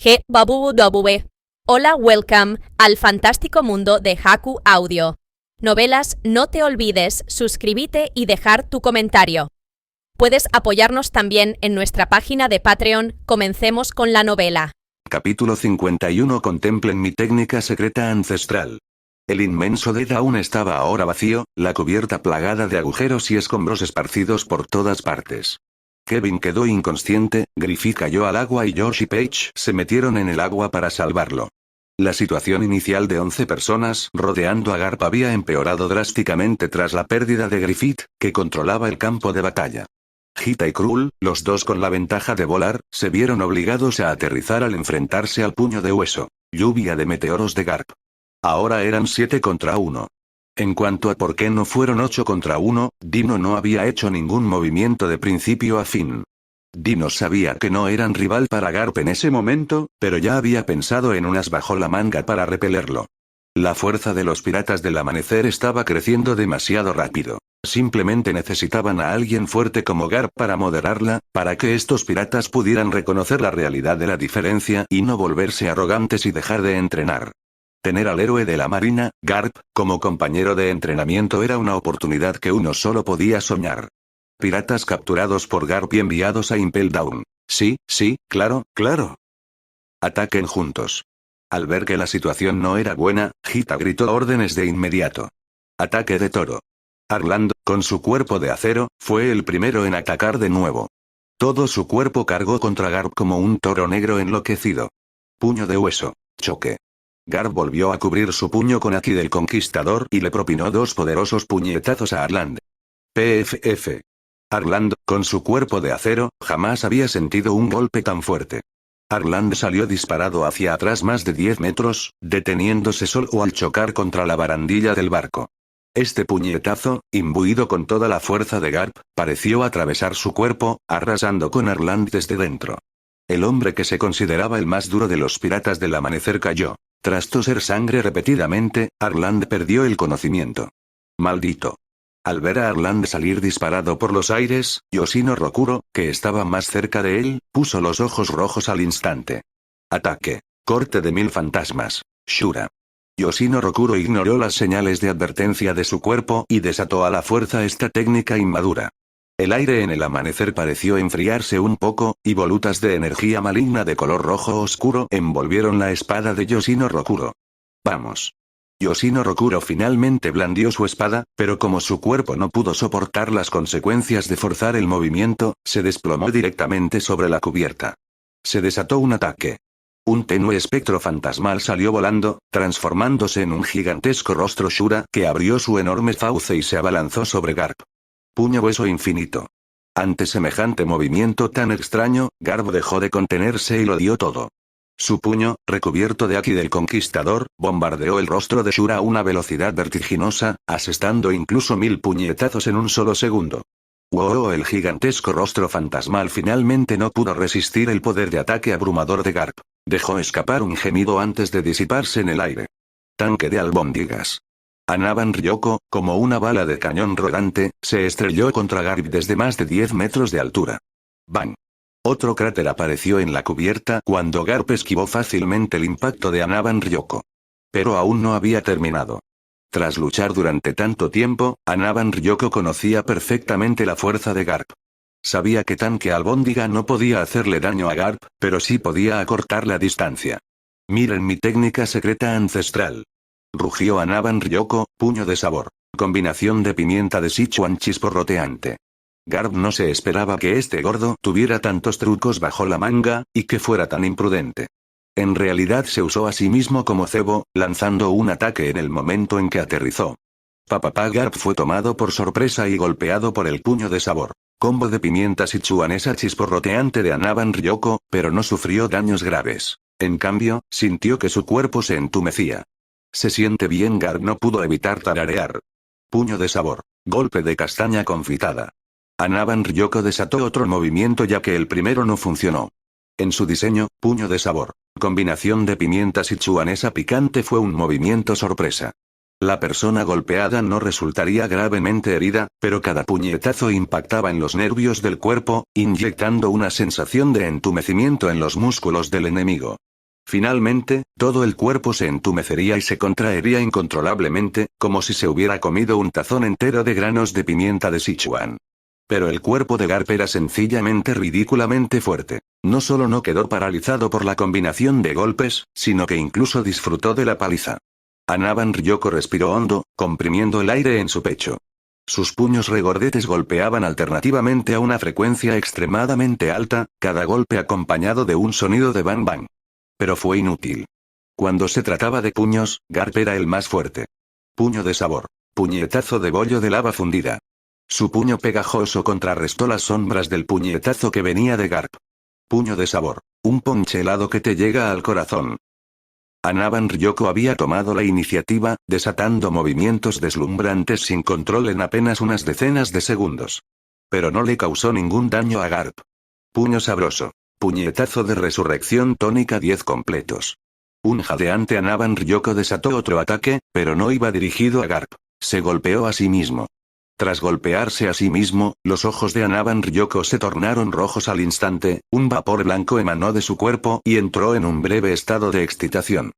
GWW. Hola, welcome al fantástico mundo de Haku Audio. Novelas, no te olvides suscribirte y dejar tu comentario. Puedes apoyarnos también en nuestra página de Patreon. Comencemos con la novela. Capítulo 51. Contemplen mi técnica secreta ancestral. El inmenso dedo aún estaba ahora vacío, la cubierta plagada de agujeros y escombros esparcidos por todas partes. Kevin quedó inconsciente, Griffith cayó al agua y Josh y Paige se metieron en el agua para salvarlo. La situación inicial de 11 personas rodeando a Garp había empeorado drásticamente tras la pérdida de Griffith, que controlaba el campo de batalla. Hita y Krull, los dos con la ventaja de volar, se vieron obligados a aterrizar al enfrentarse al puño de hueso, lluvia de meteoros de Garp. Ahora eran 7 contra 1. En cuanto a por qué no fueron 8 contra 1, Dino no había hecho ningún movimiento de principio a fin. Dino sabía que no eran rival para Garp en ese momento, pero ya había pensado en unas bajo la manga para repelerlo. La fuerza de los piratas del amanecer estaba creciendo demasiado rápido. Simplemente necesitaban a alguien fuerte como Garp para moderarla, para que estos piratas pudieran reconocer la realidad de la diferencia y no volverse arrogantes y dejar de entrenar. Tener al héroe de la marina, Garp, como compañero de entrenamiento era una oportunidad que uno solo podía soñar. Piratas capturados por Garp y enviados a Impel Down. Sí, claro. Ataquen juntos. Al ver que la situación no era buena, Hita gritó órdenes de inmediato. Ataque de toro. Arland, con su cuerpo de acero, fue el primero en atacar de nuevo. Todo su cuerpo cargó contra Garp como un toro negro enloquecido. Puño de hueso. Choque. Garp volvió a cubrir su puño con Aki del Conquistador y le propinó 2 poderosos puñetazos a Arland. PFF. Arland, con su cuerpo de acero, jamás había sentido un golpe tan fuerte. Arland salió disparado hacia atrás más de 10 metros, deteniéndose solo al chocar contra la barandilla del barco. Este puñetazo, imbuido con toda la fuerza de Garp, pareció atravesar su cuerpo, arrasando con Arland desde dentro. El hombre que se consideraba el más duro de los piratas del amanecer cayó. Tras toser sangre repetidamente, Arland perdió el conocimiento. ¡Maldito! Al ver a Arland salir disparado por los aires, Yoshino Rokuro, que estaba más cerca de él, puso los ojos rojos al instante. Ataque. Corte de 1000 fantasmas. Shura. Yoshino Rokuro ignoró las señales de advertencia de su cuerpo y desató a la fuerza esta técnica inmadura. El aire en el amanecer pareció enfriarse un poco, y volutas de energía maligna de color rojo oscuro envolvieron la espada de Yoshino Rokuro. ¡Vamos! Yoshino Rokuro finalmente blandió su espada, pero como su cuerpo no pudo soportar las consecuencias de forzar el movimiento, se desplomó directamente sobre la cubierta. Se desató un ataque. Un tenue espectro fantasmal salió volando, transformándose en un gigantesco rostro Shura que abrió su enorme fauce y se abalanzó sobre Garp. Puño hueso infinito. Ante semejante movimiento tan extraño, Garp dejó de contenerse y lo dio todo. Su puño, recubierto de Aki del Conquistador, bombardeó el rostro de Shura a una velocidad vertiginosa, asestando incluso 1000 puñetazos en un solo segundo. ¡Wow! El gigantesco rostro fantasmal finalmente no pudo resistir el poder de ataque abrumador de Garp. Dejó escapar un gemido antes de disiparse en el aire. Tanque de albóndigas. Anaban Ryoko, como una bala de cañón rodante, se estrelló contra Garp desde más de 10 metros de altura. ¡Bang! Otro cráter apareció en la cubierta cuando Garp esquivó fácilmente el impacto de Anaban Ryoko. Pero aún no había terminado. Tras luchar durante tanto tiempo, Anaban Ryoko conocía perfectamente la fuerza de Garp. Sabía que tanque albóndiga no podía hacerle daño a Garp, pero sí podía acortar la distancia. Miren mi técnica secreta ancestral. Rugió Anaban Ryoko, puño de sabor. Combinación de pimienta de Sichuan chisporroteante. Garp no se esperaba que este gordo tuviera tantos trucos bajo la manga, y que fuera tan imprudente. En realidad se usó a sí mismo como cebo, lanzando un ataque en el momento en que aterrizó. Papapá Garp fue tomado por sorpresa y golpeado por el puño de sabor. Combo de pimienta sichuanesa chisporroteante de Anaban Ryoko, pero no sufrió daños graves. En cambio, sintió que su cuerpo se entumecía. Se siente bien. Garp no pudo evitar tararear. Puño de sabor. Golpe de castaña confitada. Anaban Ryoko desató otro movimiento ya que el primero no funcionó. En su diseño, puño de sabor. Combinación de pimienta sichuanesa picante fue un movimiento sorpresa. La persona golpeada no resultaría gravemente herida, pero cada puñetazo impactaba en los nervios del cuerpo, inyectando una sensación de entumecimiento en los músculos del enemigo. Finalmente, todo el cuerpo se entumecería y se contraería incontrolablemente, como si se hubiera comido un tazón entero de granos de pimienta de Sichuan. Pero el cuerpo de Garp era sencillamente ridículamente fuerte. No solo no quedó paralizado por la combinación de golpes, sino que incluso disfrutó de la paliza. Anaban Ryoko respiró hondo, comprimiendo el aire en su pecho. Sus puños regordetes golpeaban alternativamente a una frecuencia extremadamente alta, cada golpe acompañado de un sonido de bang bang. Pero fue inútil. Cuando se trataba de puños, Garp era el más fuerte. Puño de sabor. Puñetazo de bollo de lava fundida. Su puño pegajoso contrarrestó las sombras del puñetazo que venía de Garp. Puño de sabor. Un ponche helado que te llega al corazón. Anaban Ryoko había tomado la iniciativa, desatando movimientos deslumbrantes sin control en apenas unas decenas de segundos. Pero no le causó ningún daño a Garp. Puño sabroso. Puñetazo de resurrección tónica 10 completos. Un jadeante Anaban Ryoko desató otro ataque, pero no iba dirigido a Garp. Se golpeó a sí mismo. Tras golpearse a sí mismo, los ojos de Anaban Ryoko se tornaron rojos al instante, un vapor blanco emanó de su cuerpo y entró en un breve estado de excitación.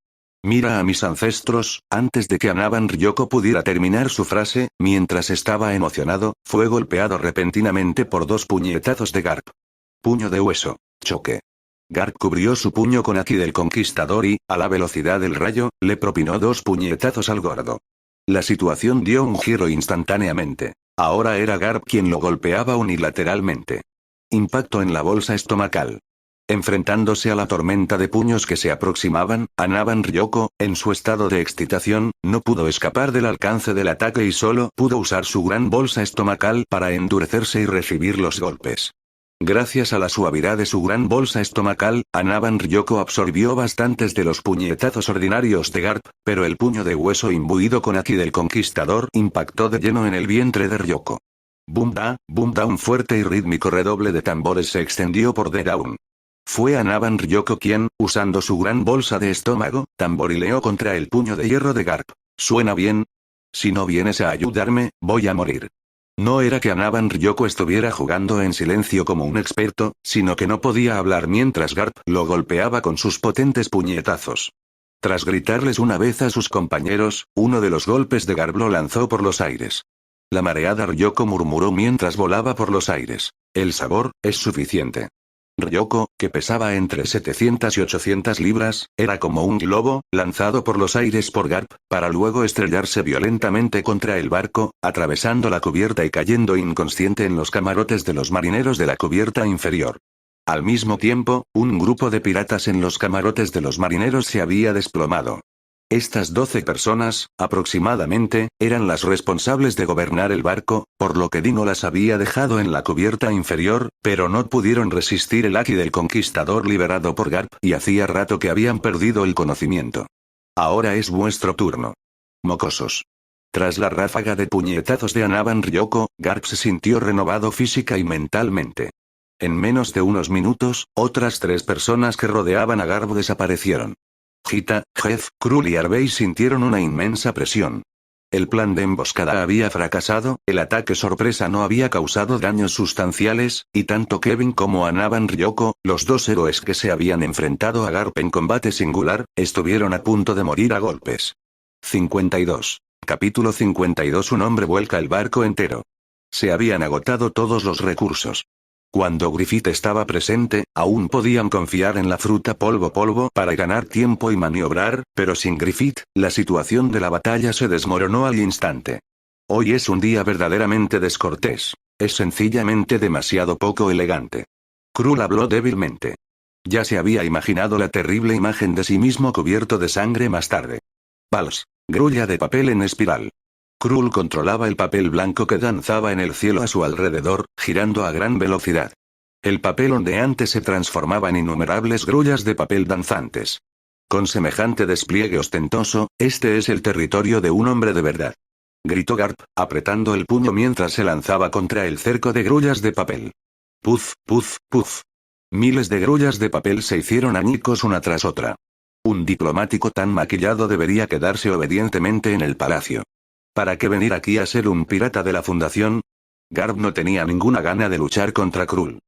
Mira a mis ancestros, antes de que Anaban Ryoko pudiera terminar su frase, mientras estaba emocionado, fue golpeado repentinamente por 2 puñetazos de Garp. Puño de hueso. Choque. Garp cubrió su puño con Aki del Conquistador y, a la velocidad del rayo, le propinó 2 puñetazos al gordo. La situación dio un giro instantáneamente. Ahora era Garp quien lo golpeaba unilateralmente. Impacto en la bolsa estomacal. Enfrentándose a la tormenta de puños que se aproximaban, Anaban Ryoko, en su estado de excitación, no pudo escapar del alcance del ataque y solo pudo usar su gran bolsa estomacal para endurecerse y recibir los golpes. Gracias a la suavidad de su gran bolsa estomacal, Anaban Ryoko absorbió bastantes de los puñetazos ordinarios de Garp, pero el puño de hueso imbuido con Aki del Conquistador impactó de lleno en el vientre de Ryoko. Boom da, un fuerte y rítmico redoble de tambores se extendió por The Down. Fue Anaban Ryoko quien, usando su gran bolsa de estómago, tamborileó contra el puño de hierro de Garp. ¿Suena bien? Si no vienes a ayudarme, voy a morir. No era que Anaban Ryoko estuviera jugando en silencio como un experto, sino que no podía hablar mientras Garp lo golpeaba con sus potentes puñetazos. Tras gritarles una vez a sus compañeros, uno de los golpes de Garp lo lanzó por los aires. La mareada Ryoko murmuró mientras volaba por los aires. El sabor, es suficiente. Ryoko, que pesaba entre 700 y 800 libras, era como un globo, lanzado por los aires por Garp, para luego estrellarse violentamente contra el barco, atravesando la cubierta y cayendo inconsciente en los camarotes de los marineros de la cubierta inferior. Al mismo tiempo, un grupo de piratas en los camarotes de los marineros se había desplomado. Estas 12 personas, aproximadamente, eran las responsables de gobernar el barco, por lo que Dino las había dejado en la cubierta inferior, pero no pudieron resistir el Aki del Conquistador liberado por Garp y hacía rato que habían perdido el conocimiento. Ahora es vuestro turno. Mocosos. Tras la ráfaga de puñetazos de Anaban Ryoko, Garp se sintió renovado física y mentalmente. En menos de unos minutos, otras 3 personas que rodeaban a Garp desaparecieron. Hita, Jeff, Krul y Harvey sintieron una inmensa presión. El plan de emboscada había fracasado, el ataque sorpresa no había causado daños sustanciales, y tanto Kevin como Anaban Ryoko, los 2 héroes que se habían enfrentado a Garp en combate singular, estuvieron a punto de morir a golpes. 52. Capítulo 52. Un hombre vuelca el barco entero. Se habían agotado todos los recursos. Cuando Griffith estaba presente, aún podían confiar en la fruta polvo para ganar tiempo y maniobrar, pero sin Griffith, la situación de la batalla se desmoronó al instante. Hoy es un día verdaderamente descortés. Es sencillamente demasiado poco elegante. Krul habló débilmente. Ya se había imaginado la terrible imagen de sí mismo cubierto de sangre más tarde. Pals. Grulla de papel en espiral. Krul controlaba el papel blanco que danzaba en el cielo a su alrededor, girando a gran velocidad. El papel ondeante se transformaba en innumerables grullas de papel danzantes. Con semejante despliegue ostentoso, este es el territorio de un hombre de verdad. Gritó Garp, apretando el puño mientras se lanzaba contra el cerco de grullas de papel. Puf, puf, puf. Miles de grullas de papel se hicieron añicos una tras otra. Un diplomático tan maquillado debería quedarse obedientemente en el palacio. ¿Para qué venir aquí a ser un pirata de la Fundación? Garp no tenía ninguna gana de luchar contra Krul.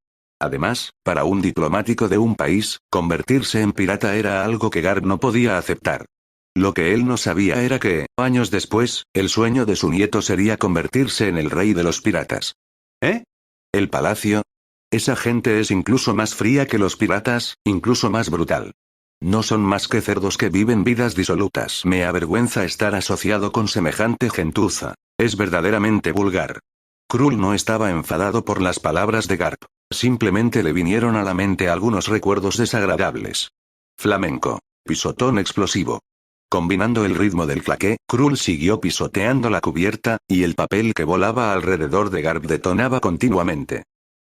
Además, para un diplomático de un país, convertirse en pirata era algo que Garp no podía aceptar. Lo que él no sabía era que, años después, el sueño de su nieto sería convertirse en el rey de los piratas. ¿Eh? ¿El palacio? Esa gente es incluso más fría que los piratas, incluso más brutal. No son más que cerdos que viven vidas disolutas. Me avergüenza estar asociado con semejante gentuza. Es verdaderamente vulgar. Krul no estaba enfadado por las palabras de Garp. Simplemente le vinieron a la mente algunos recuerdos desagradables. Flamenco. Pisotón explosivo. Combinando el ritmo del claqué, Krul siguió pisoteando la cubierta, y el papel que volaba alrededor de Garp detonaba continuamente.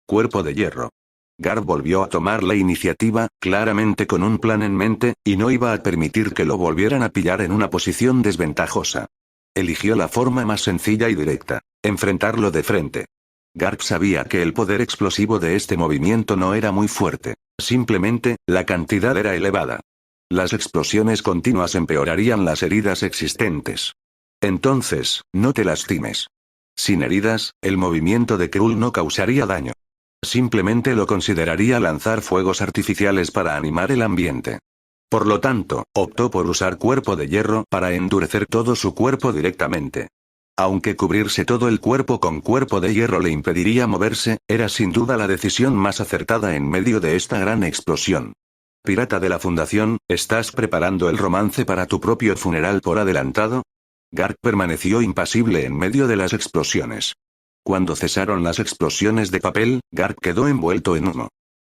Cuerpo de hierro. Garp volvió a tomar la iniciativa, claramente con un plan en mente, y no iba a permitir que lo volvieran a pillar en una posición desventajosa. Eligió la forma más sencilla y directa: enfrentarlo de frente. Garp sabía que el poder explosivo de este movimiento no era muy fuerte. Simplemente, la cantidad era elevada. Las explosiones continuas empeorarían las heridas existentes. Entonces, no te lastimes. Sin heridas, el movimiento de Krul no causaría daño. Simplemente lo consideraría lanzar fuegos artificiales para animar el ambiente. Por lo tanto, optó por usar cuerpo de hierro para endurecer todo su cuerpo directamente. Aunque cubrirse todo el cuerpo con cuerpo de hierro le impediría moverse, era sin duda la decisión más acertada en medio de esta gran explosión. Pirata de la Fundación, ¿estás preparando el romance para tu propio funeral por adelantado? Garp permaneció impasible en medio de las explosiones. Cuando cesaron las explosiones de papel, Garp quedó envuelto en humo.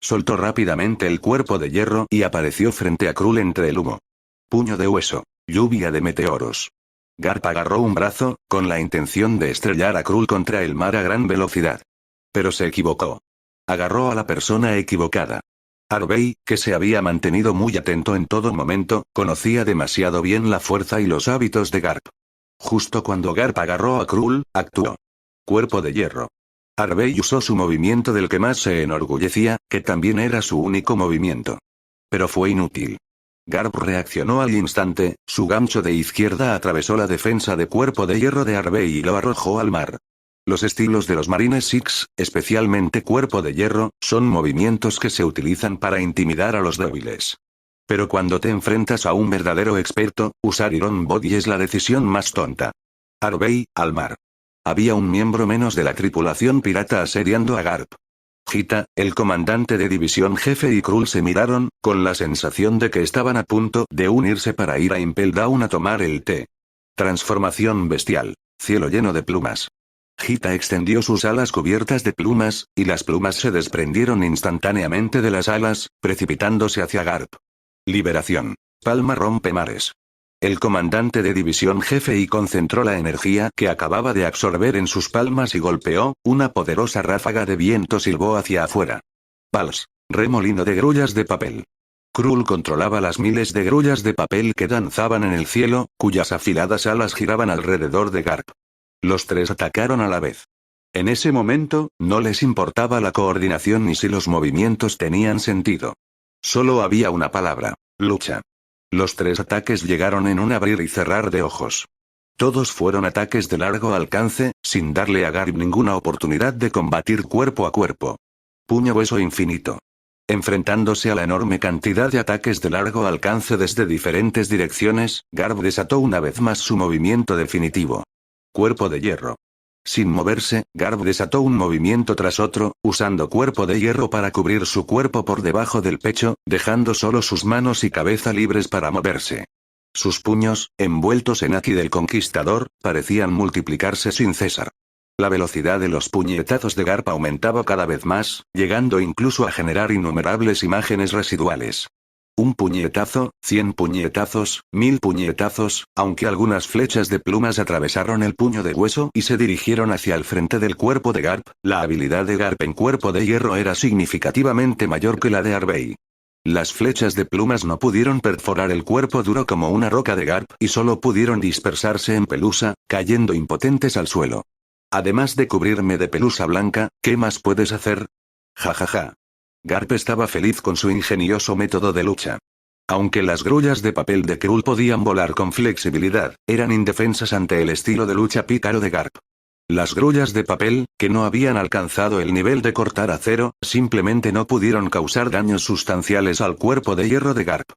Soltó rápidamente el cuerpo de hierro y apareció frente a Krul entre el humo. Puño de hueso. Lluvia de meteoros. Garp agarró un brazo, con la intención de estrellar a Krul contra el mar a gran velocidad. Pero se equivocó. Agarró a la persona equivocada. Arbey, que se había mantenido muy atento en todo momento, conocía demasiado bien la fuerza y los hábitos de Garp. Justo cuando Garp agarró a Krul, actuó. Cuerpo de hierro. Arbey usó su movimiento del que más se enorgullecía, que también era su único movimiento. Pero fue inútil. Garp reaccionó al instante, su gancho de izquierda atravesó la defensa de cuerpo de hierro de Arbey y lo arrojó al mar. Los estilos de los Marines Six, especialmente cuerpo de hierro, son movimientos que se utilizan para intimidar a los débiles. Pero cuando te enfrentas a un verdadero experto, usar Iron Body es la decisión más tonta. Arbey, al mar. Había un miembro menos de la tripulación pirata asediando a Garp. Hita, el comandante de división jefe y Krul se miraron, con la sensación de que estaban a punto de unirse para ir a Impel Down a tomar el té. Transformación bestial. Cielo lleno de plumas. Hita extendió sus alas cubiertas de plumas, y las plumas se desprendieron instantáneamente de las alas, precipitándose hacia Garp. Liberación. Palma rompe mares. El comandante de división jefe y concentró la energía que acababa de absorber en sus palmas y golpeó, una poderosa ráfaga de viento silbó hacia afuera. Pals. Remolino de grullas de papel. Krul controlaba las miles de grullas de papel que danzaban en el cielo, cuyas afiladas alas giraban alrededor de Garp. Los tres atacaron a la vez. En ese momento, no les importaba la coordinación ni si los movimientos tenían sentido. Solo había una palabra: lucha. Los tres ataques llegaron en un abrir y cerrar de ojos. Todos fueron ataques de largo alcance, sin darle a Garp ninguna oportunidad de combatir cuerpo a cuerpo. Puño hueso infinito. Enfrentándose a la enorme cantidad de ataques de largo alcance desde diferentes direcciones, Garp desató una vez más su movimiento definitivo. Cuerpo de hierro. Sin moverse, Garp desató un movimiento tras otro, usando cuerpo de hierro para cubrir su cuerpo por debajo del pecho, dejando solo sus manos y cabeza libres para moverse. Sus puños, envueltos en haki del conquistador, parecían multiplicarse sin cesar. La velocidad de los puñetazos de Garp aumentaba cada vez más, llegando incluso a generar innumerables imágenes residuales. Un puñetazo, 100 puñetazos, 1000 puñetazos, aunque algunas flechas de plumas atravesaron el puño de hueso y se dirigieron hacia el frente del cuerpo de Garp, la habilidad de Garp en cuerpo de hierro era significativamente mayor que la de Arbey. Las flechas de plumas no pudieron perforar el cuerpo duro como una roca de Garp y solo pudieron dispersarse en pelusa, cayendo impotentes al suelo. Además de cubrirme de pelusa blanca, ¿qué más puedes hacer? Jajaja. Garp estaba feliz con su ingenioso método de lucha. Aunque las grullas de papel de Krul podían volar con flexibilidad, eran indefensas ante el estilo de lucha pícaro de Garp. Las grullas de papel, que no habían alcanzado el nivel de cortar acero, simplemente no pudieron causar daños sustanciales al cuerpo de hierro de Garp.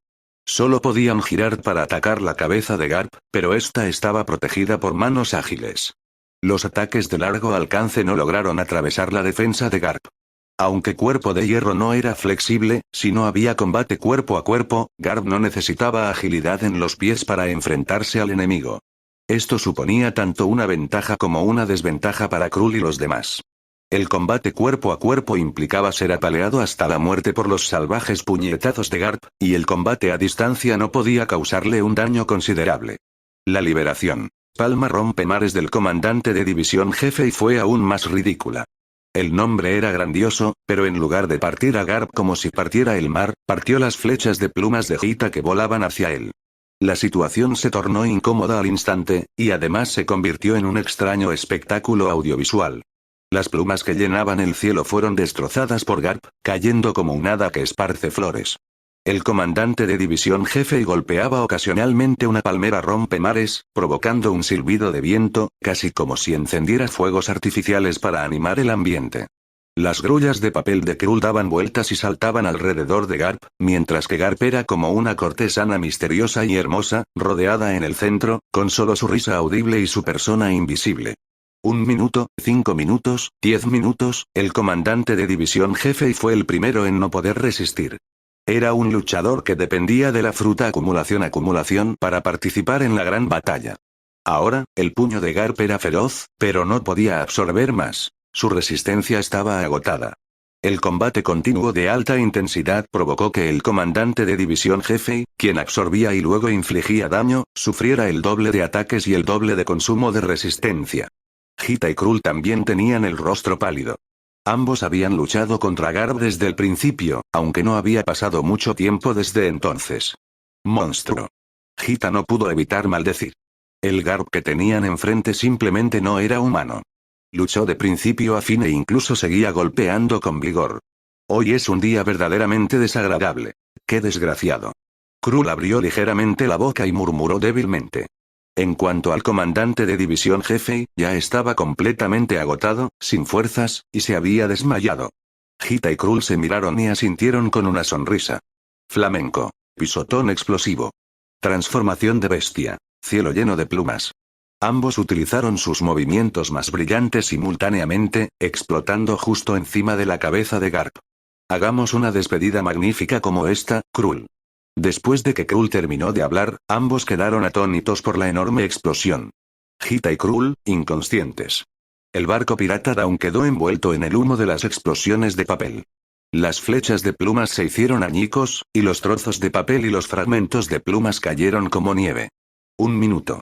Solo podían girar para atacar la cabeza de Garp, pero esta estaba protegida por manos ágiles. Los ataques de largo alcance no lograron atravesar la defensa de Garp. Aunque cuerpo de hierro no era flexible, si no había combate cuerpo a cuerpo, Garp no necesitaba agilidad en los pies para enfrentarse al enemigo. Esto suponía tanto una ventaja como una desventaja para Krull y los demás. El combate cuerpo a cuerpo implicaba ser apaleado hasta la muerte por los salvajes puñetazos de Garp, y el combate a distancia no podía causarle un daño considerable. La liberación. Palma rompemares del comandante de división jefe y fue aún más ridícula. El nombre era grandioso, pero en lugar de partir a Garp como si partiera el mar, partió las flechas de plumas de Hita que volaban hacia él. La situación se tornó incómoda al instante, y además se convirtió en un extraño espectáculo audiovisual. Las plumas que llenaban el cielo fueron destrozadas por Garp, cayendo como un hada que esparce flores. El comandante de división jefe golpeaba ocasionalmente una palmera rompemares, provocando un silbido de viento, casi como si encendiera fuegos artificiales para animar el ambiente. Las grullas de papel de Krull daban vueltas y saltaban alrededor de Garp, mientras que Garp era como una cortesana misteriosa y hermosa, rodeada en el centro, con solo su risa audible y su persona invisible. 1 minuto, 5 minutos, 10 minutos, el comandante de división jefe fue el primero en no poder resistir. Era un luchador que dependía de la fruta acumulación para participar en la gran batalla. Ahora, el puño de Garp era feroz, pero no podía absorber más. Su resistencia estaba agotada. El combate continuo de alta intensidad provocó que el comandante de división jefe, quien absorbía y luego infligía daño, sufriera el doble de ataques y el doble de consumo de resistencia. Hita y Krull también tenían el rostro pálido. Ambos habían luchado contra Garp desde el principio, aunque no había pasado mucho tiempo desde entonces. Monstruo. Hita no pudo evitar maldecir. El Garp que tenían enfrente simplemente no era humano. Luchó de principio a fin e incluso seguía golpeando con vigor. Hoy es un día verdaderamente desagradable. ¡Qué desgraciado! Krull abrió ligeramente la boca y murmuró débilmente. En cuanto al comandante de división jefe, ya estaba completamente agotado, sin fuerzas, y se había desmayado. Hita y Krull se miraron y asintieron con una sonrisa. Flamenco. Pisotón explosivo. Transformación de bestia. Cielo lleno de plumas. Ambos utilizaron sus movimientos más brillantes simultáneamente, explotando justo encima de la cabeza de Garp. Hagamos una despedida magnífica como esta, Krull. Después de que Krull terminó de hablar, ambos quedaron atónitos por la enorme explosión. Hita y Krull, inconscientes. El barco pirata aún quedó envuelto en el humo de las explosiones de papel. Las flechas de plumas se hicieron añicos, y los trozos de papel y los fragmentos de plumas cayeron como nieve. 1 minuto.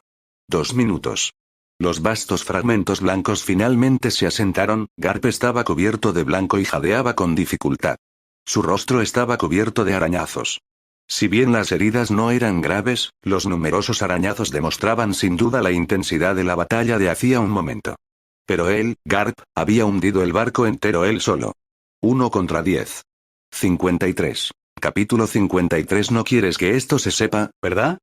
2 minutos. Los vastos fragmentos blancos finalmente se asentaron, Garp estaba cubierto de blanco y jadeaba con dificultad. Su rostro estaba cubierto de arañazos. Si bien las heridas no eran graves, los numerosos arañazos demostraban sin duda la intensidad de la batalla de hacía un momento. Pero él, Garp, había hundido el barco entero él solo. 1 contra 10. 53. Capítulo 53. No quieres que esto se sepa, ¿verdad?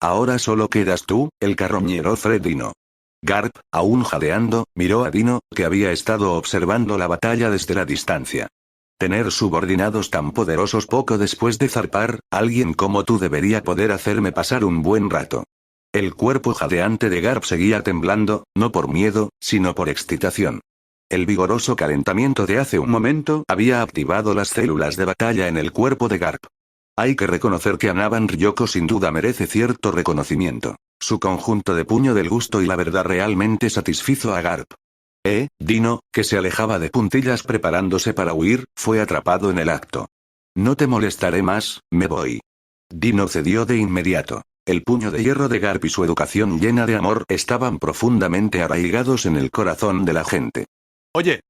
Ahora solo quedas tú, el carroñero Fred Dino. Garp, aún jadeando, miró a Dino, que había estado observando la batalla desde la distancia. Tener subordinados tan poderosos poco después de zarpar, alguien como tú debería poder hacerme pasar un buen rato. El cuerpo jadeante de Garp seguía temblando, no por miedo, sino por excitación. El vigoroso calentamiento de hace un momento había activado las células de batalla en el cuerpo de Garp. Hay que reconocer que Anaban Ryoko sin duda merece cierto reconocimiento. Su conjunto de puño del gusto y la verdad realmente satisfizo a Garp. Dino, que se alejaba de puntillas preparándose para huir, fue atrapado en el acto. No te molestaré más, me voy. Dino cedió de inmediato. El puño de hierro de Garp y su educación llena de amor estaban profundamente arraigados en el corazón de la gente. Oye.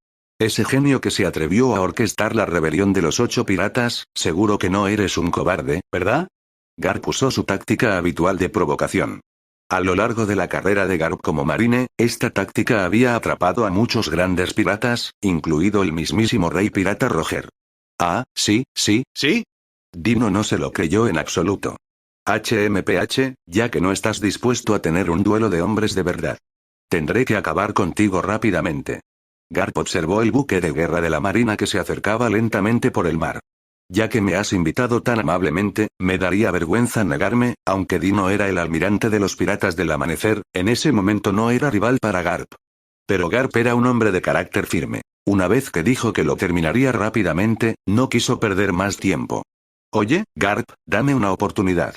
Ese genio que se atrevió a orquestar la rebelión de los 8 piratas, seguro que no eres un cobarde, ¿verdad? Garp usó su táctica habitual de provocación. A lo largo de la carrera de Garp como marine, esta táctica había atrapado a muchos grandes piratas, incluido el mismísimo rey pirata Roger. Ah, sí. Dino no se lo creyó en absoluto. HMPH, ya que no estás dispuesto a tener un duelo de hombres de verdad. Tendré que acabar contigo rápidamente. Garp observó el buque de guerra de la marina que se acercaba lentamente por el mar. Ya que me has invitado tan amablemente, me daría vergüenza negarme, aunque Dino era el almirante de los piratas del amanecer, en ese momento no era rival para Garp. Pero Garp era un hombre de carácter firme. Una vez que dijo que lo terminaría rápidamente, no quiso perder más tiempo. Oye, Garp, dame una oportunidad.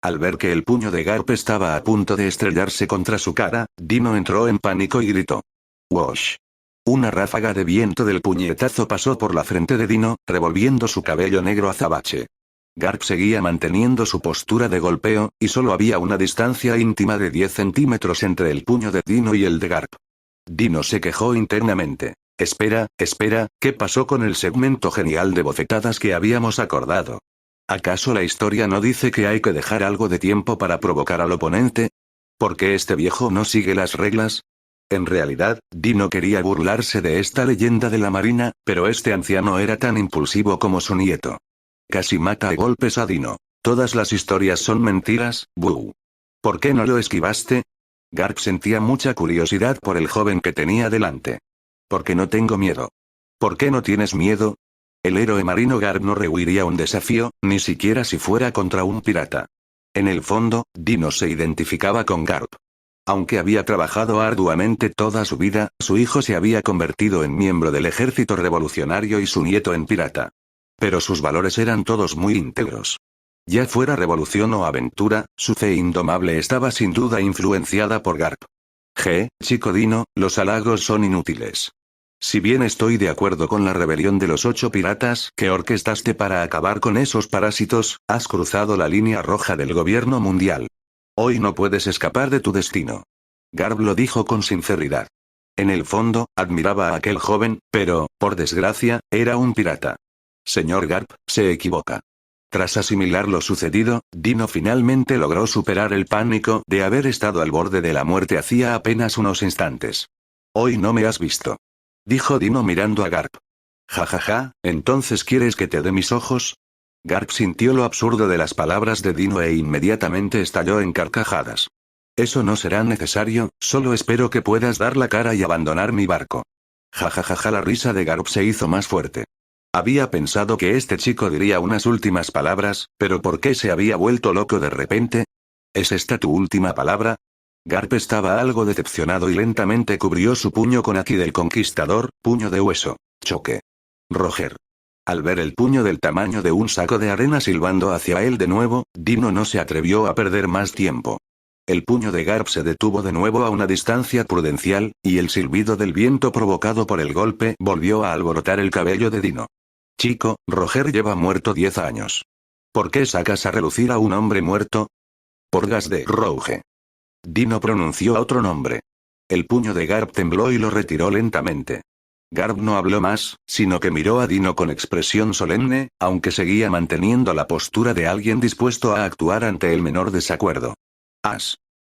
Al ver que el puño de Garp estaba a punto de estrellarse contra su cara, Dino entró en pánico y gritó. ¡Wosh! Una ráfaga de viento del puñetazo pasó por la frente de Dino, revolviendo su cabello negro azabache. Garp seguía manteniendo su postura de golpeo, y solo había una distancia íntima de 10 centímetros entre el puño de Dino y el de Garp. Dino se quejó internamente. Espera, ¿qué pasó con el segmento genial de bofetadas que habíamos acordado? ¿Acaso la historia no dice que hay que dejar algo de tiempo para provocar al oponente? ¿Por qué este viejo no sigue las reglas? En realidad, Dino quería burlarse de esta leyenda de la marina, pero este anciano era tan impulsivo como su nieto. Casi mata a golpes a Dino. Todas las historias son mentiras, buh. ¿Por qué no lo esquivaste? Garp sentía mucha curiosidad por el joven que tenía delante. Porque no tengo miedo. ¿Por qué no tienes miedo? El héroe marino Garp no rehuiría un desafío, ni siquiera si fuera contra un pirata. En el fondo, Dino se identificaba con Garp. Aunque había trabajado arduamente toda su vida, su hijo se había convertido en miembro del ejército revolucionario y su nieto en pirata. Pero sus valores eran todos muy íntegros. Ya fuera revolución o aventura, su fe indomable estaba sin duda influenciada por Garp. Chico Dino, los halagos son inútiles. Si bien estoy de acuerdo con la rebelión de los 8 piratas que orquestaste para acabar con esos parásitos, has cruzado la línea roja del gobierno mundial. Hoy no puedes escapar de tu destino. Garp lo dijo con sinceridad. En el fondo, admiraba a aquel joven, pero, por desgracia, era un pirata. Señor Garp, se equivoca. Tras asimilar lo sucedido, Dino finalmente logró superar el pánico de haber estado al borde de la muerte hacía apenas unos instantes. Hoy no me has visto. Dijo Dino mirando a Garp. Jajaja, ¿entonces quieres que te dé mis ojos? Garp sintió lo absurdo de las palabras de Dino e inmediatamente estalló en carcajadas. Eso no será necesario, solo espero que puedas dar la cara y abandonar mi barco. Jajajaja, la risa de Garp se hizo más fuerte. Había pensado que este chico diría unas últimas palabras, pero ¿por qué se había vuelto loco de repente? ¿Es esta tu última palabra? Garp estaba algo decepcionado y lentamente cubrió su puño con Aki del Conquistador, puño de hueso. Choque. Roger. Al ver el puño del tamaño de un saco de arena silbando hacia él de nuevo, Dino no se atrevió a perder más tiempo. El puño de Garp se detuvo de nuevo a una distancia prudencial, y el silbido del viento provocado por el golpe volvió a alborotar el cabello de Dino. Chico, Roger lleva muerto 10 años. ¿Por qué sacas a relucir a un hombre muerto? Porgas de Rouge. Dino pronunció otro nombre. El puño de Garp tembló y lo retiró lentamente. Garp no habló más, sino que miró a Dino con expresión solemne, aunque seguía manteniendo la postura de alguien dispuesto a actuar ante el menor desacuerdo.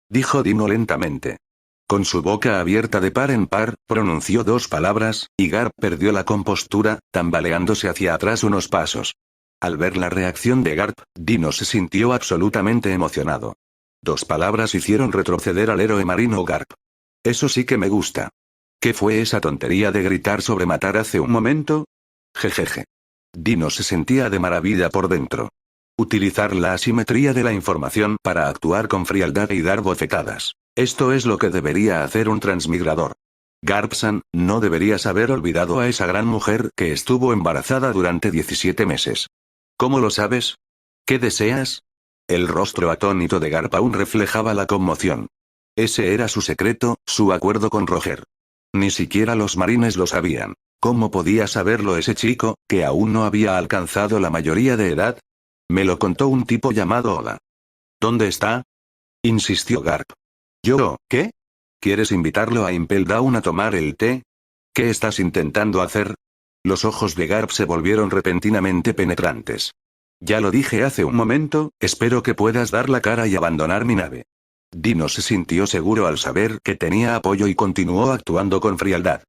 Dijo Dino lentamente. Con su boca abierta de par en par, pronunció 2 palabras, y Garp perdió la compostura, tambaleándose hacia atrás unos pasos. Al ver la reacción de Garp, Dino se sintió absolutamente emocionado. 2 palabras hicieron retroceder al héroe marino Garp. Eso sí que me gusta. ¿Qué fue esa tontería de gritar sobre matar hace un momento? Jejeje. Dino se sentía de maravilla por dentro. Utilizar la asimetría de la información para actuar con frialdad y dar bofetadas. Esto es lo que debería hacer un transmigrador. Garp-san, no deberías haber olvidado a esa gran mujer que estuvo embarazada durante 17 meses. ¿Cómo lo sabes? ¿Qué deseas? El rostro atónito de Garp aún reflejaba la conmoción. Ese era su secreto, su acuerdo con Roger. Ni siquiera los marines lo sabían. ¿Cómo podía saberlo ese chico, que aún no había alcanzado la mayoría de edad? Me lo contó un tipo llamado Oda. ¿Dónde está? Insistió Garp. ¿Qué? ¿Quieres invitarlo a Impel Down a tomar el té? ¿Qué estás intentando hacer? Los ojos de Garp se volvieron repentinamente penetrantes. Ya lo dije hace un momento, espero que puedas dar la cara y abandonar mi nave. Dino se sintió seguro al saber que tenía apoyo y continuó actuando con frialdad.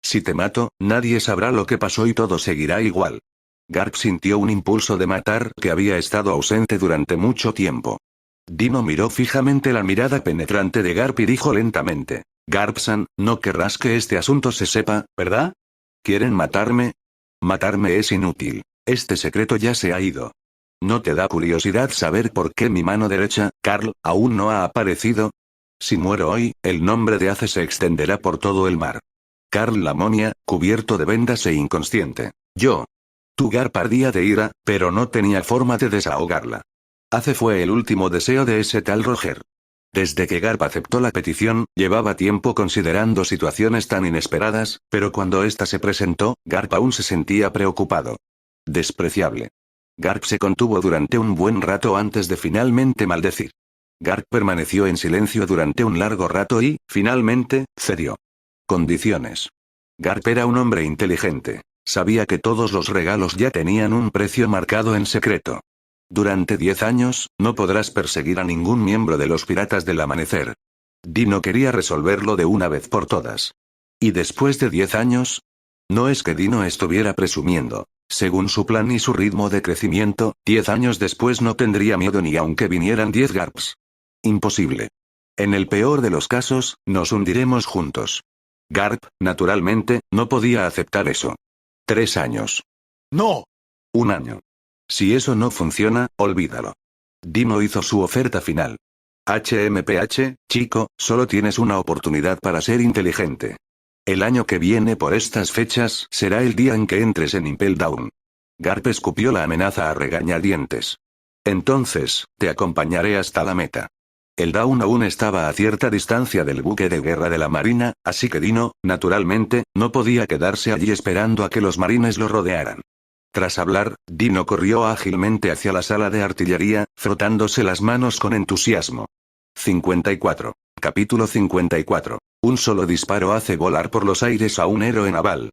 Si te mato, nadie sabrá lo que pasó y todo seguirá igual. Garp sintió un impulso de matar que había estado ausente durante mucho tiempo. Dino miró fijamente la mirada penetrante de Garp y dijo lentamente. Garp-san, no querrás que este asunto se sepa, ¿verdad? ¿Quieren matarme? Matarme es inútil. Este secreto ya se ha ido. ¿No te da curiosidad saber por qué mi mano derecha, Carl, aún no ha aparecido? Si muero hoy, el nombre de Ace se extenderá por todo el mar. Carl la momia, cubierto de vendas e inconsciente. Yo. Tu Garp ardía de ira, pero no tenía forma de desahogarla. Ace fue el último deseo de ese tal Roger. Desde que Garp aceptó la petición, llevaba tiempo considerando situaciones tan inesperadas, pero cuando ésta se presentó, Garp aún se sentía preocupado. Despreciable. Garp se contuvo durante un buen rato antes de finalmente maldecir. Garp permaneció en silencio durante un largo rato y, finalmente, cedió. Condiciones. Garp era un hombre inteligente. Sabía que todos los regalos ya tenían un precio marcado en secreto. Durante 10 años, no podrás perseguir a ningún miembro de los Piratas del Amanecer. Dino quería resolverlo de una vez por todas. ¿Y después de 10 años? No es que Dino estuviera presumiendo. Según su plan y su ritmo de crecimiento, 10 años después no tendría miedo ni aunque vinieran 10 Garps. Imposible. En el peor de los casos, nos hundiremos juntos. Garp, naturalmente, no podía aceptar eso. 3 años. ¡No! 1 año. Si eso no funciona, olvídalo. Dino hizo su oferta final. HMPH, chico, solo tienes una oportunidad para ser inteligente. El año que viene por estas fechas será el día en que entres en Impel Down. Garp escupió la amenaza a regañadientes. Entonces, te acompañaré hasta la meta. El Dawn aún estaba a cierta distancia del buque de guerra de la marina, así que Dino, naturalmente, no podía quedarse allí esperando a que los marines lo rodearan. Tras hablar, Dino corrió ágilmente hacia la sala de artillería, frotándose las manos con entusiasmo. 54. Capítulo 54. Un solo disparo hace volar por los aires a un héroe naval.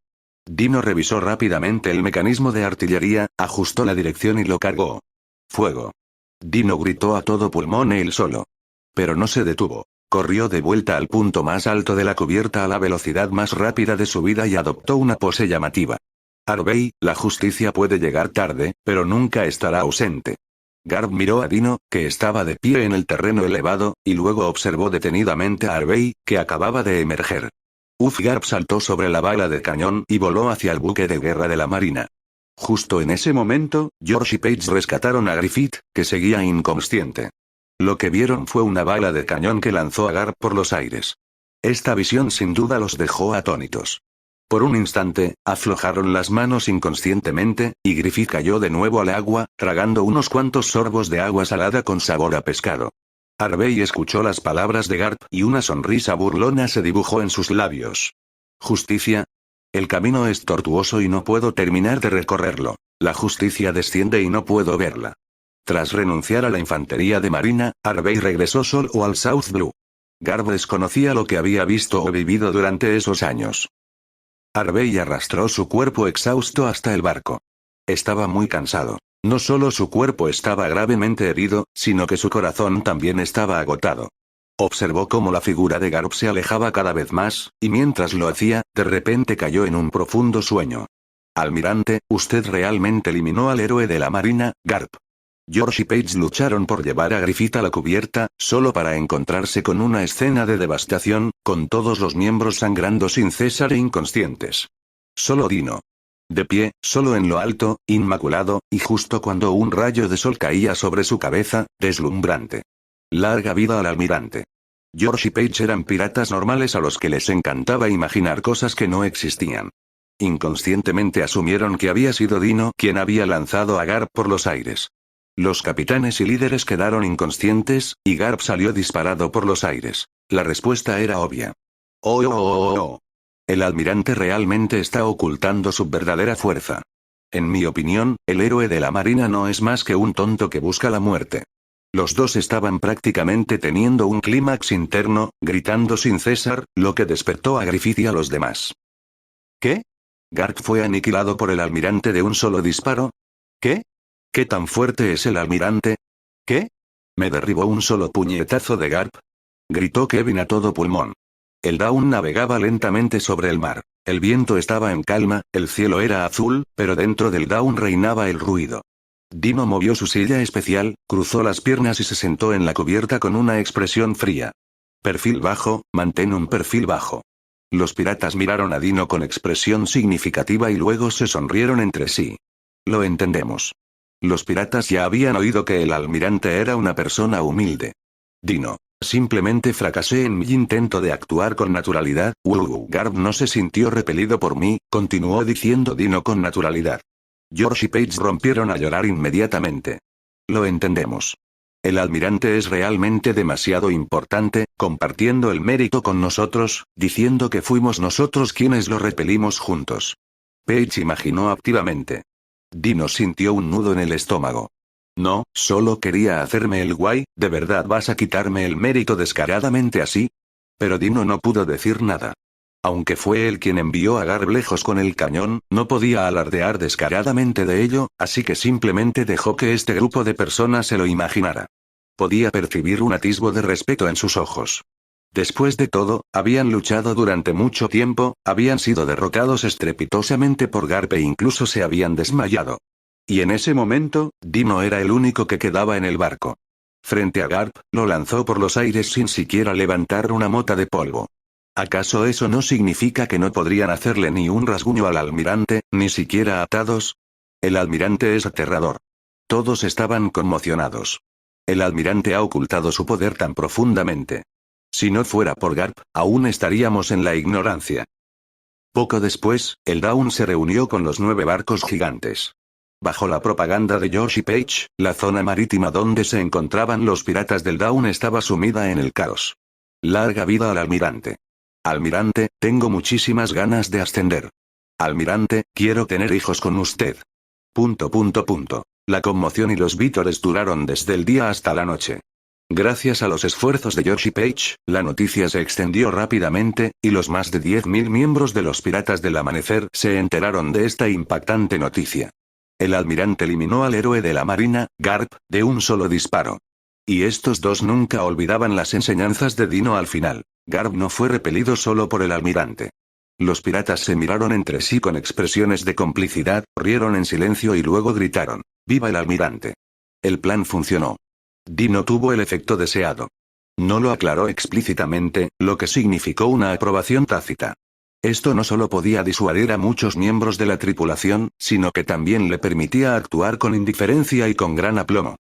Dino revisó rápidamente el mecanismo de artillería, ajustó la dirección y lo cargó. ¡Fuego! Dino gritó a todo pulmón él solo. Pero no se detuvo. Corrió de vuelta al punto más alto de la cubierta a la velocidad más rápida de su vida y adoptó una pose llamativa. Harvey, la justicia puede llegar tarde, pero nunca estará ausente. Garp miró a Dino, que estaba de pie en el terreno elevado, y luego observó detenidamente a Harvey, que acababa de emerger. Garp saltó sobre la bala de cañón y voló hacia el buque de guerra de la marina. Justo en ese momento, George y Paige rescataron a Griffith, que seguía inconsciente. Lo que vieron fue una bala de cañón que lanzó a Garp por los aires. Esta visión sin duda los dejó atónitos. Por un instante, aflojaron las manos inconscientemente, y Griffith cayó de nuevo al agua, tragando unos cuantos sorbos de agua salada con sabor a pescado. Harvey escuchó las palabras de Garp y una sonrisa burlona se dibujó en sus labios. ¿Justicia? El camino es tortuoso y no puedo terminar de recorrerlo. La justicia desciende y no puedo verla. Tras renunciar a la infantería de marina, Harvey regresó solo al South Blue. Garp desconocía lo que había visto o vivido durante esos años. Harvey arrastró su cuerpo exhausto hasta el barco. Estaba muy cansado. No solo su cuerpo estaba gravemente herido, sino que su corazón también estaba agotado. Observó cómo la figura de Garp se alejaba cada vez más, y mientras lo hacía, de repente cayó en un profundo sueño. Almirante, usted realmente eliminó al héroe de la marina, Garp. George y Paige lucharon por llevar a Griffith a la cubierta, solo para encontrarse con una escena de devastación, con todos los miembros sangrando sin cesar e inconscientes. Solo Dino. De pie, solo en lo alto, inmaculado, y justo cuando un rayo de sol caía sobre su cabeza, deslumbrante. Larga vida al almirante. George y Paige eran piratas normales a los que les encantaba imaginar cosas que no existían. Inconscientemente asumieron que había sido Dino quien había lanzado a Garp por los aires. Los capitanes y líderes quedaron inconscientes, y Garp salió disparado por los aires. La respuesta era obvia. Oh. El almirante realmente está ocultando su verdadera fuerza. En mi opinión, el héroe de la marina no es más que un tonto que busca la muerte. Los dos estaban prácticamente teniendo un clímax interno, gritando sin cesar, lo que despertó a Griffith y a los demás. ¿Qué? ¿Garp fue aniquilado por el almirante de un solo disparo? ¿Qué? ¿Qué tan fuerte es el almirante? ¿Qué? ¿Me derribó un solo puñetazo de Garp? Gritó Kevin a todo pulmón. El Dawn navegaba lentamente sobre el mar. El viento estaba en calma, el cielo era azul, pero dentro del Dawn reinaba el ruido. Dino movió su silla especial, cruzó las piernas y se sentó en la cubierta con una expresión fría. Perfil bajo, mantén un perfil bajo. Los piratas miraron a Dino con expresión significativa y luego se sonrieron entre sí. Lo entendemos. Los piratas ya habían oído que el almirante era una persona humilde. Dino. Simplemente fracasé en mi intento de actuar con naturalidad. Garp no se sintió repelido por mí, continuó diciendo Dino con naturalidad. George y Paige rompieron a llorar inmediatamente. Lo entendemos. El almirante es realmente demasiado importante, compartiendo el mérito con nosotros, diciendo que fuimos nosotros quienes lo repelimos juntos. Paige imaginó activamente. Dino sintió un nudo en el estómago. No, solo quería hacerme el guay, ¿de verdad vas a quitarme el mérito descaradamente así? Pero Dino no pudo decir nada. Aunque fue él quien envió a Garp lejos con el cañón, no podía alardear descaradamente de ello, así que simplemente dejó que este grupo de personas se lo imaginara. Podía percibir un atisbo de respeto en sus ojos. Después de todo, habían luchado durante mucho tiempo, habían sido derrotados estrepitosamente por Garp e incluso se habían desmayado. Y en ese momento, Dino era el único que quedaba en el barco. Frente a Garp, lo lanzó por los aires sin siquiera levantar una mota de polvo. ¿Acaso eso no significa que no podrían hacerle ni un rasguño al almirante, ni siquiera atados? El almirante es aterrador. Todos estaban conmocionados. El almirante ha ocultado su poder tan profundamente. Si no fuera por Garp, aún estaríamos en la ignorancia. Poco después, el Dawn se reunió con los 9 barcos gigantes. Bajo la propaganda de George y Paige, la zona marítima donde se encontraban los piratas del Dawn estaba sumida en el caos. Larga vida al almirante. Almirante, tengo muchísimas ganas de ascender. Almirante, quiero tener hijos con usted. ... La conmoción y los vítores duraron desde el día hasta la noche. Gracias a los esfuerzos de George y Paige, la noticia se extendió rápidamente, y los más de 10.000 miembros de los Piratas del Amanecer se enteraron de esta impactante noticia. El almirante eliminó al héroe de la marina, Garp, de un solo disparo. Y estos dos nunca olvidaban las enseñanzas de Dino al final. Garp no fue repelido solo por el almirante. Los piratas se miraron entre sí con expresiones de complicidad, rieron en silencio y luego gritaron: ¡Viva el almirante! El plan funcionó. Dino tuvo el efecto deseado. No lo aclaró explícitamente, lo que significó una aprobación tácita. Esto no solo podía disuadir a muchos miembros de la tripulación, sino que también le permitía actuar con indiferencia y con gran aplomo.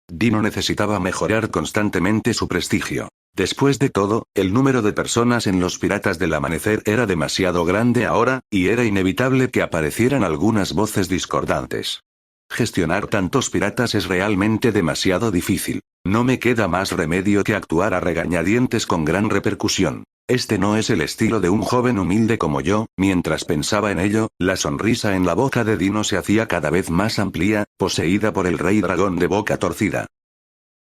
Dino necesitaba mejorar constantemente su prestigio. Después de todo, el número de personas en los Piratas del Amanecer era demasiado grande ahora, y era inevitable que aparecieran algunas voces discordantes. Gestionar tantos piratas es realmente demasiado difícil. No me queda más remedio que actuar a regañadientes con gran repercusión. Este no es el estilo de un joven humilde como yo. Mientras pensaba en ello, la sonrisa en la boca de Dino se hacía cada vez más amplia, poseída por el rey dragón de boca torcida.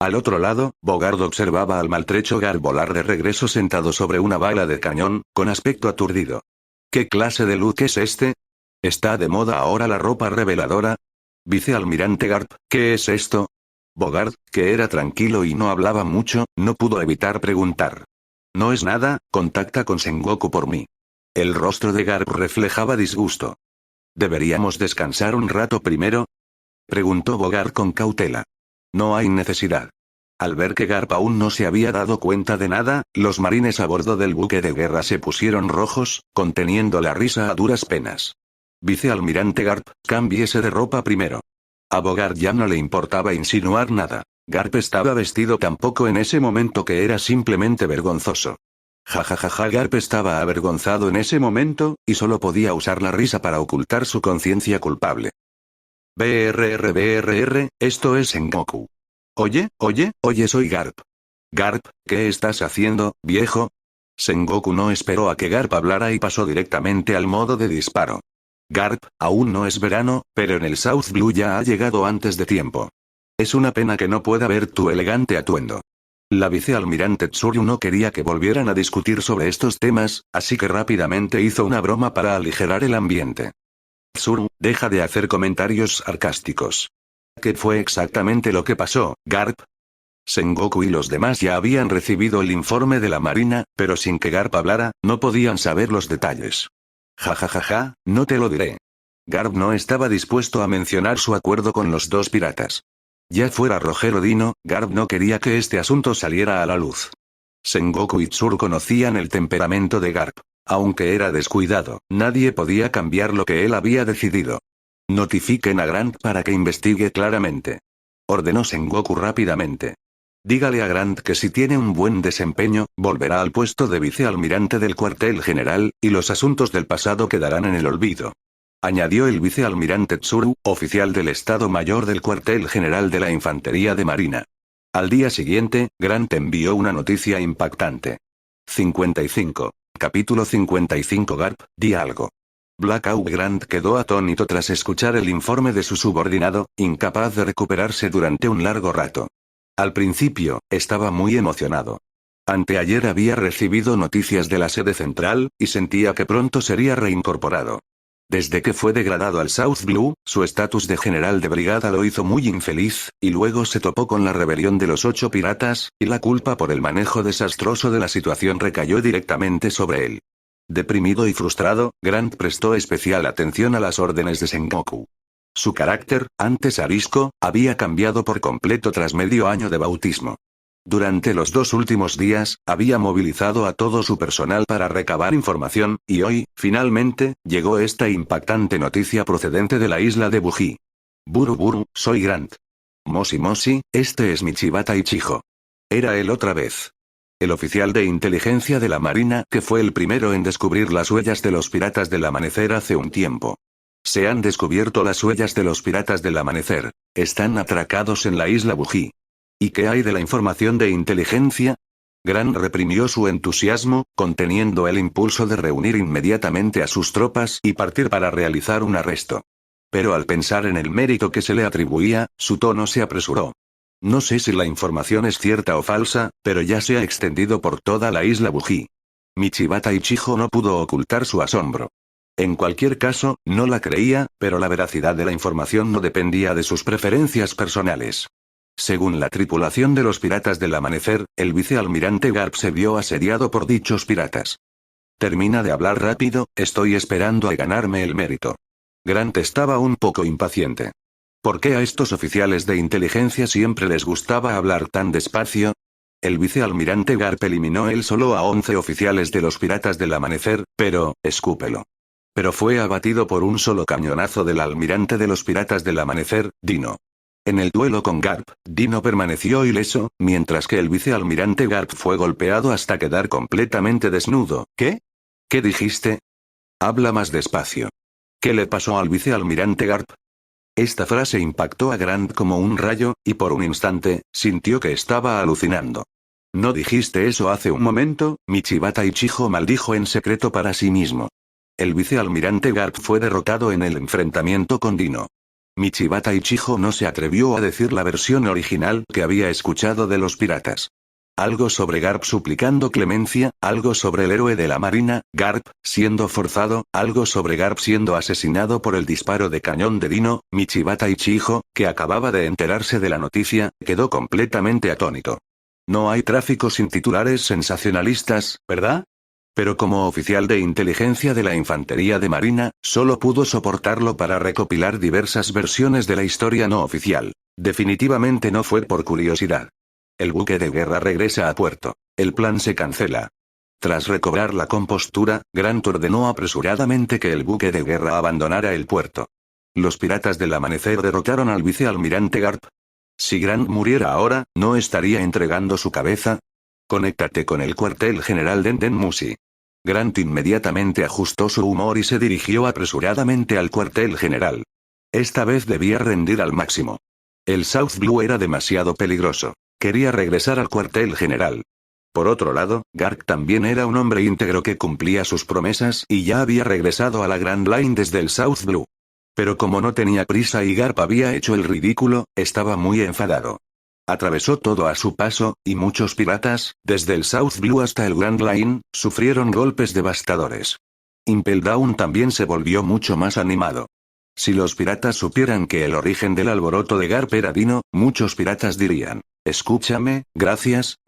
Al otro lado, Bogard observaba al maltrecho Garp volar de regreso sentado sobre una bala de cañón, con aspecto aturdido. ¿Qué clase de look es este? ¿Está de moda ahora la ropa reveladora? Vicealmirante Garp, ¿qué es esto? Bogard, que era tranquilo y no hablaba mucho, no pudo evitar preguntar. No es nada, contacta con Sengoku por mí. El rostro de Garp reflejaba disgusto. ¿Deberíamos descansar un rato primero?, preguntó Bogard con cautela. No hay necesidad. Al ver que Garp aún no se había dado cuenta de nada, los marines a bordo del buque de guerra se pusieron rojos, conteniendo la risa a duras penas. Vicealmirante Garp, cámbiese de ropa primero. A Bogard ya no le importaba insinuar nada. Garp estaba vestido tan poco en ese momento que era simplemente vergonzoso. Jajajaja, Garp estaba avergonzado en ese momento, y solo podía usar la risa para ocultar su conciencia culpable. BRR, esto es Sengoku. Oye, soy Garp. Garp, ¿qué estás haciendo, viejo? Sengoku no esperó a que Garp hablara y pasó directamente al modo de disparo. Garp, aún no es verano, pero en el South Blue ya ha llegado antes de tiempo. Es una pena que no pueda ver tu elegante atuendo. La vicealmirante Tsuryu no quería que volvieran a discutir sobre estos temas, así que rápidamente hizo una broma para aligerar el ambiente. Tsuryu, deja de hacer comentarios sarcásticos. ¿Qué fue exactamente lo que pasó, Garp? Sengoku y los demás ya habían recibido el informe de la marina, pero sin que Garp hablara, no podían saber los detalles. Jajajaja, no te lo diré. Garp no estaba dispuesto a mencionar su acuerdo con los dos piratas. Ya fuera Roger o Dino, Garp no quería que este asunto saliera a la luz. Sengoku y Tsuru conocían el temperamento de Garp. Aunque era descuidado, nadie podía cambiar lo que él había decidido. Notifiquen a Grant para que investigue claramente. Ordenó Sengoku rápidamente. Dígale a Grant que si tiene un buen desempeño, volverá al puesto de vicealmirante del cuartel general, y los asuntos del pasado quedarán en el olvido. Añadió el vicealmirante Tsuru, oficial del Estado Mayor del cuartel general de la Infantería de Marina. Al día siguiente, Grant envió una noticia impactante. 55. Capítulo 55. Garp, di algo. Blackout Grant quedó atónito tras escuchar el informe de su subordinado, incapaz de recuperarse durante un largo rato. Al principio, estaba muy emocionado. Anteayer había recibido noticias de la sede central, y sentía que pronto sería reincorporado. Desde que fue degradado al South Blue, su estatus de general de brigada lo hizo muy infeliz, y luego se topó con la rebelión de los 8 piratas, y la culpa por el manejo desastroso de la situación recayó directamente sobre él. Deprimido y frustrado, Grant prestó especial atención a las órdenes de Sengoku. Su carácter, antes arisco, había cambiado por completo tras medio año de bautismo. Durante los 2 últimos días, había movilizado a todo su personal para recabar información, y hoy, finalmente, llegó esta impactante noticia procedente de la isla de Buji. Buru Buru, soy Grant. Moshi Moshi, este es Michibata Ichijo. Era él otra vez. El oficial de inteligencia de la Marina que fue el primero en descubrir las huellas de los piratas del amanecer hace un tiempo. Se han descubierto las huellas de los piratas del amanecer. Están atracados en la isla Buji. ¿Y qué hay de la información de inteligencia? Grant reprimió su entusiasmo, conteniendo el impulso de reunir inmediatamente a sus tropas y partir para realizar un arresto. Pero al pensar en el mérito que se le atribuía, su tono se apresuró. No sé si la información es cierta o falsa, pero ya se ha extendido por toda la isla Buji. Michibata Ichijo no pudo ocultar su asombro. En cualquier caso, no la creía, pero la veracidad de la información no dependía de sus preferencias personales. Según la tripulación de los piratas del amanecer, el vicealmirante Garp se vio asediado por dichos piratas. Termina de hablar rápido, estoy esperando a ganarme el mérito. Grant estaba un poco impaciente. ¿Por qué a estos oficiales de inteligencia siempre les gustaba hablar tan despacio? El vicealmirante Garp eliminó él solo a 11 oficiales de los piratas del amanecer, pero, escúpelo. Pero fue abatido por un solo cañonazo del almirante de los piratas del amanecer, Dino. En el duelo con Garp, Dino permaneció ileso, mientras que el vicealmirante Garp fue golpeado hasta quedar completamente desnudo. ¿Qué? ¿Qué dijiste? Habla más despacio. ¿Qué le pasó al vicealmirante Garp? Esta frase impactó a Grant como un rayo, y por un instante, sintió que estaba alucinando. ¿No dijiste eso hace un momento? Michibata Ichijo maldijo en secreto para sí mismo. El vicealmirante Garp fue derrotado en el enfrentamiento con Dino. Michibata Ichijo no se atrevió a decir la versión original que había escuchado de los piratas. Algo sobre Garp suplicando clemencia, algo sobre el héroe de la marina, Garp, siendo forzado, algo sobre Garp siendo asesinado por el disparo de cañón de Dino. Michibata Ichijo, que acababa de enterarse de la noticia, quedó completamente atónito. No hay tráfico sin titulares sensacionalistas, ¿verdad? Pero como oficial de inteligencia de la Infantería de Marina, solo pudo soportarlo para recopilar diversas versiones de la historia no oficial. Definitivamente no fue por curiosidad. El buque de guerra regresa a puerto. El plan se cancela. Tras recobrar la compostura, Grant ordenó apresuradamente que el buque de guerra abandonara el puerto. Los piratas del amanecer derrotaron al vicealmirante Garp. Si Grant muriera ahora, ¿no estaría entregando su cabeza? Conéctate con el cuartel general de Denmusi. Grant inmediatamente ajustó su humor y se dirigió apresuradamente al cuartel general. Esta vez debía rendir al máximo. El South Blue era demasiado peligroso. Quería regresar al cuartel general. Por otro lado, Garp también era un hombre íntegro que cumplía sus promesas y ya había regresado a la Grand Line desde el South Blue. Pero como no tenía prisa y Garp había hecho el ridículo, estaba muy enfadado. Atravesó todo a su paso, y muchos piratas, desde el South Blue hasta el Grand Line, sufrieron golpes devastadores. Impel Down también se volvió mucho más animado. Si los piratas supieran que el origen del alboroto de Garp era Dino, muchos piratas dirían: escúchame, gracias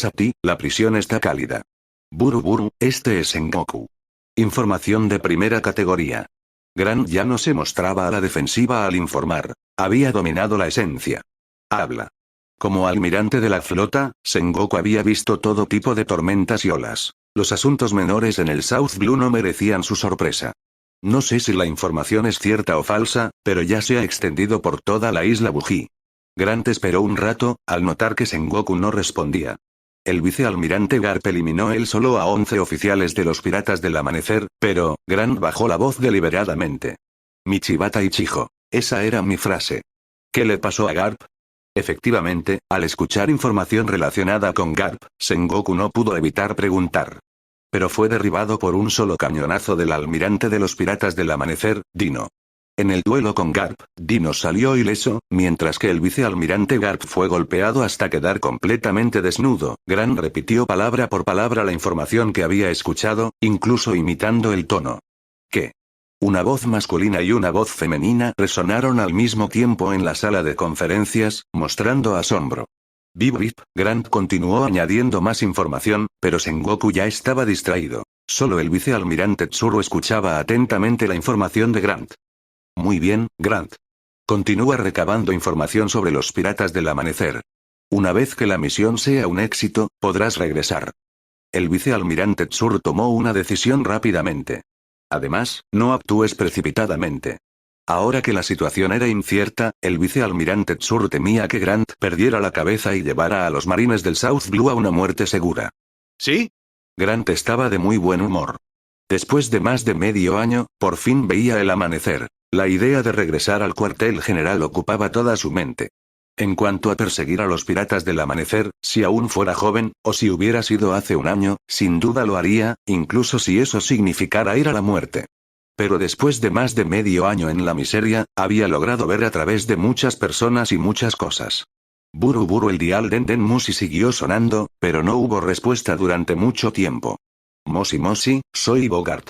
a ti, la prisión está cálida. Buru Buru, este es Sengoku. Información de primera categoría. Grant ya no se mostraba a la defensiva al informar. Había dominado la esencia. Habla. Como almirante de la flota, Sengoku había visto todo tipo de tormentas y olas. Los asuntos menores en el South Blue no merecían su sorpresa. No sé si la información es cierta o falsa, pero ya se ha extendido por toda la isla Buggy. Grant esperó un rato, al notar que Sengoku no respondía. El vicealmirante Garp eliminó él solo a 11 oficiales de los Piratas del Amanecer, pero, Grant bajó la voz deliberadamente. Michibata Ichijo. Esa era mi frase. ¿Qué le pasó a Garp? Efectivamente, al escuchar información relacionada con Garp, Sengoku no pudo evitar preguntar. Pero fue derribado por un solo cañonazo del almirante de los Piratas del Amanecer, Dino. En el duelo con Garp, Dino salió ileso, mientras que el vicealmirante Garp fue golpeado hasta quedar completamente desnudo. Grant repitió palabra por palabra la información que había escuchado, incluso imitando el tono. ¿Qué? Una voz masculina y una voz femenina resonaron al mismo tiempo en la sala de conferencias, mostrando asombro. Bip bip, Grant continuó añadiendo más información, pero Sengoku ya estaba distraído. Solo el vicealmirante Tsuru escuchaba atentamente la información de Grant. Muy bien, Grant. Continúa recabando información sobre los Piratas del Amanecer. Una vez que la misión sea un éxito, podrás regresar. El vicealmirante Tsuru tomó una decisión rápidamente. Además, no actúes precipitadamente. Ahora que la situación era incierta, el vicealmirante Tsuru temía que Grant perdiera la cabeza y llevara a los marines del South Blue a una muerte segura. ¿Sí? Grant estaba de muy buen humor. Después de más de medio año, por fin veía el amanecer. La idea de regresar al cuartel general ocupaba toda su mente. En cuanto a perseguir a los Piratas del Amanecer, si aún fuera joven, o si hubiera sido hace un año, sin duda lo haría, incluso si eso significara ir a la muerte. Pero después de más de medio año en la miseria, había logrado ver a través de muchas personas y muchas cosas. Buru buru, el dial Denden Musi siguió sonando, pero no hubo respuesta durante mucho tiempo. Mosi Mosi, soy Bogart.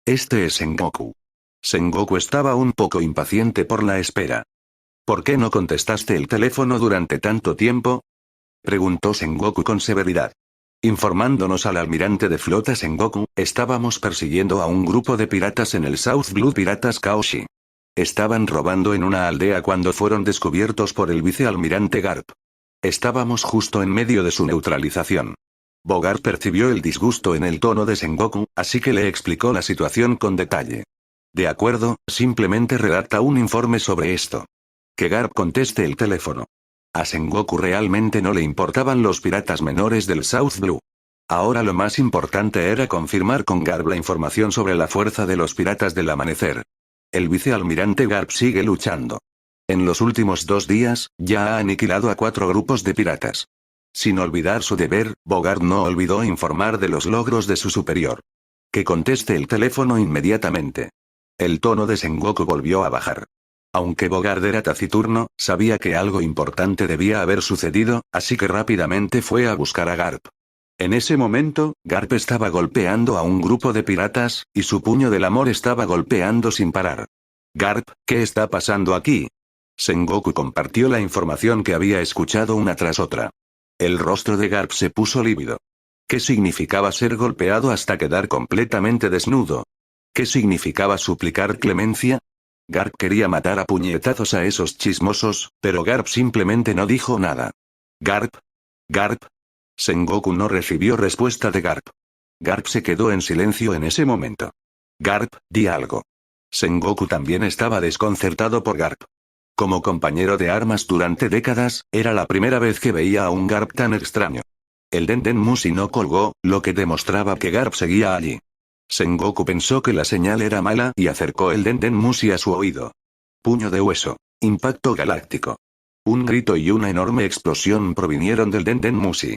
Este es Sengoku. Sengoku estaba un poco impaciente por la espera. ¿Por qué no contestaste el teléfono durante tanto tiempo? Preguntó Sengoku con severidad. Informándonos al almirante de flota Sengoku, estábamos persiguiendo a un grupo de piratas en el South Blue Piratas Kaoshi. Estaban robando en una aldea cuando fueron descubiertos por el vicealmirante Garp. Estábamos justo en medio de su neutralización. Bogart percibió el disgusto en el tono de Sengoku, así que le explicó la situación con detalle. De acuerdo, simplemente redacta un informe sobre esto. Que Garp conteste el teléfono. A Sengoku realmente no le importaban los piratas menores del South Blue. Ahora lo más importante era confirmar con Garp la información sobre la fuerza de los Piratas del Amanecer. El vicealmirante Garp sigue luchando. En los últimos 2 días, ya ha aniquilado a 4 grupos de piratas. Sin olvidar su deber, Bogart no olvidó informar de los logros de su superior. Que conteste el teléfono inmediatamente. El tono de Sengoku volvió a bajar. Aunque Bogart era taciturno, sabía que algo importante debía haber sucedido, así que rápidamente fue a buscar a Garp. En ese momento, Garp estaba golpeando a un grupo de piratas, y su puño del amor estaba golpeando sin parar. Garp, ¿qué está pasando aquí? Sengoku compartió la información que había escuchado una tras otra. El rostro de Garp se puso lívido. ¿Qué significaba ser golpeado hasta quedar completamente desnudo? ¿Qué significaba suplicar clemencia? Garp quería matar a puñetazos a esos chismosos, pero Garp simplemente no dijo nada. ¿Garp? ¿Garp? Sengoku no recibió respuesta de Garp. Garp se quedó en silencio en ese momento. Garp, di algo. Sengoku también estaba desconcertado por Garp. Como compañero de armas durante décadas, era la primera vez que veía a un Garp tan extraño. El Denden Musi no colgó, lo que demostraba que Garp seguía allí. Sengoku pensó que la señal era mala y acercó el Denden Musi a su oído. Puño de hueso. Impacto galáctico. Un grito y una enorme explosión provinieron del Denden Musi.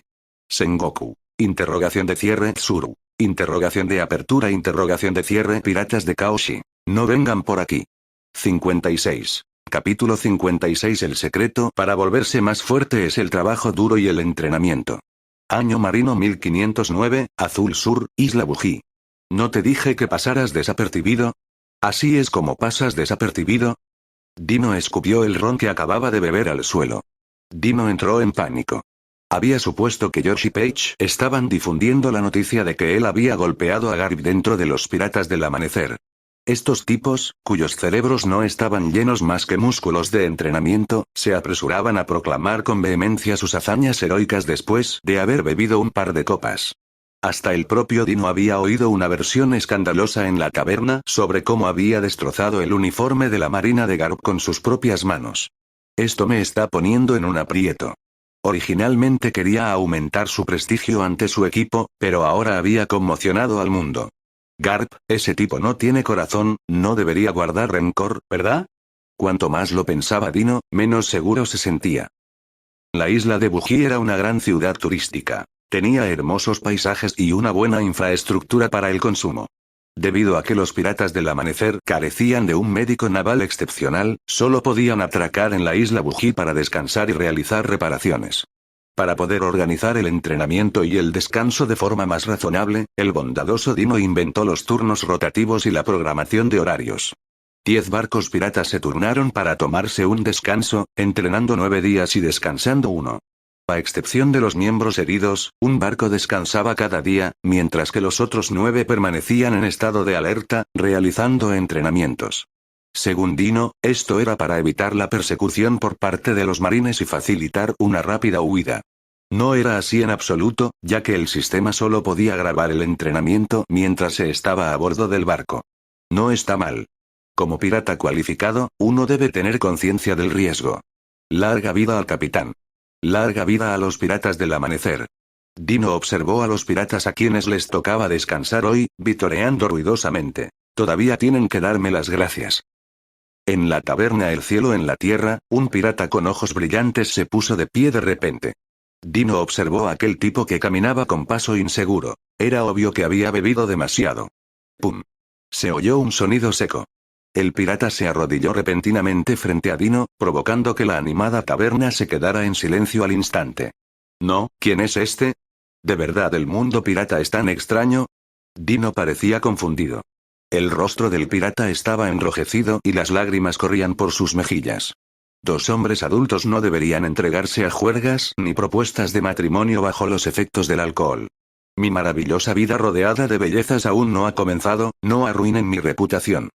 Sengoku. Interrogación de cierre Tsuru. Interrogación de apertura. Interrogación de cierre Piratas de Kaoshi. No vengan por aquí. 56. Capítulo 56. El secreto para volverse más fuerte es el trabajo duro y el entrenamiento. Año marino 1509, Azul Sur, Isla Buggy. ¿No te dije que pasaras desapercibido? ¿Así es como pasas desapercibido? Dino escupió el ron que acababa de beber al suelo. Dino entró en pánico. Había supuesto que George y Page estaban difundiendo la noticia de que él había golpeado a Garp dentro de los Piratas del Amanecer. Estos tipos, cuyos cerebros no estaban llenos más que músculos de entrenamiento, se apresuraban a proclamar con vehemencia sus hazañas heroicas después de haber bebido un par de copas. Hasta el propio Dino había oído una versión escandalosa en la taberna sobre cómo había destrozado el uniforme de la Marina de Garp con sus propias manos. Esto me está poniendo en un aprieto. Originalmente quería aumentar su prestigio ante su equipo, pero ahora había conmocionado al mundo. Garp, ese tipo no tiene corazón, no debería guardar rencor, ¿verdad? Cuanto más lo pensaba Dino, menos seguro se sentía. La isla de Buji era una gran ciudad turística. Tenía hermosos paisajes y una buena infraestructura para el consumo. Debido a que los piratas del amanecer carecían de un médico naval excepcional, solo podían atracar en la isla Buji para descansar y realizar reparaciones. Para poder organizar el entrenamiento y el descanso de forma más razonable, el bondadoso Dino inventó los turnos rotativos y la programación de horarios. 10 barcos piratas se turnaron para tomarse un descanso, entrenando 9 días y descansando 1. A excepción de los miembros heridos, un barco descansaba cada día, mientras que los otros 9 permanecían en estado de alerta, realizando entrenamientos. Según Dino, esto era para evitar la persecución por parte de los marines y facilitar una rápida huida. No era así en absoluto, ya que el sistema solo podía grabar el entrenamiento mientras se estaba a bordo del barco. No está mal. Como pirata cualificado, uno debe tener conciencia del riesgo. Larga vida al capitán. Larga vida a los piratas del amanecer. Dino observó a los piratas a quienes les tocaba descansar hoy, vitoreando ruidosamente. Todavía tienen que darme las gracias. En la taberna El cielo en la tierra, un pirata con ojos brillantes se puso de pie de repente. Dino observó a aquel tipo que caminaba con paso inseguro. Era obvio que había bebido demasiado. ¡Pum! Se oyó un sonido seco. El pirata se arrodilló repentinamente frente a Dino, provocando que la animada taberna se quedara en silencio al instante. ¿No? ¿Quién es este? ¿De verdad el mundo pirata es tan extraño? Dino parecía confundido. El rostro del pirata estaba enrojecido y las lágrimas corrían por sus mejillas. 2 hombres adultos no deberían entregarse a juergas ni propuestas de matrimonio bajo los efectos del alcohol. Mi maravillosa vida rodeada de bellezas aún no ha comenzado, no arruinen mi reputación.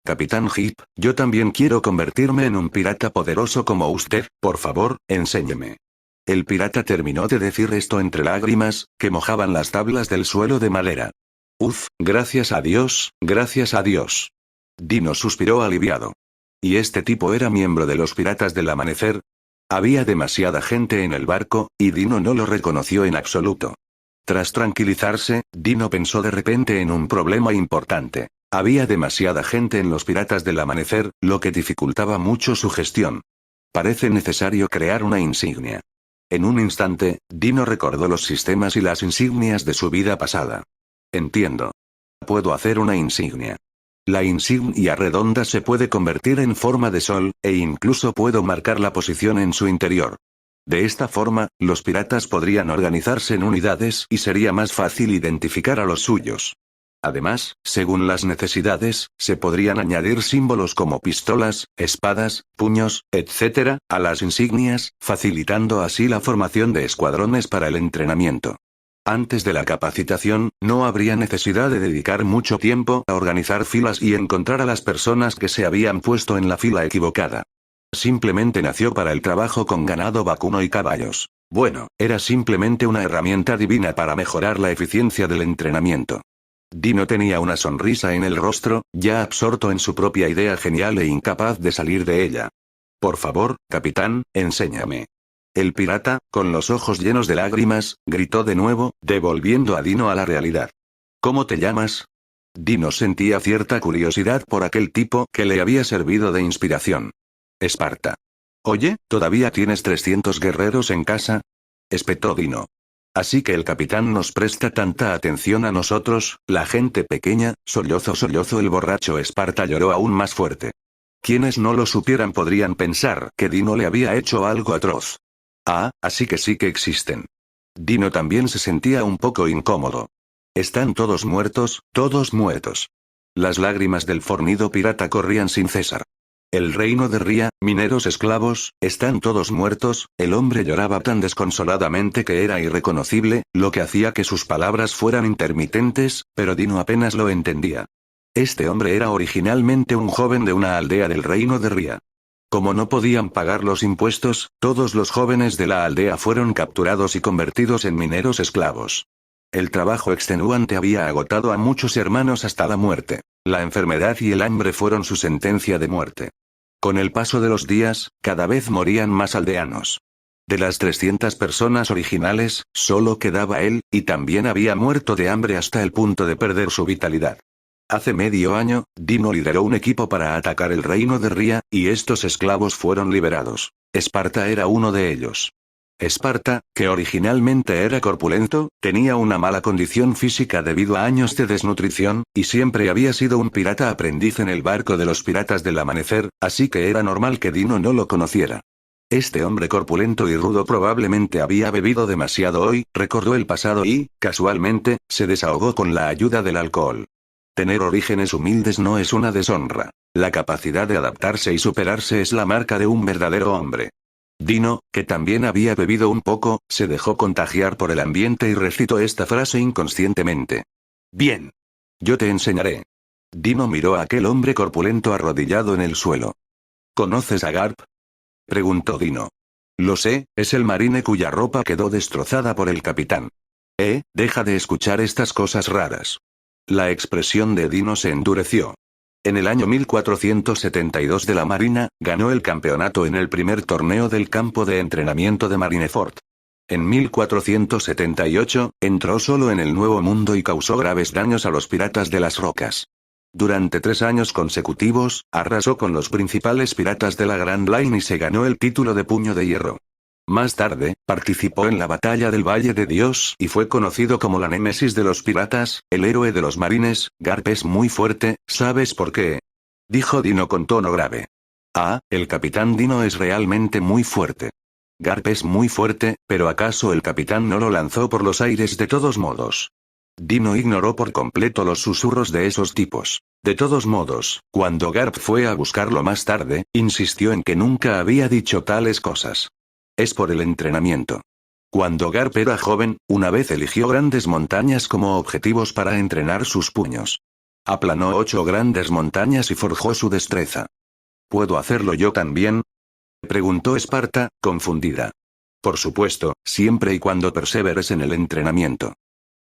Capitán Hip, yo también quiero convertirme en un pirata poderoso como usted, por favor, enséñeme. El pirata terminó de decir esto entre lágrimas, que mojaban las tablas del suelo de madera. Uf, gracias a Dios, gracias a Dios. Dino suspiró aliviado. ¿Y este tipo era miembro de los piratas del amanecer? Había demasiada gente en el barco, y Dino no lo reconoció en absoluto. Tras tranquilizarse, Dino pensó de repente en un problema importante. Había demasiada gente en los piratas del amanecer, lo que dificultaba mucho su gestión. Parece necesario crear una insignia. En un instante, Dino recordó los sistemas y las insignias de su vida pasada. Entiendo. Puedo hacer una insignia. La insignia redonda se puede convertir en forma de sol, e incluso puedo marcar la posición en su interior. De esta forma, los piratas podrían organizarse en unidades y sería más fácil identificar a los suyos. Además, según las necesidades, se podrían añadir símbolos como pistolas, espadas, puños, etc., a las insignias, facilitando así la formación de escuadrones para el entrenamiento. Antes de la capacitación, no habría necesidad de dedicar mucho tiempo a organizar filas y encontrar a las personas que se habían puesto en la fila equivocada. Simplemente nació para el trabajo con ganado vacuno y caballos. Bueno, era simplemente una herramienta divina para mejorar la eficiencia del entrenamiento. Dino tenía una sonrisa en el rostro, ya absorto en su propia idea genial e incapaz de salir de ella. Por favor, capitán, enséñame. El pirata, con los ojos llenos de lágrimas, gritó de nuevo, devolviendo a Dino a la realidad. ¿Cómo te llamas? Dino sentía cierta curiosidad por aquel tipo que le había servido de inspiración. Esparta. Oye, ¿todavía tienes 300 guerreros en casa? Espetó Dino. Así que el capitán nos presta tanta atención a nosotros, la gente pequeña, sollozo el borracho Esparta lloró aún más fuerte. Quienes no lo supieran podrían pensar que Dino le había hecho algo atroz. Ah, así que sí que existen. Dino también se sentía un poco incómodo. Están todos muertos, todos muertos. Las lágrimas del fornido pirata corrían sin cesar. El reino de Ría, mineros esclavos, están todos muertos. El hombre lloraba tan desconsoladamente que era irreconocible, lo que hacía que sus palabras fueran intermitentes, pero Dino apenas lo entendía. Este hombre era originalmente un joven de una aldea del reino de Ría. Como no podían pagar los impuestos, todos los jóvenes de la aldea fueron capturados y convertidos en mineros esclavos. El trabajo extenuante había agotado a muchos hermanos hasta la muerte. La enfermedad y el hambre fueron su sentencia de muerte. Con el paso de los días, cada vez morían más aldeanos. De las 300 personas originales, solo quedaba él, y también había muerto de hambre hasta el punto de perder su vitalidad. Hace medio año, Dino lideró un equipo para atacar el reino de Ría, y estos esclavos fueron liberados. Esparta era uno de ellos. Esparta, que originalmente era corpulento, tenía una mala condición física debido a años de desnutrición, y siempre había sido un pirata aprendiz en el barco de los piratas del amanecer, así que era normal que Dino no lo conociera. Este hombre corpulento y rudo probablemente había bebido demasiado hoy, recordó el pasado y, casualmente, se desahogó con la ayuda del alcohol. Tener orígenes humildes no es una deshonra. La capacidad de adaptarse y superarse es la marca de un verdadero hombre. Dino, que también había bebido un poco, se dejó contagiar por el ambiente y recitó esta frase inconscientemente. Bien. Yo te enseñaré. Dino miró a aquel hombre corpulento arrodillado en el suelo. ¿Conoces a Garp? Preguntó Dino. Lo sé, es el marine cuya ropa quedó destrozada por el capitán. Deja de escuchar estas cosas raras. La expresión de Dino se endureció. En el año 1472 de la Marina, ganó el campeonato en el primer torneo del campo de entrenamiento de Marineford. En 1478, entró solo en el Nuevo Mundo y causó graves daños a los piratas de las rocas. Durante 3 años consecutivos, arrasó con los principales piratas de la Grand Line y se ganó el título de Puño de Hierro. Más tarde, participó en la batalla del Valle de Dios y fue conocido como la némesis de los piratas, el héroe de los marines. Garp es muy fuerte, ¿sabes por qué? Dijo Dino con tono grave. El capitán Dino es realmente muy fuerte. Garp es muy fuerte, pero ¿acaso el capitán no lo lanzó por los aires de todos modos? Dino ignoró por completo los susurros de esos tipos. De todos modos, cuando Garp fue a buscarlo más tarde, insistió en que nunca había dicho tales cosas. Es por el entrenamiento. Cuando Garp era joven, una vez eligió grandes montañas como objetivos para entrenar sus puños. Aplanó 8 grandes montañas y forjó su destreza. ¿Puedo hacerlo yo también? Preguntó Esparta, confundida. Por supuesto, siempre y cuando perseveres en el entrenamiento.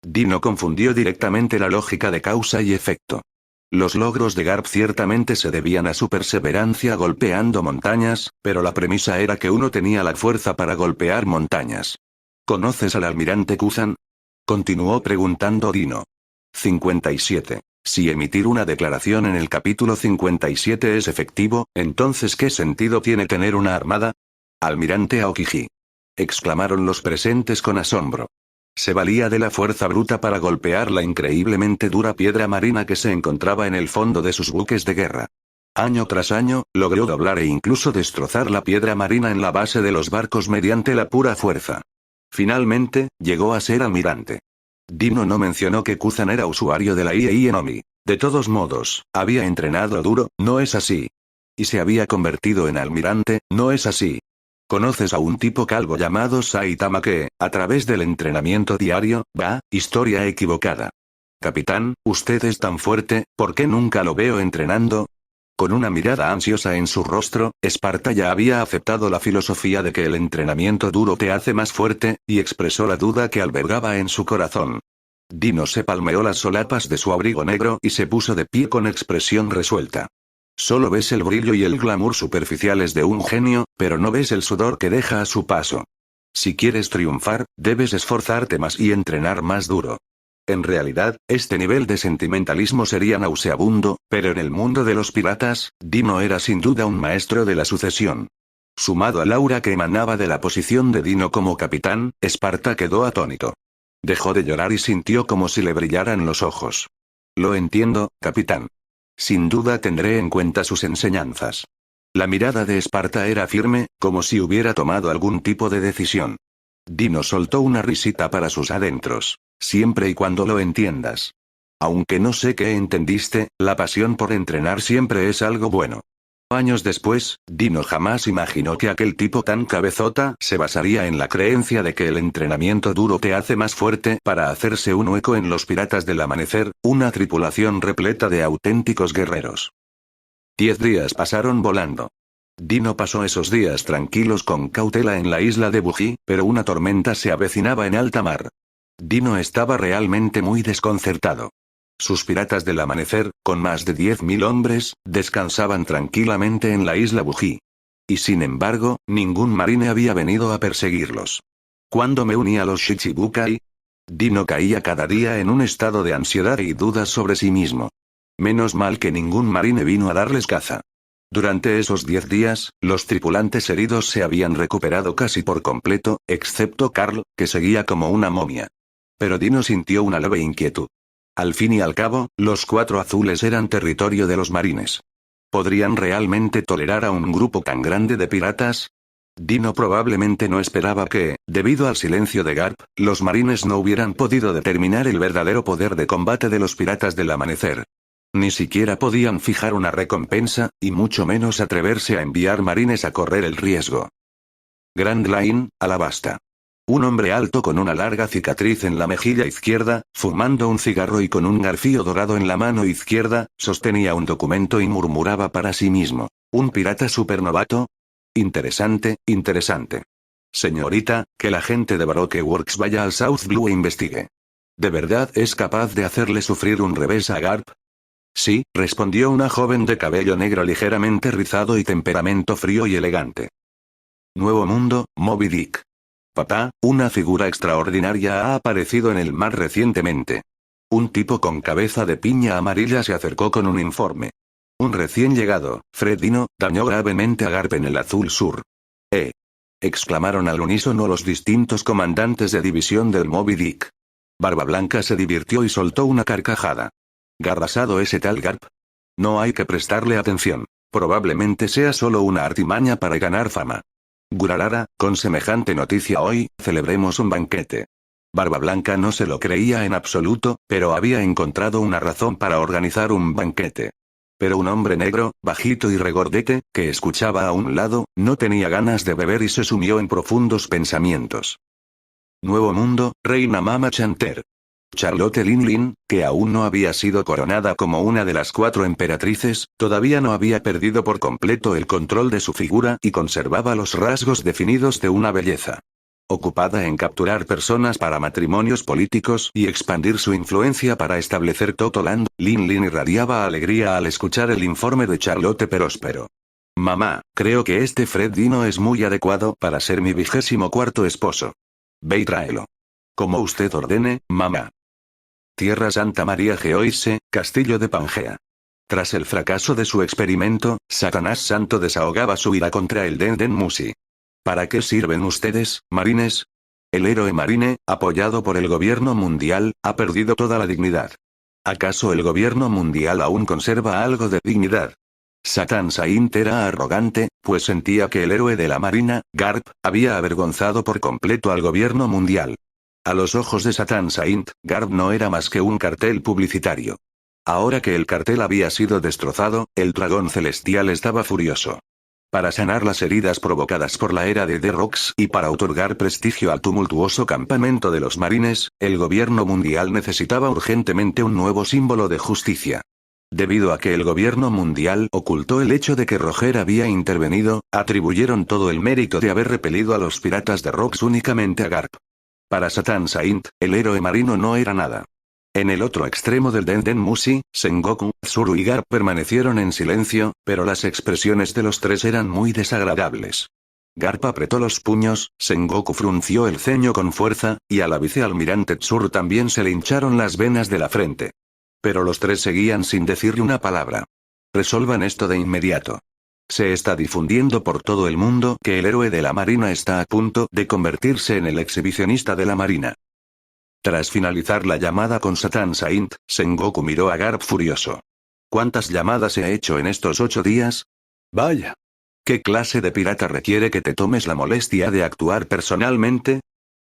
Dino confundió directamente la lógica de causa y efecto. Los logros de Garp ciertamente se debían a su perseverancia golpeando montañas, pero la premisa era que uno tenía la fuerza para golpear montañas. ¿Conoces al almirante Kuzan? Continuó preguntando Dino. 57. Si emitir una declaración en el capítulo 57 es efectivo, entonces ¿qué sentido tiene tener una armada? Almirante Aokiji. Exclamaron los presentes con asombro. Se valía de la fuerza bruta para golpear la increíblemente dura piedra marina que se encontraba en el fondo de sus buques de guerra. Año tras año, logró doblar e incluso destrozar la piedra marina en la base de los barcos mediante la pura fuerza. Finalmente, llegó a ser almirante. Dino no mencionó que Kuzan era usuario de la IEI en Omi. De todos modos, había entrenado duro, ¿no es así? Y se había convertido en almirante, ¿no es así? ¿Conoces a un tipo calvo llamado Saitama que, a través del entrenamiento diario, historia equivocada? Capitán, usted es tan fuerte, ¿por qué nunca lo veo entrenando? Con una mirada ansiosa en su rostro, Esparta ya había aceptado la filosofía de que el entrenamiento duro te hace más fuerte, y expresó la duda que albergaba en su corazón. Dino se palmeó las solapas de su abrigo negro y se puso de pie con expresión resuelta. Solo ves el brillo y el glamour superficiales de un genio, pero no ves el sudor que deja a su paso. Si quieres triunfar, debes esforzarte más y entrenar más duro. En realidad, este nivel de sentimentalismo sería nauseabundo, pero en el mundo de los piratas, Dino era sin duda un maestro de la sucesión. Sumado al aura que emanaba de la posición de Dino como capitán, Esparta quedó atónito. Dejó de llorar y sintió como si le brillaran los ojos. Lo entiendo, capitán. Sin duda tendré en cuenta sus enseñanzas. La mirada de Esparta era firme, como si hubiera tomado algún tipo de decisión. Dino soltó una risita para sus adentros. Siempre y cuando lo entiendas. Aunque no sé qué entendiste, la pasión por entrenar siempre es algo bueno. Años después, Dino jamás imaginó que aquel tipo tan cabezota se basaría en la creencia de que el entrenamiento duro te hace más fuerte para hacerse un hueco en los Piratas del Amanecer, una tripulación repleta de auténticos guerreros. 10 días pasaron volando. Dino pasó esos días tranquilos con cautela en la isla de Buggy, pero una tormenta se avecinaba en alta mar. Dino estaba realmente muy desconcertado. Sus piratas del amanecer, con más de 10.000 hombres, descansaban tranquilamente en la isla Buggy. Y sin embargo, ningún marine había venido a perseguirlos. ¿Cuándo me uní a los Shichibukai? Dino caía cada día en un estado de ansiedad y dudas sobre sí mismo. Menos mal que ningún marine vino a darles caza. Durante esos 10 días, los tripulantes heridos se habían recuperado casi por completo, excepto Carl, que seguía como una momia. Pero Dino sintió una leve inquietud. Al fin y al cabo, los 4 azules eran territorio de los marines. ¿Podrían realmente tolerar a un grupo tan grande de piratas? Dino probablemente no esperaba que, debido al silencio de Garp, los marines no hubieran podido determinar el verdadero poder de combate de los piratas del amanecer. Ni siquiera podían fijar una recompensa, y mucho menos atreverse a enviar marines a correr el riesgo. Grand Line, Alabasta. Un hombre alto con una larga cicatriz en la mejilla izquierda, fumando un cigarro y con un garfio dorado en la mano izquierda, sostenía un documento y murmuraba para sí mismo. ¿Un pirata supernovato? Interesante, interesante. Señorita, que la gente de Baroque Works vaya al South Blue e investigue. ¿De verdad es capaz de hacerle sufrir un revés a Garp? Sí, respondió una joven de cabello negro ligeramente rizado y temperamento frío y elegante. Nuevo Mundo, Moby Dick. Papá, una figura extraordinaria ha aparecido en el mar recientemente. Un tipo con cabeza de piña amarilla se acercó con un informe. Un recién llegado, Fred Dino, dañó gravemente a Garp en el Azul Sur. Exclamaron al unísono los distintos comandantes de división del Moby Dick. Barba Blanca se divirtió y soltó una carcajada. ¿Garrasado ese tal Garp? No hay que prestarle atención. Probablemente sea solo una artimaña para ganar fama. Gurarara, con semejante noticia hoy, celebremos un banquete. Barba Blanca no se lo creía en absoluto, pero había encontrado una razón para organizar un banquete. Pero un hombre negro, bajito y regordete, que escuchaba a un lado, no tenía ganas de beber y se sumió en profundos pensamientos. Nuevo Mundo, Reina Mama Chanter. Charlotte Linlin, que aún no había sido coronada como una de las 4 emperatrices, todavía no había perdido por completo el control de su figura y conservaba los rasgos definidos de una belleza. Ocupada en capturar personas para matrimonios políticos y expandir su influencia para establecer Totoland, Linlin irradiaba alegría al escuchar el informe de Charlotte Próspero. Mamá, creo que este Fred Dino es muy adecuado para ser mi 24º esposo. Ve y tráelo. Como usted ordene, mamá. Tierra Santa María Geoise, Castillo de Pangea. Tras el fracaso de su experimento, Satanás Santo desahogaba su ira contra el Den Den Musi. ¿Para qué sirven ustedes, marines? El héroe marine, apoyado por el gobierno mundial, ha perdido toda la dignidad. ¿Acaso el gobierno mundial aún conserva algo de dignidad? Satan Saint era arrogante, pues sentía que el héroe de la marina, Garp, había avergonzado por completo al gobierno mundial. A los ojos de Satan Saint, Garp no era más que un cartel publicitario. Ahora que el cartel había sido destrozado, el dragón celestial estaba furioso. Para sanar las heridas provocadas por la era de The Rocks y para otorgar prestigio al tumultuoso campamento de los marines, el gobierno mundial necesitaba urgentemente un nuevo símbolo de justicia. Debido a que el gobierno mundial ocultó el hecho de que Roger había intervenido, atribuyeron todo el mérito de haber repelido a los piratas de Rocks únicamente a Garp. Para Satan Saint, el héroe marino no era nada. En el otro extremo del Den Den Musi, Sengoku, Tsuru y Garp permanecieron en silencio, pero las expresiones de los 3 eran muy desagradables. Garp apretó los puños, Sengoku frunció el ceño con fuerza, y a la vicealmirante Tsuru también se le hincharon las venas de la frente. Pero los 3 seguían sin decirle una palabra. Resuelvan esto de inmediato. Se está difundiendo por todo el mundo que el héroe de la marina está a punto de convertirse en el exhibicionista de la marina. Tras finalizar la llamada con Satan Saint, Sengoku miró a Garp furioso. ¿Cuántas llamadas he hecho en estos 8 días? Vaya. ¿Qué clase de pirata requiere que te tomes la molestia de actuar personalmente?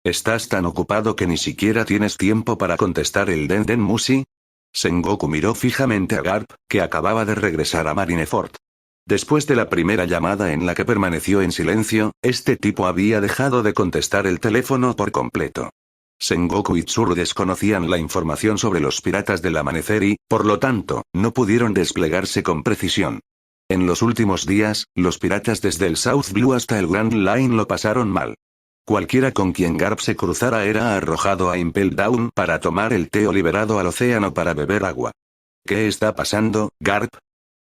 ¿Estás tan ocupado que ni siquiera tienes tiempo para contestar el Den Den Musi? Sengoku miró fijamente a Garp, que acababa de regresar a Marineford. Después de la primera llamada en la que permaneció en silencio, este tipo había dejado de contestar el teléfono por completo. Sengoku y Tsuru desconocían la información sobre los piratas del amanecer y, por lo tanto, no pudieron desplegarse con precisión. En los últimos días, los piratas desde el South Blue hasta el Grand Line lo pasaron mal. Cualquiera con quien Garp se cruzara era arrojado a Impel Down para tomar el té o liberado al océano para beber agua. ¿Qué está pasando, Garp?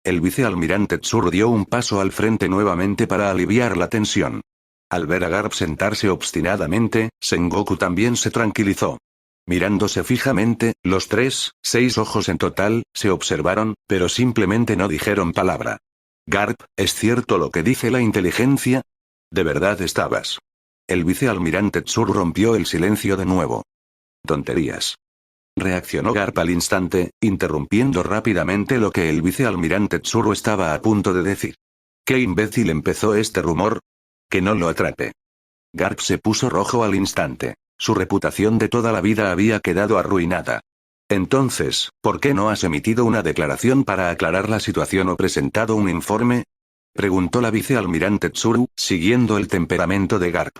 El vicealmirante Tsuru dio un paso al frente nuevamente para aliviar la tensión. Al ver a Garp sentarse obstinadamente, Sengoku también se tranquilizó. Mirándose fijamente, los 6 ojos en total, se observaron, pero simplemente no dijeron palabra. Garp, ¿es cierto lo que dice la inteligencia? ¿De verdad estabas? El vicealmirante Tsuru rompió el silencio de nuevo. Tonterías. Reaccionó Garp al instante, interrumpiendo rápidamente lo que el vicealmirante Tsuru estaba a punto de decir. ¿Qué imbécil empezó este rumor? Que no lo atrape. Garp se puso rojo al instante. Su reputación de toda la vida había quedado arruinada. Entonces, ¿por qué no has emitido una declaración para aclarar la situación o presentado un informe? Preguntó la vicealmirante Tsuru, siguiendo el temperamento de Garp.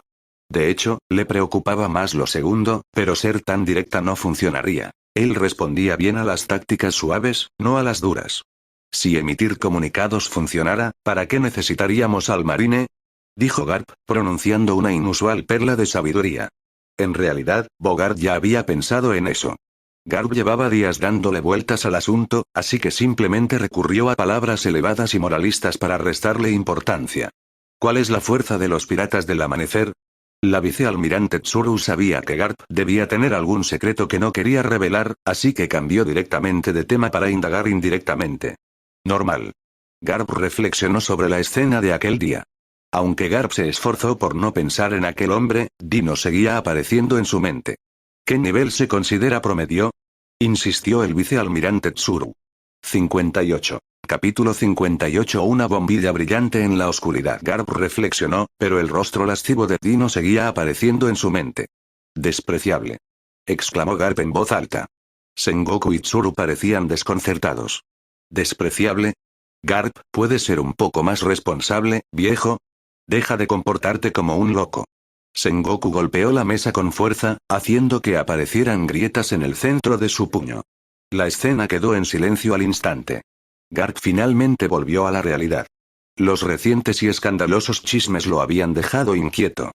De hecho, le preocupaba más lo segundo, pero ser tan directa no funcionaría. Él respondía bien a las tácticas suaves, no a las duras. Si emitir comunicados funcionara, ¿para qué necesitaríamos al marine? Dijo Garp, pronunciando una inusual perla de sabiduría. En realidad, Bogart ya había pensado en eso. Garp llevaba días dándole vueltas al asunto, así que simplemente recurrió a palabras elevadas y moralistas para restarle importancia. ¿Cuál es la fuerza de los piratas del amanecer? La vicealmirante Tsuru sabía que Garp debía tener algún secreto que no quería revelar, así que cambió directamente de tema para indagar indirectamente. Normal. Garp reflexionó sobre la escena de aquel día. Aunque Garp se esforzó por no pensar en aquel hombre, Dino seguía apareciendo en su mente. ¿Qué nivel se considera promedio? Insistió el vicealmirante Tsuru. 58. Capítulo 58. Una bombilla brillante en la oscuridad. Garp reflexionó, pero el rostro lascivo de Dino seguía apareciendo en su mente. Despreciable. Exclamó Garp en voz alta. Sengoku y Tsuru parecían desconcertados. ¿Despreciable? Garp, ¿puedes ser un poco más responsable, viejo? Deja de comportarte como un loco. Sengoku golpeó la mesa con fuerza, haciendo que aparecieran grietas en el centro de su puño. La escena quedó en silencio al instante. Garp finalmente volvió a la realidad. Los recientes y escandalosos chismes lo habían dejado inquieto.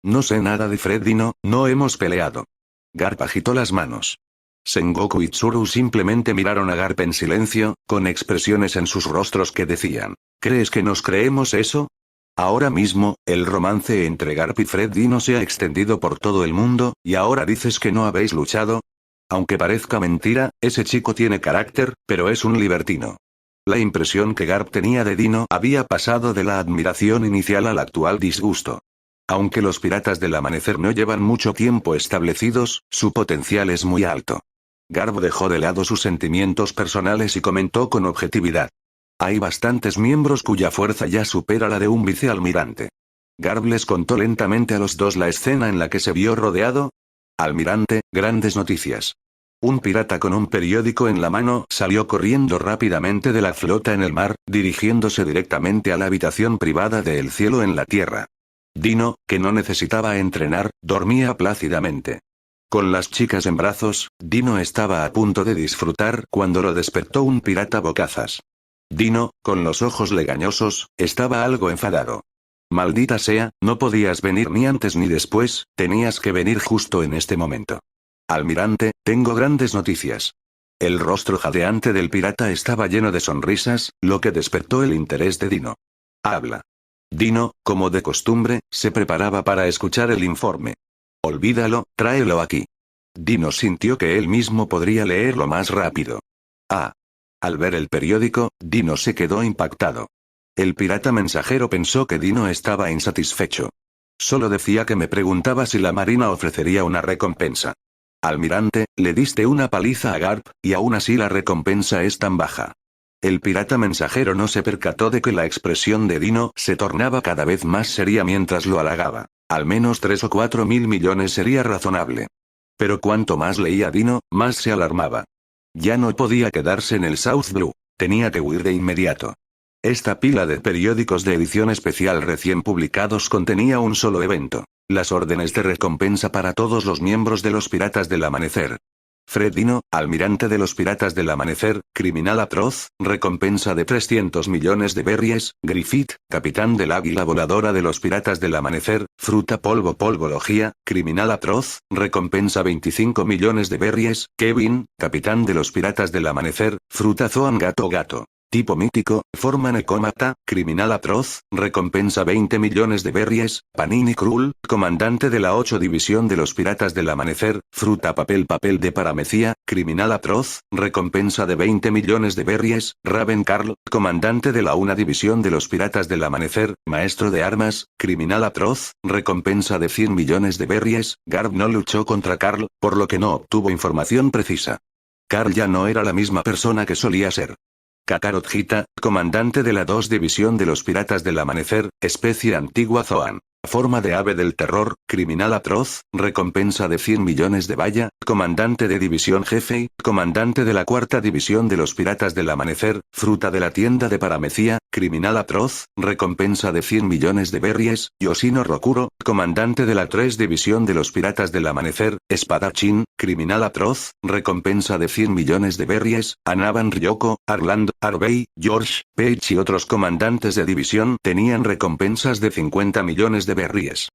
No sé nada de Fred Dino, no hemos peleado. Garp agitó las manos. Sengoku y Tsuru simplemente miraron a Garp en silencio, con expresiones en sus rostros que decían, ¿crees que nos creemos eso? Ahora mismo, el romance entre Garp y Fred Dino se ha extendido por todo el mundo, y ahora dices que no habéis luchado. Aunque parezca mentira, ese chico tiene carácter, pero es un libertino. La impresión que Garp tenía de Dino había pasado de la admiración inicial al actual disgusto. Aunque los piratas del amanecer no llevan mucho tiempo establecidos, su potencial es muy alto. Garp dejó de lado sus sentimientos personales y comentó con objetividad. Hay bastantes miembros cuya fuerza ya supera la de un vicealmirante. Garp les contó lentamente a los dos la escena en la que se vio rodeado. Almirante, grandes noticias. Un pirata con un periódico en la mano salió corriendo rápidamente de la flota en el mar, dirigiéndose directamente a la habitación privada de El Cielo en la Tierra. Dino, que no necesitaba entrenar, dormía plácidamente. Con las chicas en brazos, Dino estaba a punto de disfrutar cuando lo despertó un pirata bocazas. Dino, con los ojos legañosos, estaba algo enfadado. Maldita sea, no podías venir ni antes ni después, tenías que venir justo en este momento. Almirante, tengo grandes noticias. El rostro jadeante del pirata estaba lleno de sonrisas, lo que despertó el interés de Dino. Habla. Dino, como de costumbre, se preparaba para escuchar el informe. Olvídalo, tráelo aquí. Dino sintió que él mismo podría leerlo más rápido. Ah. Al ver el periódico, Dino se quedó impactado. El pirata mensajero pensó que Dino estaba insatisfecho. Solo decía que me preguntaba si la marina ofrecería una recompensa. Almirante, le diste una paliza a Garp, y aún así la recompensa es tan baja. El pirata mensajero no se percató de que la expresión de Dino se tornaba cada vez más seria mientras lo halagaba. Al menos 3 o 4 mil millones sería razonable. Pero cuanto más leía Dino, más se alarmaba. Ya no podía quedarse en el South Blue. Tenía que huir de inmediato. Esta pila de periódicos de edición especial recién publicados contenía un solo evento: las órdenes de recompensa para todos los miembros de los Piratas del Amanecer. Fred Dino, almirante de los Piratas del Amanecer, criminal atroz, recompensa de 300 millones de berries. Griffith, capitán del Águila Voladora de los Piratas del Amanecer, fruta polvología, criminal atroz, recompensa 25 millones de berries. Kevin, capitán de los Piratas del Amanecer, fruta zoan gato. Tipo mítico, forma necómata, criminal atroz, recompensa 20 millones de berries. Panini Krull, comandante de la 8 División de los Piratas del Amanecer, fruta papel de paramecia, criminal atroz, recompensa de 20 millones de berries. Raven Carl, comandante de la 1 División de los Piratas del Amanecer, maestro de armas, criminal atroz, recompensa de 100 millones de berries. Garb no luchó contra Carl, por lo que no obtuvo información precisa. Carl ya no era la misma persona que solía ser. Kakarot Hita, comandante de la 2 División de los Piratas del Amanecer, especie antigua Zoan. Forma de ave del terror, criminal atroz, recompensa de 100 millones de baya, comandante de división jefe, comandante de la 4ª División de los Piratas del Amanecer, fruta de la tienda de paramecia, criminal atroz, recompensa de 100 millones de berries. Yoshino Rokuro, comandante de la 3 División de los Piratas del Amanecer, espadachín, criminal atroz, recompensa de 100 millones de berries. Anaban Ryoko, Arland, Arbey, George, Page y otros comandantes de división tenían recompensas de 50 millones de berries.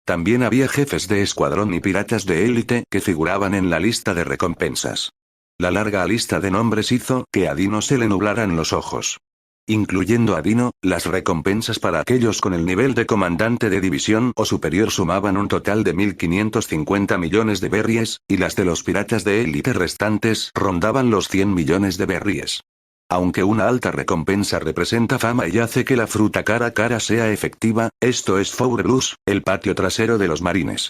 También había jefes de escuadrón y piratas de élite que figuraban en la lista de recompensas. La larga lista de nombres hizo que a Dino se le nublaran los ojos. Incluyendo a Dino, las recompensas para aquellos con el nivel de comandante de división o superior sumaban un total de 1.550 millones de berries, y las de los piratas de élite restantes rondaban los 100 millones de berries. Aunque una alta recompensa representa fama y hace que la fruta cara a cara sea efectiva, esto es Four Blues, el patio trasero de los marines.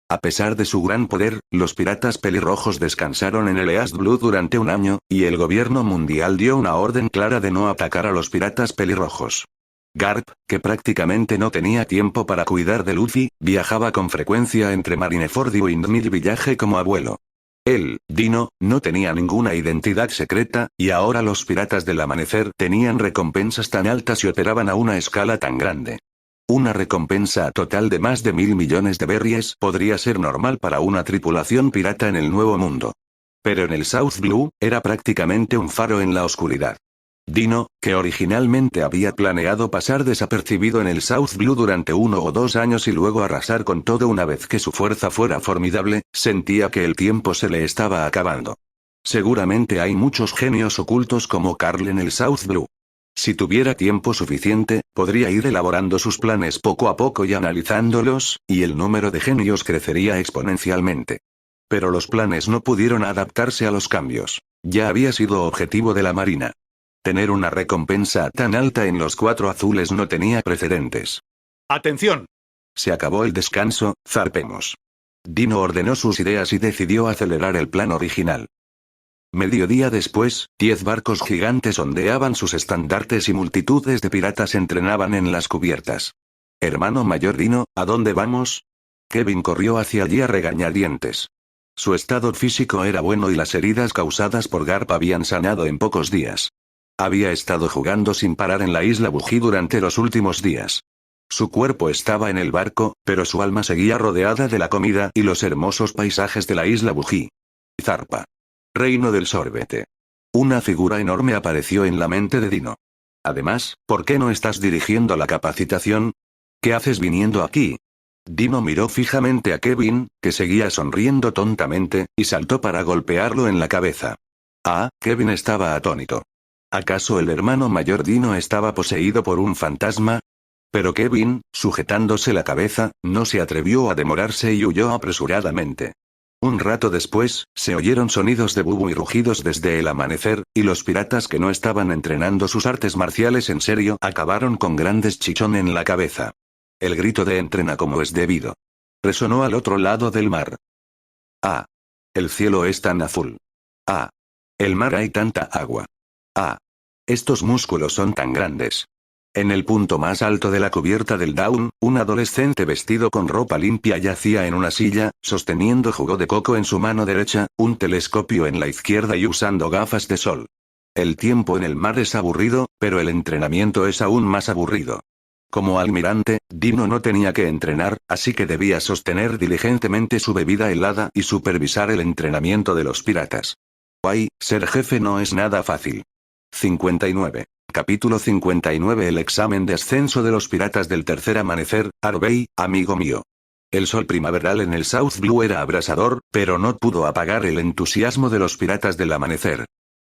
A pesar de su gran poder, los piratas pelirrojos descansaron en el East Blue durante un año, y el gobierno mundial dio una orden clara de no atacar a los piratas pelirrojos. Garp, que prácticamente no tenía tiempo para cuidar de Luffy, viajaba con frecuencia entre Marineford y Windmill Village como abuelo. Él, Dino, no tenía ninguna identidad secreta, y ahora los Piratas del Amanecer tenían recompensas tan altas y operaban a una escala tan grande. Una recompensa total de más de 1.000 millones de berries podría ser normal para una tripulación pirata en el Nuevo Mundo. Pero en el South Blue, era prácticamente un faro en la oscuridad. Dino, que originalmente había planeado pasar desapercibido en el South Blue durante 1 o 2 años y luego arrasar con todo una vez que su fuerza fuera formidable, sentía que el tiempo se le estaba acabando. Seguramente hay muchos genios ocultos como Carl en el South Blue. Si tuviera tiempo suficiente, podría ir elaborando sus planes poco a poco y analizándolos, y el número de genios crecería exponencialmente. Pero los planes no pudieron adaptarse a los cambios. Ya había sido objetivo de la Marina. Tener una recompensa tan alta en los 4 azules no tenía precedentes. ¡Atención! Se acabó el descanso, zarpemos. Dino ordenó sus ideas y decidió acelerar el plan original. Mediodía después, 10 barcos gigantes ondeaban sus estandartes y multitudes de piratas entrenaban en las cubiertas. Hermano mayor Dino, ¿a dónde vamos? Kevin corrió hacia allí a regañadientes. Su estado físico era bueno y las heridas causadas por Garp habían sanado en pocos días. Había estado jugando sin parar en la isla Buji durante los últimos días. Su cuerpo estaba en el barco, pero su alma seguía rodeada de la comida y los hermosos paisajes de la isla Buji. Zarpa. Reino del sorbete. Una figura enorme apareció en la mente de Dino. Además, ¿por qué no estás dirigiendo la capacitación? ¿Qué haces viniendo aquí? Dino miró fijamente a Kevin, que seguía sonriendo tontamente, y saltó para golpearlo en la cabeza. Kevin estaba atónito. ¿Acaso el hermano mayor Dino estaba poseído por un fantasma? Pero Kevin, sujetándose la cabeza, no se atrevió a demorarse y huyó apresuradamente. Un rato después, se oyeron sonidos de bubu y rugidos desde el amanecer, y los piratas que no estaban entrenando sus artes marciales en serio acabaron con grandes chichón en la cabeza. El grito de entrena como es debido. Resonó al otro lado del mar. El cielo es tan azul. El mar hay tanta agua. Estos músculos son tan grandes. En el punto más alto de la cubierta del Dawn, un adolescente vestido con ropa limpia yacía en una silla, sosteniendo jugo de coco en su mano derecha, un telescopio en la izquierda y usando gafas de sol. El tiempo en el mar es aburrido, pero el entrenamiento es aún más aburrido. Como almirante, Dino no tenía que entrenar, así que debía sostener diligentemente su bebida helada y supervisar el entrenamiento de los piratas. Ay, ser jefe no es nada fácil. 59. Capítulo 59. El examen de ascenso de los piratas del tercer amanecer. Harvey, amigo mío. El sol primaveral en el South Blue era abrasador, pero no pudo apagar el entusiasmo de los piratas del amanecer.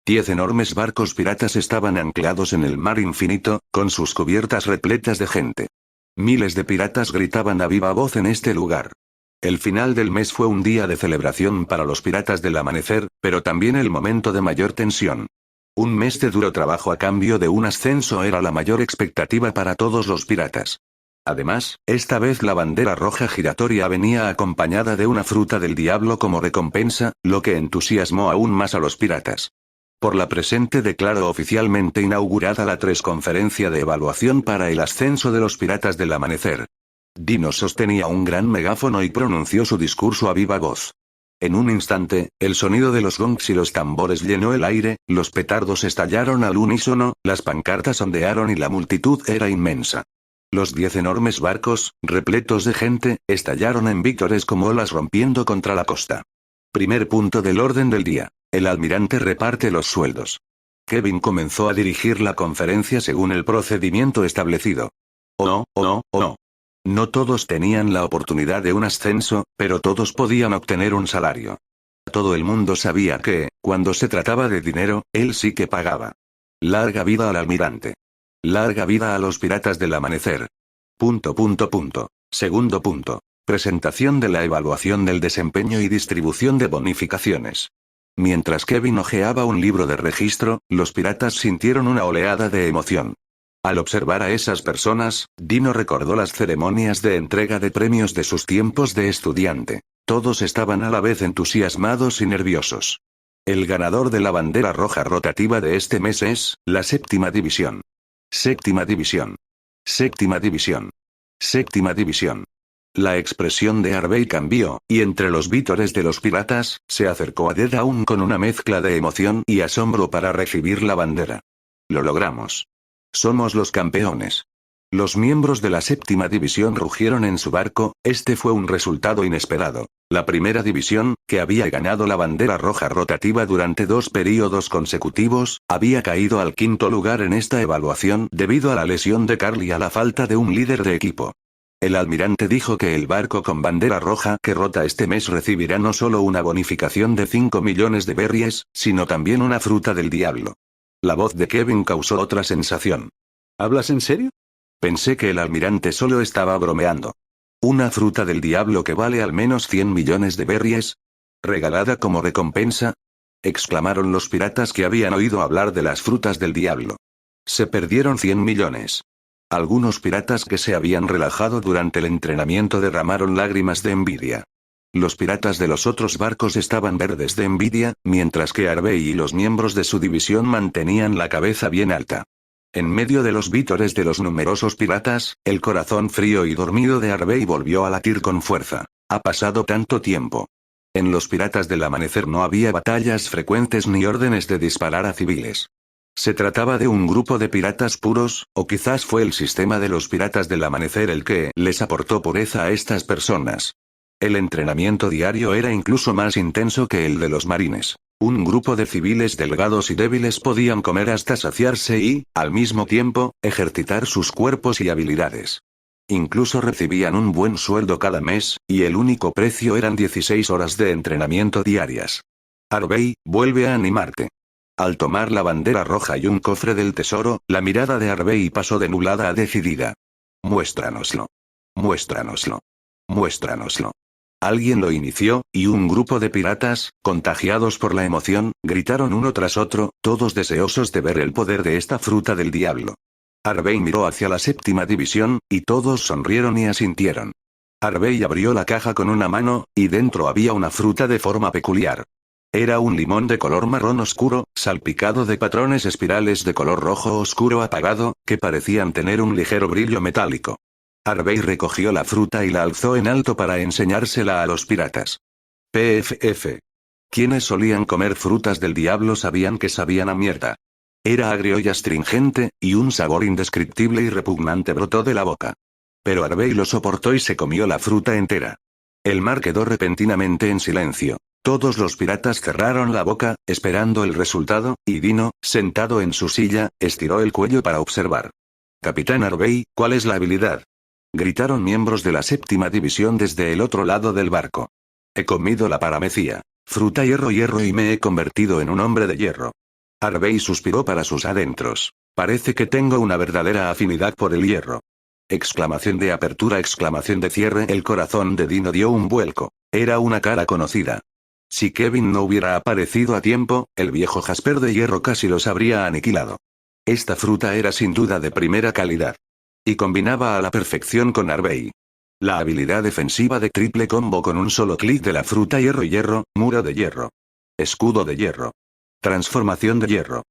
10 enormes barcos piratas estaban anclados en el mar infinito, con sus cubiertas repletas de gente. Miles de piratas gritaban a viva voz en este lugar. El final del mes fue un día de celebración para los piratas del amanecer, pero también el momento de mayor tensión. Un mes de duro trabajo a cambio de un ascenso era la mayor expectativa para todos los piratas. Además, esta vez la bandera roja giratoria venía acompañada de una fruta del diablo como recompensa, lo que entusiasmó aún más a los piratas. Por la presente declaro oficialmente inaugurada la conferencia de evaluación para el ascenso de los piratas del amanecer. Dino sostenía un gran megáfono y pronunció su discurso a viva voz. En un instante, el sonido de los gongs y los tambores llenó el aire, los petardos estallaron al unísono, las pancartas ondearon y la multitud era inmensa. Los 10 enormes barcos, repletos de gente, estallaron en vítores como olas rompiendo contra la costa. Primer punto del orden del día. El almirante reparte los sueldos. Kevin comenzó a dirigir la conferencia según el procedimiento establecido. Oh, oh, oh. No todos tenían la oportunidad de un ascenso, pero todos podían obtener un salario. Todo el mundo sabía que, cuando se trataba de dinero, él sí que pagaba. Larga vida al almirante. Larga vida a los piratas del amanecer. Segundo punto. Presentación de la evaluación del desempeño y distribución de bonificaciones. Mientras Kevin hojeaba un libro de registro, los piratas sintieron una oleada de emoción. Al observar a esas personas, Dino recordó las ceremonias de entrega de premios de sus tiempos de estudiante. Todos estaban a la vez entusiasmados y nerviosos. El ganador de la bandera roja rotativa de este mes es, la séptima división. Séptima división. Séptima división. Séptima división. La expresión de Harvey cambió, y entre los vítores de los piratas, se acercó a Dead aún con una mezcla de emoción y asombro para recibir la bandera. Lo logramos. Somos los campeones. Los miembros de la séptima división rugieron en su barco, este fue un resultado inesperado. La primera división, que había ganado la bandera roja rotativa durante 2 períodos consecutivos, había caído al 5º lugar en esta evaluación debido a la lesión de Carl y a la falta de un líder de equipo. El almirante dijo que el barco con bandera roja que rota este mes recibirá no solo una bonificación de 5 millones de berries, sino también una fruta del diablo. La voz de Kevin causó otra sensación. ¿Hablas en serio? Pensé que el almirante solo estaba bromeando. ¿Una fruta del diablo que vale al menos 100 millones de berries? ¿Regalada como recompensa? Exclamaron los piratas que habían oído hablar de las frutas del diablo. Se perdieron 100 millones. Algunos piratas que se habían relajado durante el entrenamiento derramaron lágrimas de envidia. Los piratas de los otros barcos estaban verdes de envidia, mientras que Harvey y los miembros de su división mantenían la cabeza bien alta. En medio de los vítores de los numerosos piratas, el corazón frío y dormido de Harvey volvió a latir con fuerza. Ha pasado tanto tiempo. En los piratas del amanecer no había batallas frecuentes ni órdenes de disparar a civiles. ¿Se trataba de un grupo de piratas puros, o quizás fue el sistema de los piratas del amanecer el que les aportó pureza a estas personas? El entrenamiento diario era incluso más intenso que el de los marines. Un grupo de civiles delgados y débiles podían comer hasta saciarse y, al mismo tiempo, ejercitar sus cuerpos y habilidades. Incluso recibían un buen sueldo cada mes, y el único precio eran 16 horas de entrenamiento diarias. Harvey, vuelve a animarte. Al tomar la bandera roja y un cofre del tesoro, la mirada de Harvey pasó de nublada a decidida. Muéstranoslo. Muéstranoslo. Muéstranoslo. Alguien lo inició, y un grupo de piratas, contagiados por la emoción, gritaron uno tras otro, todos deseosos de ver el poder de esta fruta del diablo. Harvey miró hacia la séptima división, y todos sonrieron y asintieron. Harvey abrió la caja con una mano, y dentro había una fruta de forma peculiar. Era un limón de color marrón oscuro, salpicado de patrones espirales de color rojo oscuro apagado, que parecían tener un ligero brillo metálico. Harvey recogió la fruta y la alzó en alto para enseñársela a los piratas. PFF. Quienes solían comer frutas del diablo sabían que sabían a mierda. Era agrio y astringente, y un sabor indescriptible y repugnante brotó de la boca. Pero Harvey lo soportó y se comió la fruta entera. El mar quedó repentinamente en silencio. Todos los piratas cerraron la boca, esperando el resultado, y Dino, sentado en su silla, estiró el cuello para observar. «Capitán Harvey, ¿cuál es la habilidad?», gritaron miembros de la 7ª división desde el otro lado del barco. «He comido la paramecía, fruta hierro y me he convertido en un hombre de hierro». Harvey suspiró para sus adentros. «Parece que tengo una verdadera afinidad por el hierro». Exclamación de apertura, exclamación de cierre. El corazón de Dino dio un vuelco. Era una cara conocida. Si Kevin no hubiera aparecido a tiempo, el viejo Jasper de hierro casi los habría aniquilado. Esta fruta era sin duda de primera calidad. Y combinaba a la perfección con Harvey. La habilidad defensiva de triple combo con un solo clic de la fruta hierro, muro de hierro. Escudo de hierro. Transformación de hierro.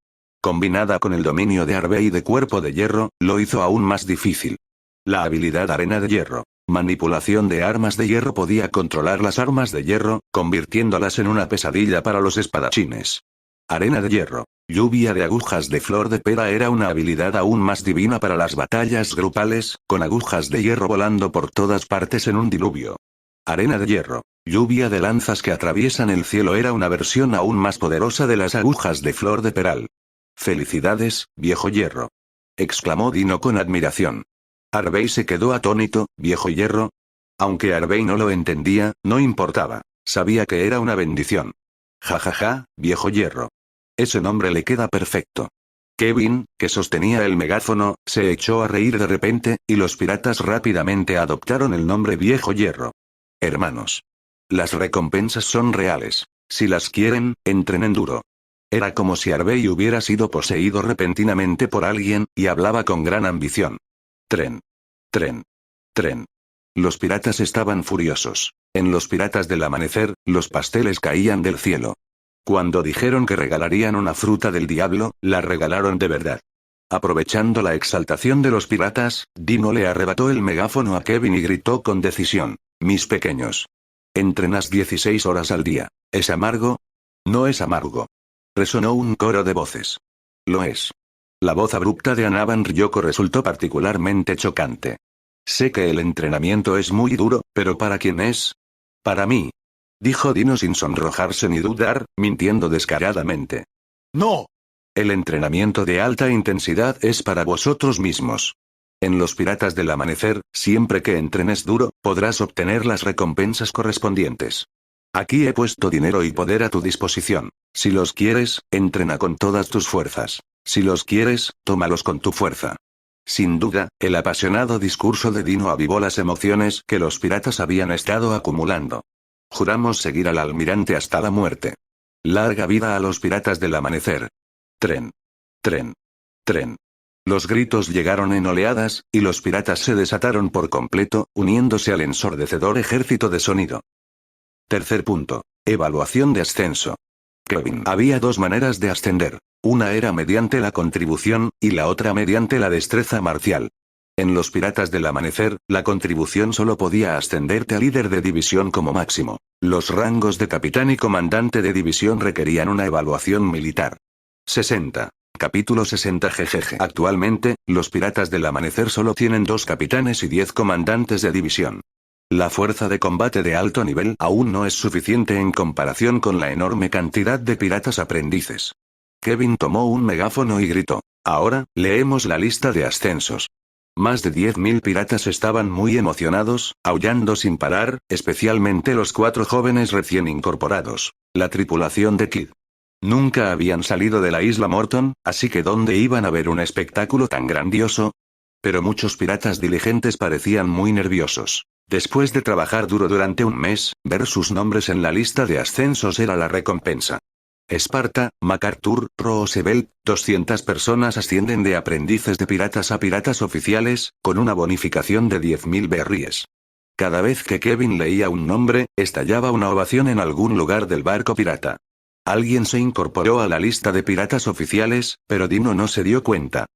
Combinada con el dominio de Harvey de cuerpo de hierro, lo hizo aún más difícil. La habilidad arena de hierro. Manipulación de armas de hierro. Podía controlar las armas de hierro, convirtiéndolas en una pesadilla para los espadachines. Arena de hierro. Lluvia de agujas de flor de pera era una habilidad aún más divina para las batallas grupales, con agujas de hierro volando por todas partes en un diluvio. Arena de hierro. Lluvia de lanzas que atraviesan el cielo era una versión aún más poderosa de las agujas de flor de peral. «Felicidades, viejo hierro», exclamó Dino con admiración. Harvey se quedó atónito. «¿Viejo hierro?». Aunque Harvey no lo entendía, no importaba. Sabía que era una bendición. «Ja, viejo hierro. Ese nombre le queda perfecto». Kevin, que sostenía el megáfono, se echó a reír de repente, y los piratas rápidamente adoptaron el nombre viejo hierro. «Hermanos. Las recompensas son reales. Si las quieren, entrenen duro». Era como si Harvey hubiera sido poseído repentinamente por alguien, y hablaba con gran ambición. Tren. Los piratas estaban furiosos. En los piratas del amanecer, los pasteles caían del cielo. Cuando dijeron que regalarían una fruta del diablo, la regalaron de verdad. Aprovechando la exaltación de los piratas, Dino le arrebató el megáfono a Kevin y gritó con decisión: «Mis pequeños. Entrenas 16 horas al día. ¿Es amargo?». «No es amargo». Resonó un coro de voces. «Lo es». La voz abrupta de Anaban Ryoko resultó particularmente chocante. «Sé que el entrenamiento es muy duro, pero ¿para quién es?». «Para mí», dijo Dino sin sonrojarse ni dudar, mintiendo descaradamente. «No. El entrenamiento de alta intensidad es para vosotros mismos. En los piratas del amanecer, siempre que entrenes duro, podrás obtener las recompensas correspondientes. Aquí he puesto dinero y poder a tu disposición. Si los quieres, entrena con todas tus fuerzas. Si los quieres, tómalos con tu fuerza». Sin duda, el apasionado discurso de Dino avivó las emociones que los piratas habían estado acumulando. «Juramos seguir al almirante hasta la muerte. Larga vida a los piratas del amanecer». Tren. Los gritos llegaron en oleadas, y los piratas se desataron por completo, uniéndose al ensordecedor ejército de sonido. Tercer punto. Evaluación de ascenso. Kevin. Había dos maneras de ascender. Una era mediante la contribución, y la otra mediante la destreza marcial. En los piratas del amanecer, la contribución solo podía ascenderte a líder de división como máximo. Los rangos de capitán y comandante de división requerían una evaluación militar. 60. Capítulo 60 GGG. Actualmente, los piratas del amanecer solo tienen 2 capitanes y 10 comandantes de división. La fuerza de combate de alto nivel aún no es suficiente en comparación con la enorme cantidad de piratas aprendices. Kevin tomó un megáfono y gritó: «Ahora, leemos la lista de ascensos». Más de 10.000 piratas estaban muy emocionados, aullando sin parar, especialmente los 4 jóvenes recién incorporados, la tripulación de Kid. Nunca habían salido de la isla Morton, así que ¿dónde iban a ver un espectáculo tan grandioso? Pero muchos piratas diligentes parecían muy nerviosos. Después de trabajar duro durante un mes, ver sus nombres en la lista de ascensos era la recompensa. Esparta, MacArthur, Roosevelt, 200 personas ascienden de aprendices de piratas a piratas oficiales, con una bonificación de 10.000 berries. Cada vez que Kevin leía un nombre, estallaba una ovación en algún lugar del barco pirata. Alguien se incorporó a la lista de piratas oficiales, pero Dino no se dio cuenta.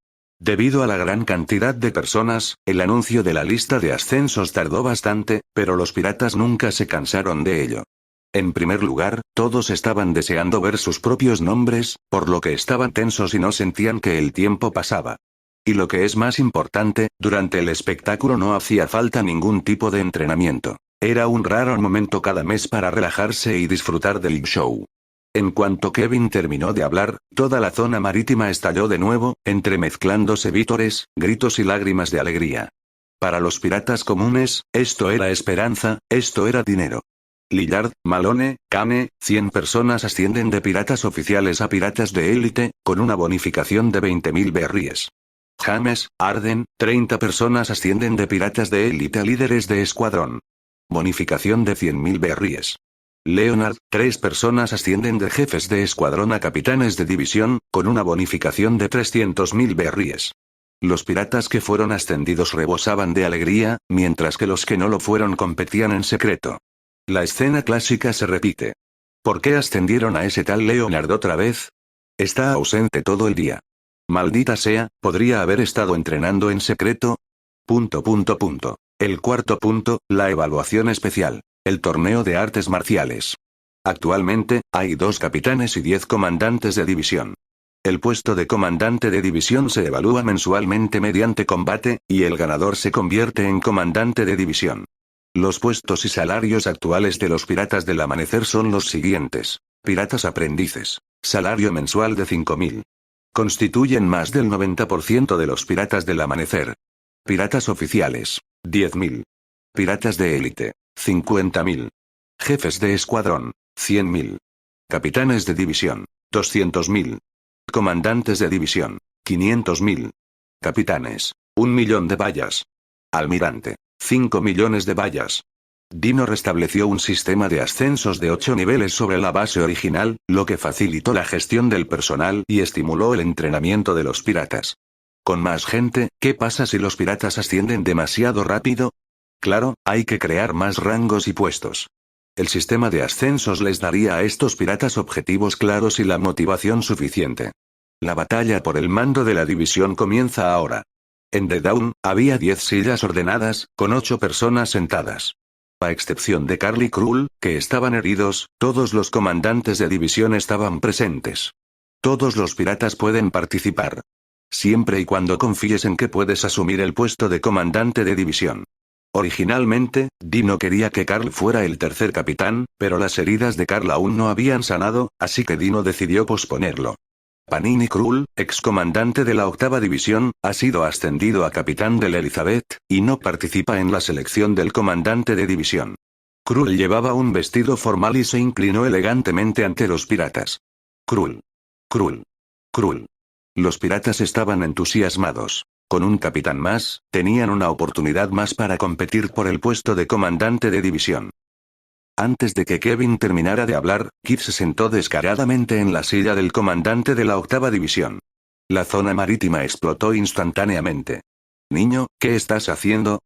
Debido a la gran cantidad de personas, el anuncio de la lista de ascensos tardó bastante, pero los piratas nunca se cansaron de ello. En primer lugar, todos estaban deseando ver sus propios nombres, por lo que estaban tensos y no sentían que el tiempo pasaba. Y lo que es más importante, durante el espectáculo no hacía falta ningún tipo de entrenamiento. Era un raro momento cada mes para relajarse y disfrutar del show. En cuanto Kevin terminó de hablar, toda la zona marítima estalló de nuevo, entremezclándose vítores, gritos y lágrimas de alegría. Para los piratas comunes, esto era esperanza, esto era dinero. Lillard, Malone, Kane, 100 personas ascienden de piratas oficiales a piratas de élite, con una bonificación de 20.000 berries. James, Arden, 30 personas ascienden de piratas de élite a líderes de escuadrón. Bonificación de 100.000 berries. Leonard, 3 personas ascienden de jefes de escuadrón a capitanes de división, con una bonificación de 300.000 berries. Los piratas que fueron ascendidos rebosaban de alegría, mientras que los que no lo fueron competían en secreto. La escena clásica se repite. ¿Por qué ascendieron a ese tal Leonard otra vez? Está ausente todo el día. Maldita sea, ¿podría haber estado entrenando en secreto? El cuarto punto, la evaluación especial. El torneo de artes marciales. Actualmente, hay 2 capitanes y 10 comandantes de división. El puesto de comandante de división se evalúa mensualmente mediante combate, y el ganador se convierte en comandante de división. Los puestos y salarios actuales de los piratas del amanecer son los siguientes. Piratas aprendices. Salario mensual de 5.000. Constituyen más del 90% de los piratas del amanecer. Piratas oficiales. 10.000. Piratas de élite. 50.000. Jefes de escuadrón. 100.000. Capitanes de división. 200.000. Comandantes de división. 500.000. Capitanes. 1.000.000 de vallas. Almirante. 5 millones de vallas. Dino restableció un sistema de ascensos de 8 niveles sobre la base original, lo que facilitó la gestión del personal y estimuló el entrenamiento de los piratas. Con más gente, ¿qué pasa si los piratas ascienden demasiado rápido? Claro, hay que crear más rangos y puestos. El sistema de ascensos les daría a estos piratas objetivos claros y la motivación suficiente. La batalla por el mando de la división comienza ahora. En The Dawn, había 10 sillas ordenadas, con 8 personas sentadas. A excepción de Carl y Krull, que estaban heridos, todos los comandantes de división estaban presentes. Todos los piratas pueden participar. Siempre y cuando confíes en que puedes asumir el puesto de comandante de división. Originalmente, Dino quería que Carl fuera el tercer capitán, pero las heridas de Carl aún no habían sanado, así que Dino decidió posponerlo. Panini Krull, excomandante de la 8ª división, ha sido ascendido a capitán del Elizabeth, y no participa en la selección del comandante de división. Krull llevaba un vestido formal y se inclinó elegantemente ante los piratas. Krull. Krull. Krull. Los piratas estaban entusiasmados. Con un capitán más, tenían una oportunidad más para competir por el puesto de comandante de división. Antes de que Kevin terminara de hablar, Kid se sentó descaradamente en la silla del comandante de la 8ª división. La zona marítima explotó instantáneamente. Niño, ¿qué estás haciendo?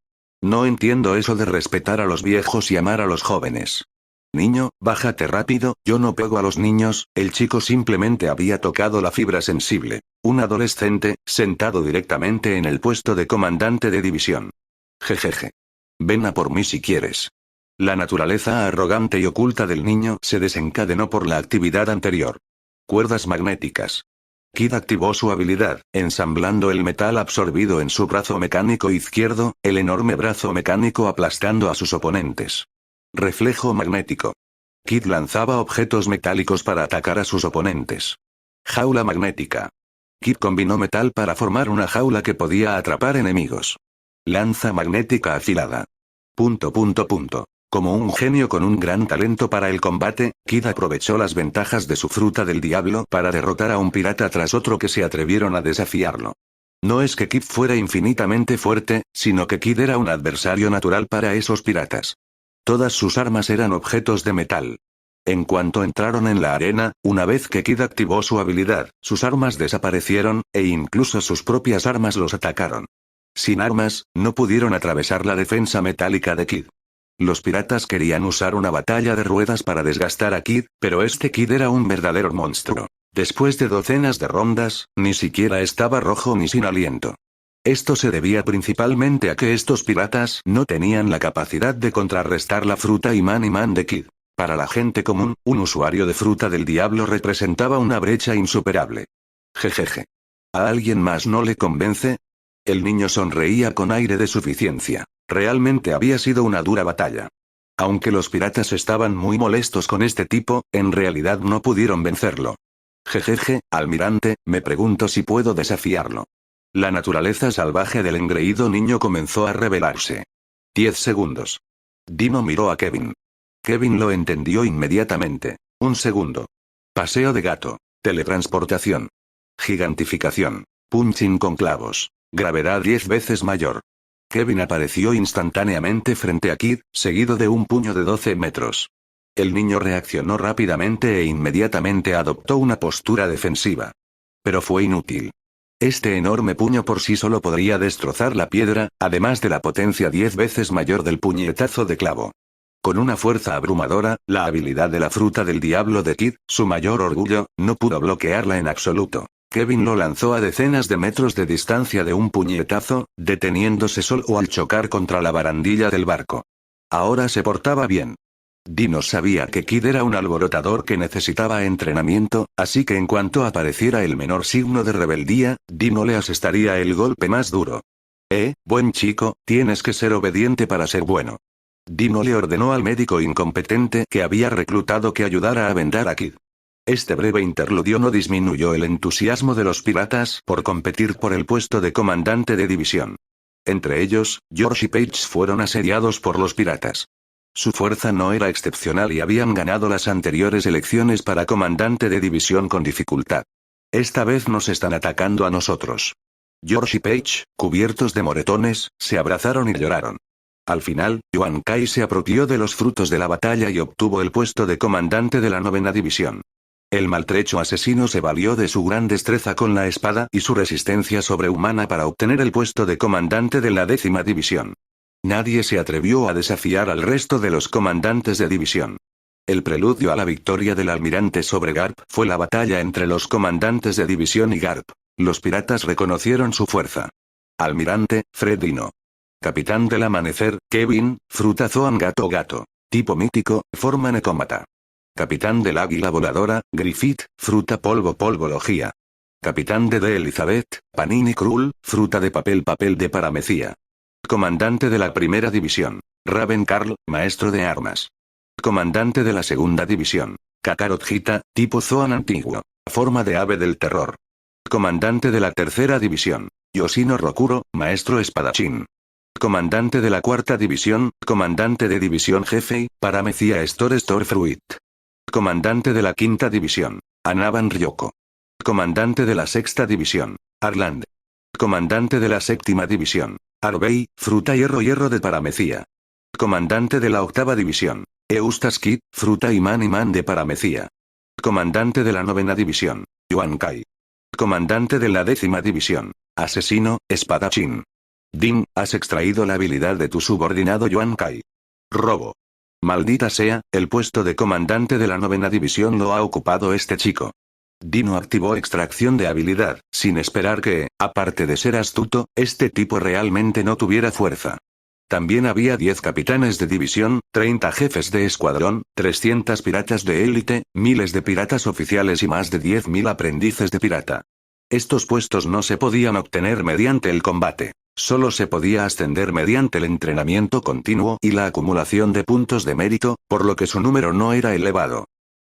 No entiendo eso de respetar a los viejos y amar a los jóvenes. Niño, bájate rápido, yo no pego a los niños. El chico simplemente había tocado la fibra sensible. Un adolescente, sentado directamente en el puesto de comandante de división. Jejeje. Ven a por mí si quieres. La naturaleza arrogante y oculta del niño se desencadenó por la actividad anterior. Cuerdas magnéticas. Kid activó su habilidad, ensamblando el metal absorbido en su brazo mecánico izquierdo, el enorme brazo mecánico aplastando a sus oponentes. Reflejo magnético. Kid lanzaba objetos metálicos para atacar a sus oponentes. Jaula magnética. Kid combinó metal para formar una jaula que podía atrapar enemigos. Lanza magnética afilada. Como un genio con un gran talento para el combate, Kid aprovechó las ventajas de su fruta del diablo para derrotar a un pirata tras otro que se atrevieron a desafiarlo. No es que Kid fuera infinitamente fuerte, sino que Kid era un adversario natural para esos piratas. Todas sus armas eran objetos de metal. En cuanto entraron en la arena, una vez que Kid activó su habilidad, sus armas desaparecieron, e incluso sus propias armas los atacaron. Sin armas, no pudieron atravesar la defensa metálica de Kid. Los piratas querían usar una batalla de ruedas para desgastar a Kid, pero este Kid era un verdadero monstruo. Después de docenas de rondas, ni siquiera estaba rojo ni sin aliento. Esto se debía principalmente a que estos piratas no tenían la capacidad de contrarrestar la fruta imán de Kid. Para la gente común, un usuario de fruta del diablo representaba una brecha insuperable. Jejeje. ¿A alguien más no le convence? El niño sonreía con aire de suficiencia. Realmente había sido una dura batalla. Aunque los piratas estaban muy molestos con este tipo, en realidad no pudieron vencerlo. Jejeje, almirante, me pregunto si puedo desafiarlo. La naturaleza salvaje del engreído niño comenzó a revelarse. 10 segundos. Dino miró a Kevin. Kevin lo entendió inmediatamente. 1 segundo. Paseo de gato. Teletransportación. Gigantificación. Punching con clavos. Gravedad 10 veces mayor. Kevin apareció instantáneamente frente a Kid, seguido de un puño de 12 metros. El niño reaccionó rápidamente e inmediatamente adoptó una postura defensiva. Pero fue inútil. Este enorme puño por sí solo podría destrozar la piedra, además de la potencia 10 veces mayor del puñetazo de clavo. Con una fuerza abrumadora, la habilidad de la fruta del diablo de Kid, su mayor orgullo, no pudo bloquearla en absoluto. Kevin lo lanzó a decenas de metros de distancia de un puñetazo, deteniéndose solo al chocar contra la barandilla del barco. Ahora se portaba bien. Dino sabía que Kid era un alborotador que necesitaba entrenamiento, así que en cuanto apareciera el menor signo de rebeldía, Dino le asestaría el golpe más duro. Buen chico, tienes que ser obediente para ser bueno. Dino le ordenó al médico incompetente que había reclutado que ayudara a vendar a Kid. Este breve interludio no disminuyó el entusiasmo de los piratas por competir por el puesto de comandante de división. Entre ellos, George y Paige fueron asediados por los piratas. Su fuerza no era excepcional y habían ganado las anteriores elecciones para comandante de división con dificultad. Esta vez nos están atacando a nosotros. George y Paige, cubiertos de moretones, se abrazaron y lloraron. Al final, Yuan Kai se apropió de los frutos de la batalla y obtuvo el puesto de comandante de la 9ª división. El maltrecho asesino se valió de su gran destreza con la espada y su resistencia sobrehumana para obtener el puesto de comandante de la 10ª división. Nadie se atrevió a desafiar al resto de los comandantes de división. El preludio a la victoria del almirante sobre Garp fue la batalla entre los comandantes de división y Garp. Los piratas reconocieron su fuerza. Almirante, Fred Dino. Capitán del amanecer, Kevin, fruta Zoan gato gato. Tipo mítico, forma necómata. Capitán del águila voladora, Griffith, fruta polvo polvología. Capitán de Elizabeth, Panini Krull, fruta de papel de paramecía. Comandante de la 1ª división, Raven Carl, maestro de armas. Comandante de la 2ª división, Kakarot Hita, tipo Zoan antiguo, forma de ave del terror. Comandante de la 3ª división, Yoshino Rokuro, maestro espadachín. Comandante de la 4ª división, comandante de división jefe, paramecía Storfruit. Comandante de la 5ª división, Anaban Ryoko. Comandante de la 6ª división, Arland. Comandante de la 7ª división, Arbey, fruta hierro de paramecía. Comandante de la 8ª división, Eustace Kid, fruta imán de paramecía. Comandante de la 9ª división, Yuan Kai. Comandante de la 10ª división, asesino, espadachín. Din, has extraído la habilidad de tu subordinado Yuan Kai. Robo. Maldita sea, el puesto de comandante de la 9ª división lo ha ocupado este chico. Dino activó extracción de habilidad, sin esperar que, aparte de ser astuto, este tipo realmente no tuviera fuerza. También había 10 capitanes de división, 30 jefes de escuadrón, 300 piratas de élite, miles de piratas oficiales y más de 10.000 aprendices de pirata. Estos puestos no se podían obtener mediante el combate. Solo se podía ascender mediante el entrenamiento continuo y la acumulación de puntos de mérito, por lo que su número no era elevado.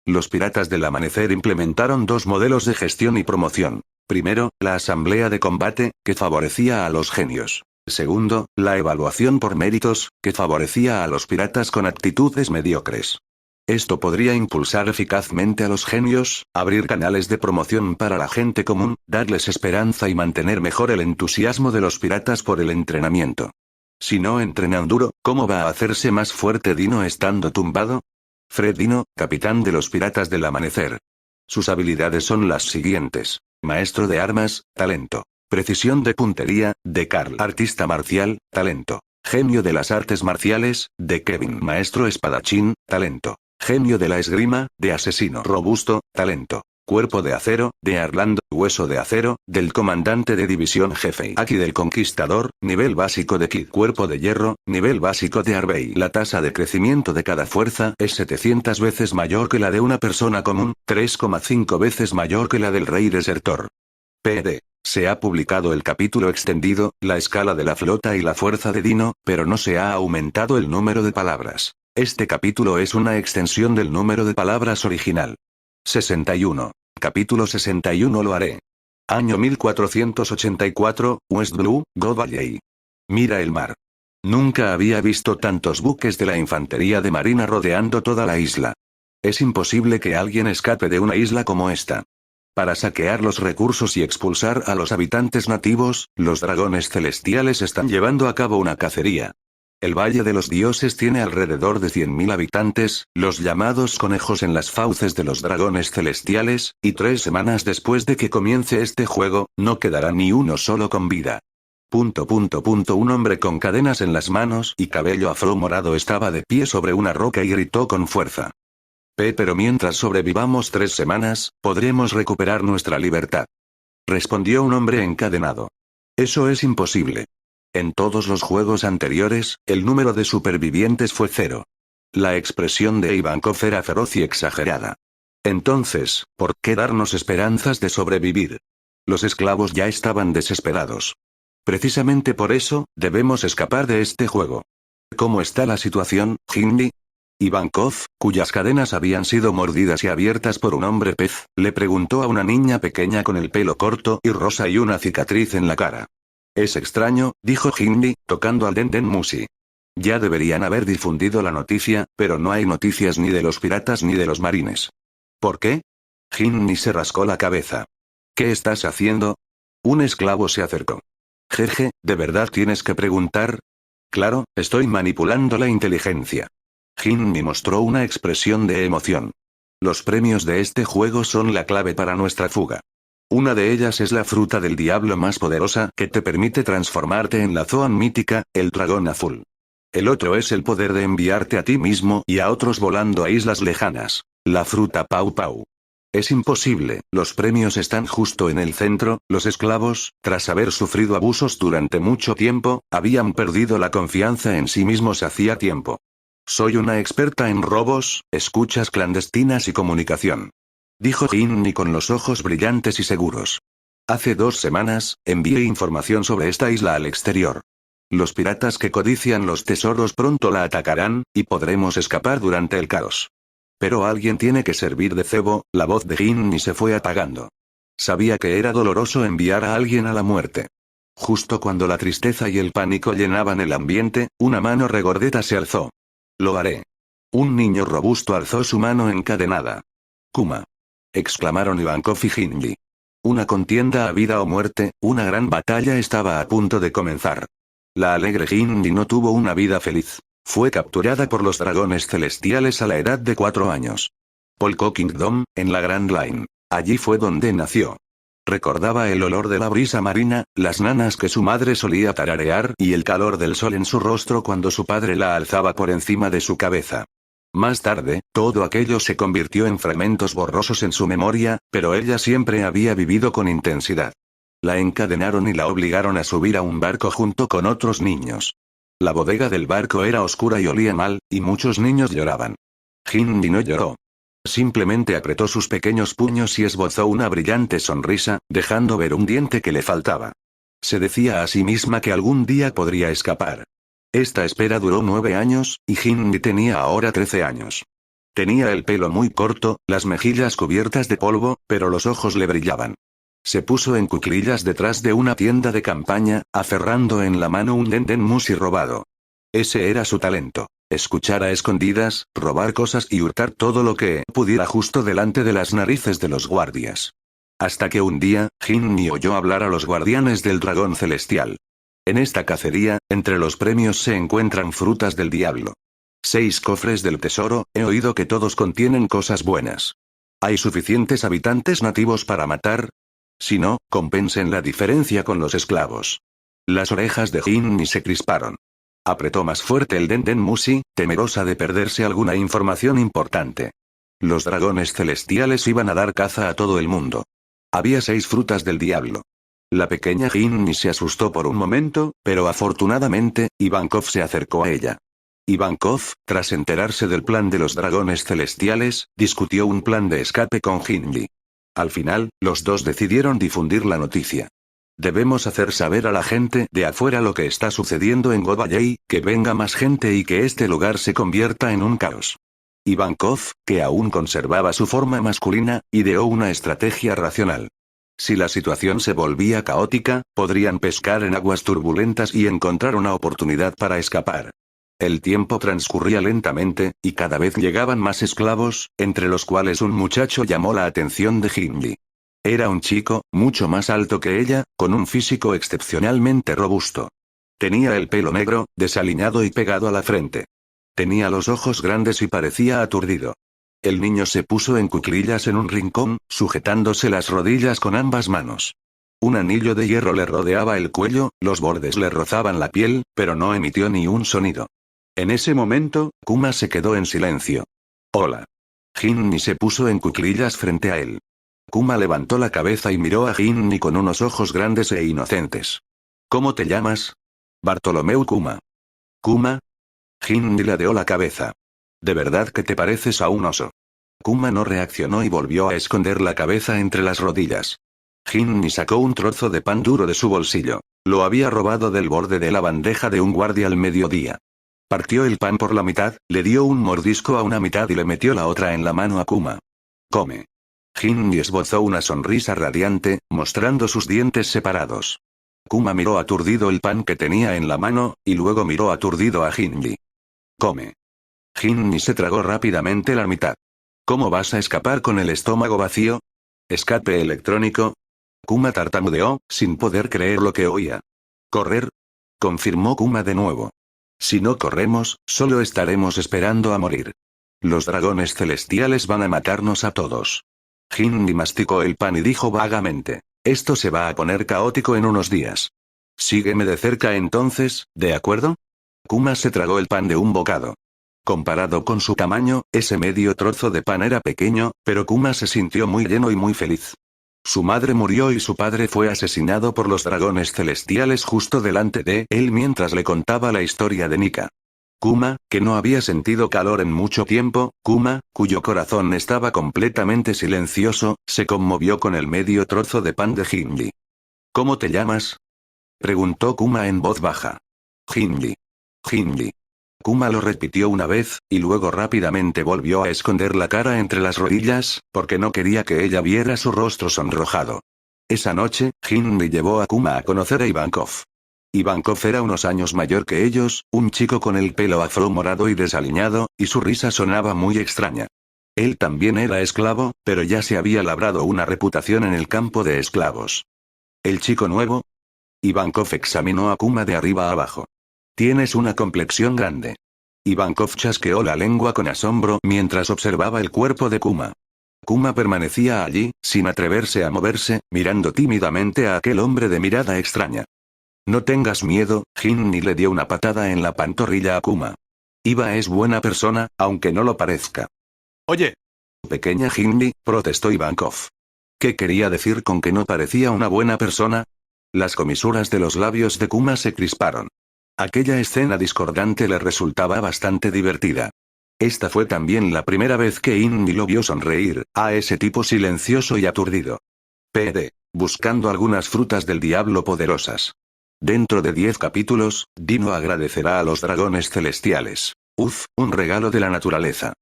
Los piratas del amanecer implementaron 2 modelos de gestión y promoción. Primero, la asamblea de combate, que favorecía a los genios. Segundo, la evaluación por méritos, que favorecía a los piratas con actitudes mediocres. Esto podría impulsar eficazmente a los genios, abrir canales de promoción para la gente común, darles esperanza y mantener mejor el entusiasmo de los piratas por el entrenamiento. Si no entrenan duro, ¿cómo va a hacerse más fuerte Dino estando tumbado? Fred Dino, capitán de los piratas del amanecer. Sus habilidades son las siguientes. Maestro de armas, talento. Precisión de puntería, de Carl. Artista marcial, talento. Genio de las artes marciales, de Kevin. Maestro espadachín, talento. Genio de la esgrima, de asesino robusto, talento. Cuerpo de acero, de Arlando, hueso de acero, del comandante de división jefe Aki del Conquistador, nivel básico de Kid. Cuerpo de hierro, nivel básico de Arbey. La tasa de crecimiento de cada fuerza es 700 veces mayor que la de una persona común, 3,5 veces mayor que la del rey desertor. PD. Se ha publicado el capítulo extendido, la escala de la flota y la fuerza de Dino, pero no se ha aumentado el número de palabras. Este capítulo es una extensión del número de palabras original. 61. Capítulo 61 lo haré. Año 1484, West Blue, God Valley. Mira el mar. Nunca había visto tantos buques de la infantería de marina rodeando toda la isla. Es imposible que alguien escape de una isla como esta. Para saquear los recursos y expulsar a los habitantes nativos, los dragones celestiales están llevando a cabo una cacería. El Valle de los Dioses tiene alrededor de 100.000 habitantes, los llamados conejos en las fauces de los dragones celestiales, y 3 semanas después de que comience este juego, no quedará ni uno solo con vida. Un hombre con cadenas en las manos y cabello afro morado estaba de pie sobre una roca y gritó con fuerza. Pero mientras sobrevivamos 3 semanas, podremos recuperar nuestra libertad. Respondió un hombre encadenado. Eso es imposible. En todos los juegos anteriores, el número de supervivientes fue 0. La expresión de Ivankov era feroz y exagerada. Entonces, ¿por qué darnos esperanzas de sobrevivir? Los esclavos ya estaban desesperados. Precisamente por eso, debemos escapar de este juego. ¿Cómo está la situación, Hindi? Ivankov, cuyas cadenas habían sido mordidas y abiertas por un hombre pez, le preguntó a una niña pequeña con el pelo corto y rosa y una cicatriz en la cara. Es extraño, dijo Hindi, tocando al Denden Musi. Ya deberían haber difundido la noticia, pero no hay noticias ni de los piratas ni de los marines. ¿Por qué? Hindi se rascó la cabeza. ¿Qué estás haciendo? Un esclavo se acercó. Jeje, ¿de verdad tienes que preguntar? Claro, estoy manipulando la inteligencia. Hindi mostró una expresión de emoción. Los premios de este juego son la clave para nuestra fuga. Una de ellas es la fruta del diablo más poderosa que te permite transformarte en la Zoan mítica, el dragón azul. El otro es el poder de enviarte a ti mismo y a otros volando a islas lejanas, la fruta Pau Pau. Es imposible, los premios están justo en el centro. Los esclavos, tras haber sufrido abusos durante mucho tiempo, habían perdido la confianza en sí mismos hacía tiempo. Soy una experta en robos, escuchas clandestinas y comunicación. Dijo Hindi con los ojos brillantes y seguros. Hace 2 semanas, envié información sobre esta isla al exterior. Los piratas que codician los tesoros pronto la atacarán, y podremos escapar durante el caos. Pero alguien tiene que servir de cebo. La voz de Hindi se fue apagando. Sabía que era doloroso enviar a alguien a la muerte. Justo cuando la tristeza y el pánico llenaban el ambiente, una mano regordeta se alzó. Lo haré. Un niño robusto alzó su mano encadenada. Kuma. Exclamaron Ivankov y Hindi. Una contienda a vida o muerte, una gran batalla estaba a punto de comenzar. La alegre Hindi no tuvo una vida feliz. Fue capturada por los dragones celestiales a la edad de 4 años. Polko Kingdom, en la Grand Line. Allí fue donde nació. Recordaba el olor de la brisa marina, las nanas que su madre solía tararear y el calor del sol en su rostro cuando su padre la alzaba por encima de su cabeza. Más tarde, todo aquello se convirtió en fragmentos borrosos en su memoria, pero ella siempre había vivido con intensidad. La encadenaron y la obligaron a subir a un barco junto con otros niños. La bodega del barco era oscura y olía mal, y muchos niños lloraban. Hindi no lloró. Simplemente apretó sus pequeños puños y esbozó una brillante sonrisa, dejando ver un diente que le faltaba. Se decía a sí misma que algún día podría escapar. Esta espera duró 9 años, y Hindi tenía ahora 13 años. Tenía el pelo muy corto, las mejillas cubiertas de polvo, pero los ojos le brillaban. Se puso en cuclillas detrás de una tienda de campaña, aferrando en la mano un Denden Musi robado. Ese era su talento. Escuchar a escondidas, robar cosas y hurtar todo lo que pudiera justo delante de las narices de los guardias. Hasta que un día, Hindi oyó hablar a los guardianes del dragón celestial. En esta cacería, entre los premios se encuentran frutas del diablo. 6 cofres del tesoro, he oído que todos contienen cosas buenas. ¿Hay suficientes habitantes nativos para matar? Si no, compensen la diferencia con los esclavos. Las orejas de Hindi se crisparon. Apretó más fuerte el Denden Musi, temerosa de perderse alguna información importante. Los dragones celestiales iban a dar caza a todo el mundo. Había 6 frutas del diablo. La pequeña Ginny se asustó por un momento, pero afortunadamente, Ivankov se acercó a ella. Ivankov, tras enterarse del plan de los dragones celestiales, discutió un plan de escape con Ginny. Al final, los dos decidieron difundir la noticia. Debemos hacer saber a la gente de afuera lo que está sucediendo en Gobayei, que venga más gente y que este lugar se convierta en un caos. Ivankov, que aún conservaba su forma masculina, ideó una estrategia racional. Si la situación se volvía caótica, podrían pescar en aguas turbulentas y encontrar una oportunidad para escapar. El tiempo transcurría lentamente, y cada vez llegaban más esclavos, entre los cuales un muchacho llamó la atención de Ginny. Era un chico, mucho más alto que ella, con un físico excepcionalmente robusto. Tenía el pelo negro, desaliñado y pegado a la frente. Tenía los ojos grandes y parecía aturdido. El niño se puso en cuclillas en un rincón, sujetándose las rodillas con ambas manos. Un anillo de hierro le rodeaba el cuello, los bordes le rozaban la piel, pero no emitió ni un sonido. En ese momento, Kuma se quedó en silencio. Hola. Ginny se puso en cuclillas frente a él. Kuma levantó la cabeza y miró a Ginny con unos ojos grandes e inocentes. ¿Cómo te llamas? Bartolomeu Kuma. ¿Kuma? Ginny ladeó la cabeza. ¿De verdad que te pareces a un oso? Kuma no reaccionó y volvió a esconder la cabeza entre las rodillas. Ginny sacó un trozo de pan duro de su bolsillo. Lo había robado del borde de la bandeja de un guardia al mediodía. Partió el pan por la mitad, le dio un mordisco a una mitad y le metió la otra en la mano a Kuma. Come. Ginny esbozó una sonrisa radiante, mostrando sus dientes separados. Kuma miró aturdido el pan que tenía en la mano, y luego miró aturdido a Ginny. Come. Ginny se tragó rápidamente la mitad. ¿Cómo vas a escapar con el estómago vacío? ¿Escape electrónico? Kuma tartamudeó, sin poder creer lo que oía. ¿Correr? Confirmó Kuma de nuevo. Si no corremos, solo estaremos esperando a morir. Los dragones celestiales van a matarnos a todos. Ginny masticó el pan y dijo vagamente. Esto se va a poner caótico en unos días. Sígueme de cerca entonces, ¿de acuerdo? Kuma se tragó el pan de un bocado. Comparado con su tamaño, ese medio trozo de pan era pequeño, pero Kuma se sintió muy lleno y muy feliz. Su madre murió y su padre fue asesinado por los dragones celestiales justo delante de él mientras le contaba la historia de Nika. Kuma, que no había sentido calor en mucho tiempo, Kuma, cuyo corazón estaba completamente silencioso, se conmovió con el medio trozo de pan de Ginny. ¿Cómo te llamas? Preguntó Kuma en voz baja. Ginny. Ginny. Kuma lo repitió una vez, y luego rápidamente volvió a esconder la cara entre las rodillas, porque no quería que ella viera su rostro sonrojado. Esa noche, Ginny llevó a Kuma a conocer a Ivankov. Ivankov era unos años mayor que ellos, un chico con el pelo afro morado y desaliñado, y su risa sonaba muy extraña. Él también era esclavo, pero ya se había labrado una reputación en el campo de esclavos. ¿El chico nuevo? Ivankov examinó a Kuma de arriba a abajo. Tienes una complexión grande. Ivankov chasqueó la lengua con asombro mientras observaba el cuerpo de Kuma. Kuma permanecía allí, sin atreverse a moverse, mirando tímidamente a aquel hombre de mirada extraña. No tengas miedo, Ginny le dio una patada en la pantorrilla a Kuma. Iva es buena persona, aunque no lo parezca. Oye. Pequeña Ginny, protestó Ivankov. ¿Qué quería decir con que no parecía una buena persona? Las comisuras de los labios de Kuma se crisparon. Aquella escena discordante le resultaba bastante divertida. Esta fue también la primera vez que Ginny lo vio sonreír, a ese tipo silencioso y aturdido. PD. Buscando algunas frutas del diablo poderosas. Dentro de 10 capítulos, Dino agradecerá a los dragones celestiales. Uf, un regalo de la naturaleza.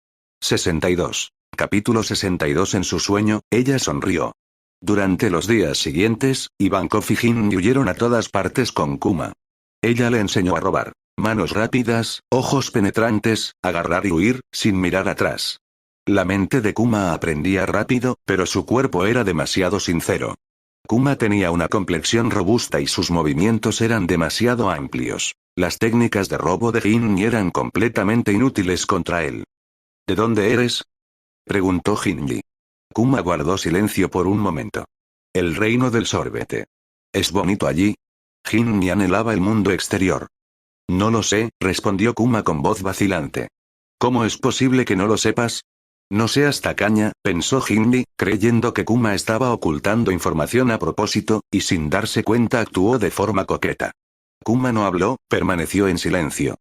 62. Capítulo 62. En su sueño, ella sonrió. Durante los días siguientes, Ivankov y Ginny huyeron a todas partes con Kuma. Ella le enseñó a robar. Manos rápidas, ojos penetrantes, agarrar y huir, sin mirar atrás. La mente de Kuma aprendía rápido, pero su cuerpo era demasiado sincero. Kuma tenía una complexión robusta y sus movimientos eran demasiado amplios. Las técnicas de robo de Ginny eran completamente inútiles contra él. ¿De dónde eres? Preguntó Ginny. Kuma guardó silencio por un momento. El reino del sorbete. ¿Es bonito allí? Ginny anhelaba el mundo exterior. No lo sé, respondió Kuma con voz vacilante. ¿Cómo es posible que no lo sepas? No seas tacaña, pensó Hindi, creyendo que Kuma estaba ocultando información a propósito, y sin darse cuenta actuó de forma coqueta. Kuma no habló, permaneció en silencio.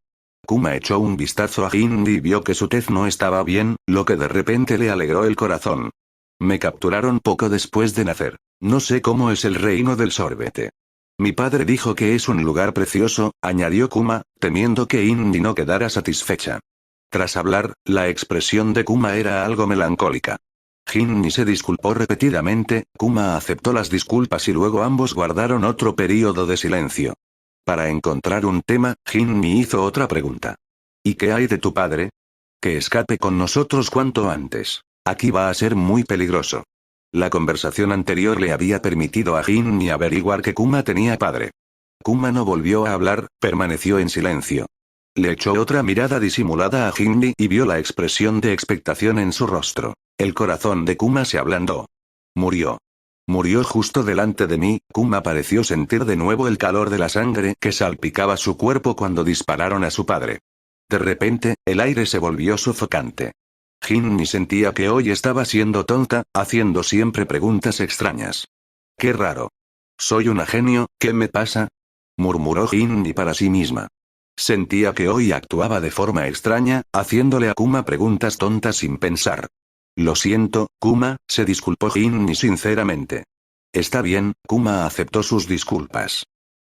Kuma echó un vistazo a Hindi y vio que su tez no estaba bien, lo que de repente le alegró el corazón. Me capturaron poco después de nacer. No sé cómo es el reino del sorbete. Mi padre dijo que es un lugar precioso, añadió Kuma, temiendo que Hindi no quedara satisfecha. Tras hablar, la expresión de Kuma era algo melancólica. Hindi se disculpó repetidamente, Kuma aceptó las disculpas y luego ambos guardaron otro período de silencio. Para encontrar un tema, Hindi hizo otra pregunta. ¿Y qué hay de tu padre? Que escape con nosotros cuanto antes. Aquí va a ser muy peligroso. La conversación anterior le había permitido a Hindi averiguar que Kuma tenía padre. Kuma no volvió a hablar, permaneció en silencio. Le echó otra mirada disimulada a Hindi y vio la expresión de expectación en su rostro. El corazón de Kuma se ablandó. Murió. Murió justo delante de mí. Kuma pareció sentir de nuevo el calor de la sangre que salpicaba su cuerpo cuando dispararon a su padre. De repente, el aire se volvió sofocante. Hindi sentía que hoy estaba siendo tonta, haciendo siempre preguntas extrañas. Qué raro. Soy una genio, ¿qué me pasa? Murmuró Hindi para sí misma. Sentía que hoy actuaba de forma extraña, haciéndole a Kuma preguntas tontas sin pensar. Lo siento, Kuma, se disculpó Hindi sinceramente. Está bien, Kuma aceptó sus disculpas.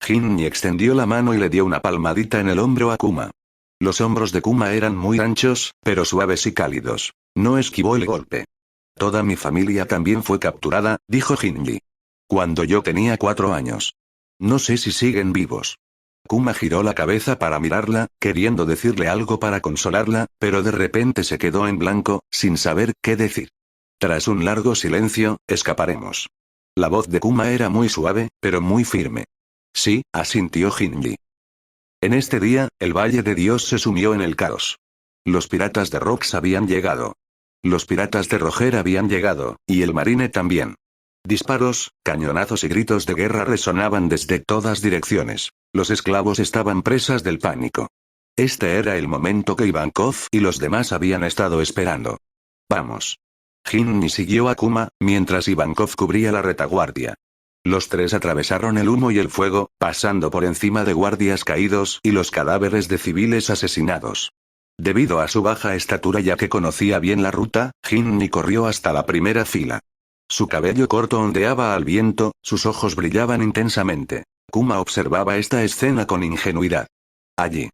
Hindi extendió la mano y le dio una palmadita en el hombro a Kuma. Los hombros de Kuma eran muy anchos, pero suaves y cálidos. No esquivó el golpe. Toda mi familia también fue capturada, dijo Hindi. Cuando yo tenía 4 años. No sé si siguen vivos. Kuma giró la cabeza para mirarla, queriendo decirle algo para consolarla, pero de repente se quedó en blanco, sin saber qué decir. Tras un largo silencio, escaparemos. La voz de Kuma era muy suave, pero muy firme. Sí, asintió Hindi. En este día, el Valle de Dios se sumió en el caos. Los piratas de Rox habían llegado. Los piratas de Roger habían llegado, y el marine también. Disparos, cañonazos y gritos de guerra resonaban desde todas direcciones. Los esclavos estaban presas del pánico. Este era el momento que Ivankov y los demás habían estado esperando. Vamos. Hindi siguió a Kuma, mientras Ivankov cubría la retaguardia. Los tres atravesaron el humo y el fuego, pasando por encima de guardias caídos y los cadáveres de civiles asesinados. Debido a su baja estatura ya que conocía bien la ruta, Hindi corrió hasta la primera fila. Su cabello corto ondeaba al viento, sus ojos brillaban intensamente. Kuma observaba esta escena con ingenuidad. Allí.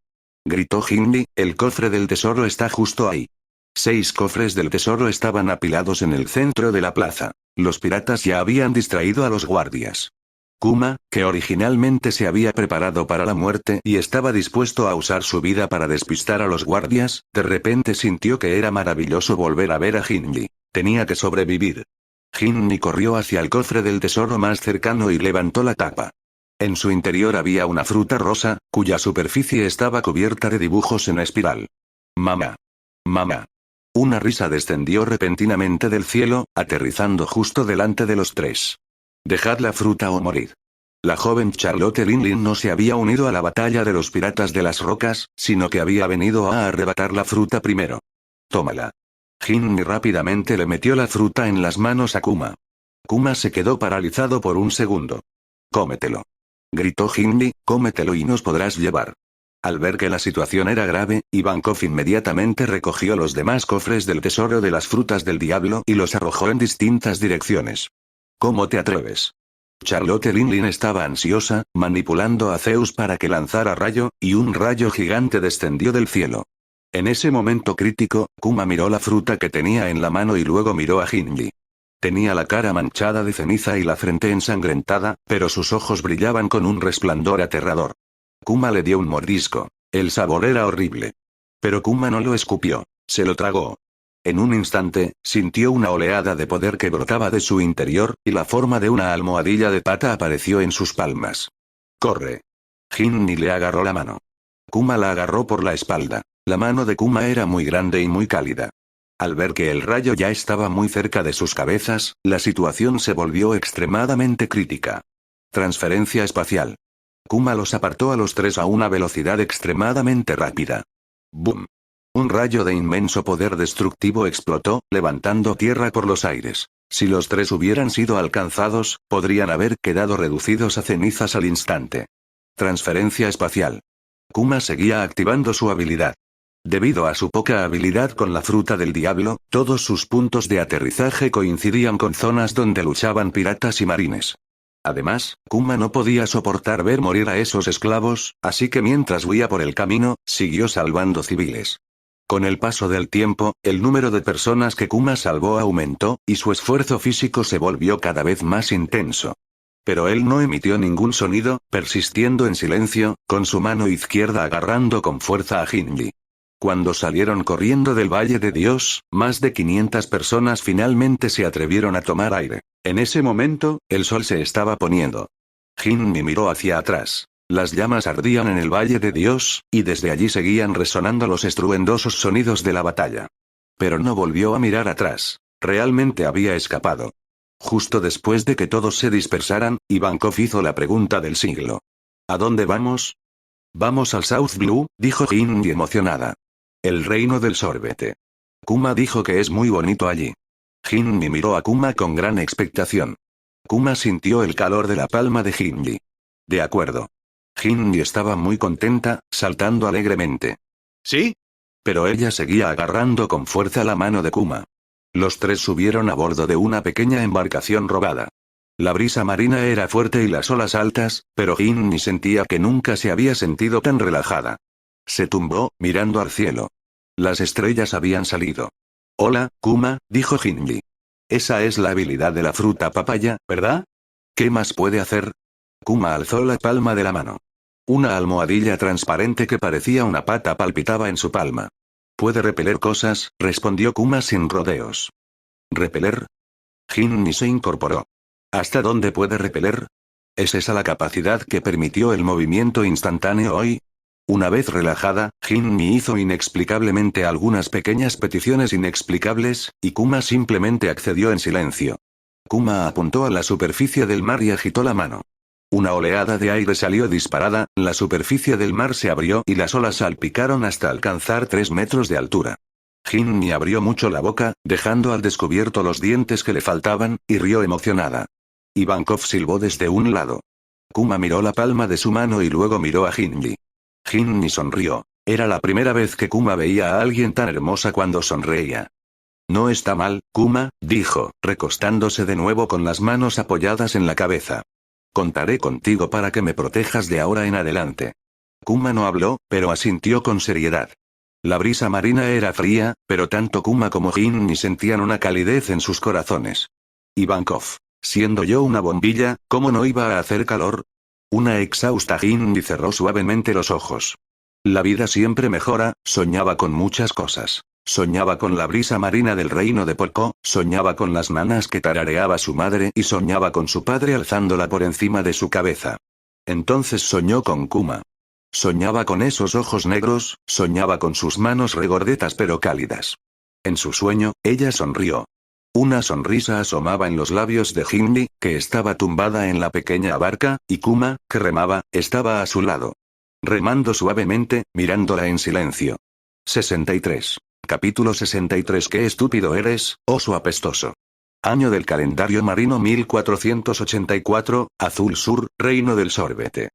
Gritó Hindi, el cofre del tesoro está justo ahí. 6 cofres del tesoro estaban apilados en el centro de la plaza. Los piratas ya habían distraído a los guardias. Kuma, que originalmente se había preparado para la muerte y estaba dispuesto a usar su vida para despistar a los guardias, de repente sintió que era maravilloso volver a ver a Hindi. Tenía que sobrevivir. Hindi corrió hacia el cofre del tesoro más cercano y levantó la tapa. En su interior había una fruta rosa, cuya superficie estaba cubierta de dibujos en espiral. Mamá. Mamá. Una risa descendió repentinamente del cielo, aterrizando justo delante de los tres. Dejad la fruta o morid. La joven Charlotte Linlin no se había unido a la batalla de los piratas de las rocas, sino que había venido a arrebatar la fruta primero. Tómala. Hindi rápidamente le metió la fruta en las manos a Kuma. Kuma se quedó paralizado por un segundo. Cómetelo. Gritó Hindi, cómetelo y nos podrás llevar. Al ver que la situación era grave, Ivankov inmediatamente recogió los demás cofres del tesoro de las frutas del diablo y los arrojó en distintas direcciones. ¿Cómo te atreves? Charlotte Linlin estaba ansiosa, manipulando a Zeus para que lanzara rayo, y un rayo gigante descendió del cielo. En ese momento crítico, Kuma miró la fruta que tenía en la mano y luego miró a Hindi. Tenía la cara manchada de ceniza y la frente ensangrentada, pero sus ojos brillaban con un resplandor aterrador. Kuma le dio un mordisco. El sabor era horrible. Pero Kuma no lo escupió. Se lo tragó. En un instante, sintió una oleada de poder que brotaba de su interior, y la forma de una almohadilla de pata apareció en sus palmas. ¡Corre! Hindi le agarró la mano. Kuma la agarró por la espalda. La mano de Kuma era muy grande y muy cálida. Al ver que el rayo ya estaba muy cerca de sus cabezas, la situación se volvió extremadamente crítica. Transferencia espacial. Kuma los apartó a los tres a una velocidad extremadamente rápida. ¡Bum! Un rayo de inmenso poder destructivo explotó, levantando tierra por los aires. Si los tres hubieran sido alcanzados, podrían haber quedado reducidos a cenizas al instante. Transferencia espacial. Kuma seguía activando su habilidad. Debido a su poca habilidad con la fruta del diablo, todos sus puntos de aterrizaje coincidían con zonas donde luchaban piratas y marines. Además, Kuma no podía soportar ver morir a esos esclavos, así que mientras huía por el camino, siguió salvando civiles. Con el paso del tiempo, el número de personas que Kuma salvó aumentó, y su esfuerzo físico se volvió cada vez más intenso. Pero él no emitió ningún sonido, persistiendo en silencio, con su mano izquierda agarrando con fuerza a Shinji. Cuando salieron corriendo del Valle de Dios, más de 500 personas finalmente se atrevieron a tomar aire. En ese momento, el sol se estaba poniendo. Shinji miró hacia atrás. Las llamas ardían en el Valle de Dios, y desde allí seguían resonando los estruendosos sonidos de la batalla. Pero no volvió a mirar atrás. Realmente había escapado. Justo después de que todos se dispersaran, Ivankov hizo la pregunta del siglo. ¿A dónde vamos? Vamos al South Blue, dijo Shinji emocionada. El reino del sorbete. Kuma dijo que es muy bonito allí. Shinji miró a Kuma con gran expectación. Kuma sintió el calor de la palma de Shinji. De acuerdo. Shinji estaba muy contenta, saltando alegremente. ¿Sí? Pero ella seguía agarrando con fuerza la mano de Kuma. Los tres subieron a bordo de una pequeña embarcación robada. La brisa marina era fuerte y las olas altas, pero Shinji sentía que nunca se había sentido tan relajada. Se tumbó, mirando al cielo. Las estrellas habían salido. Hola, Kuma, dijo Shinji. Esa es la habilidad de la fruta papaya, ¿verdad? ¿Qué más puede hacer? Kuma alzó la palma de la mano. Una almohadilla transparente que parecía una pata palpitaba en su palma. Puede repeler cosas, respondió Kuma sin rodeos. ¿Repeler? Shinji se incorporó. ¿Hasta dónde puede repeler? ¿Es esa la capacidad que permitió el movimiento instantáneo hoy? Una vez relajada, Shinji hizo inexplicablemente algunas pequeñas peticiones inexplicables, y Kuma simplemente accedió en silencio. Kuma apuntó a la superficie del mar y agitó la mano. Una oleada de aire salió disparada, la superficie del mar se abrió y las olas salpicaron hasta alcanzar 3 metros de altura. Shinji abrió mucho la boca, dejando al descubierto los dientes que le faltaban, y rió emocionada. Ivankov silbó desde un lado. Kuma miró la palma de su mano y luego miró a Shinji. Shinji sonrió. Era la primera vez que Kuma veía a alguien tan hermosa cuando sonreía. No está mal, Kuma, dijo, recostándose de nuevo con las manos apoyadas en la cabeza. Contaré contigo para que me protejas de ahora en adelante. Kuma no habló, pero asintió con seriedad. La brisa marina era fría, pero tanto Kuma como Shinji sentían una calidez en sus corazones. Ivankov, siendo yo una bombilla, ¿cómo no iba a hacer calor? Una exhausta Shinji cerró suavemente los ojos. La vida siempre mejora, soñaba con muchas cosas. Soñaba con la brisa marina del reino de Porco, soñaba con las nanas que tarareaba su madre y soñaba con su padre alzándola por encima de su cabeza. Entonces soñó con Kuma. Soñaba con esos ojos negros, soñaba con sus manos regordetas pero cálidas. En su sueño, ella sonrió. Una sonrisa asomaba en los labios de Shinji, que estaba tumbada en la pequeña barca, y Kuma, que remaba, estaba a su lado. Remando suavemente, mirándola en silencio. 63. Capítulo 63. Qué estúpido eres, oso apestoso. Año del calendario marino 1484, Azul Sur, Reino del Sorbete.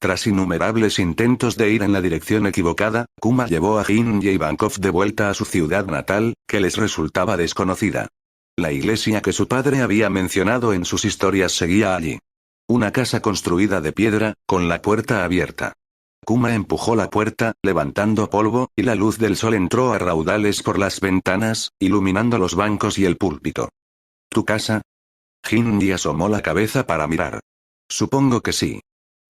Tras innumerables intentos de ir en la dirección equivocada, Kuma llevó a Shinji y Ivankov de vuelta a su ciudad natal, que les resultaba desconocida. La iglesia que su padre había mencionado en sus historias seguía allí. Una casa construida de piedra, con la puerta abierta. Kuma empujó la puerta, levantando polvo, y la luz del sol entró a raudales por las ventanas, iluminando los bancos y el púlpito. ¿Tu casa? Shinji asomó la cabeza para mirar. Supongo que sí.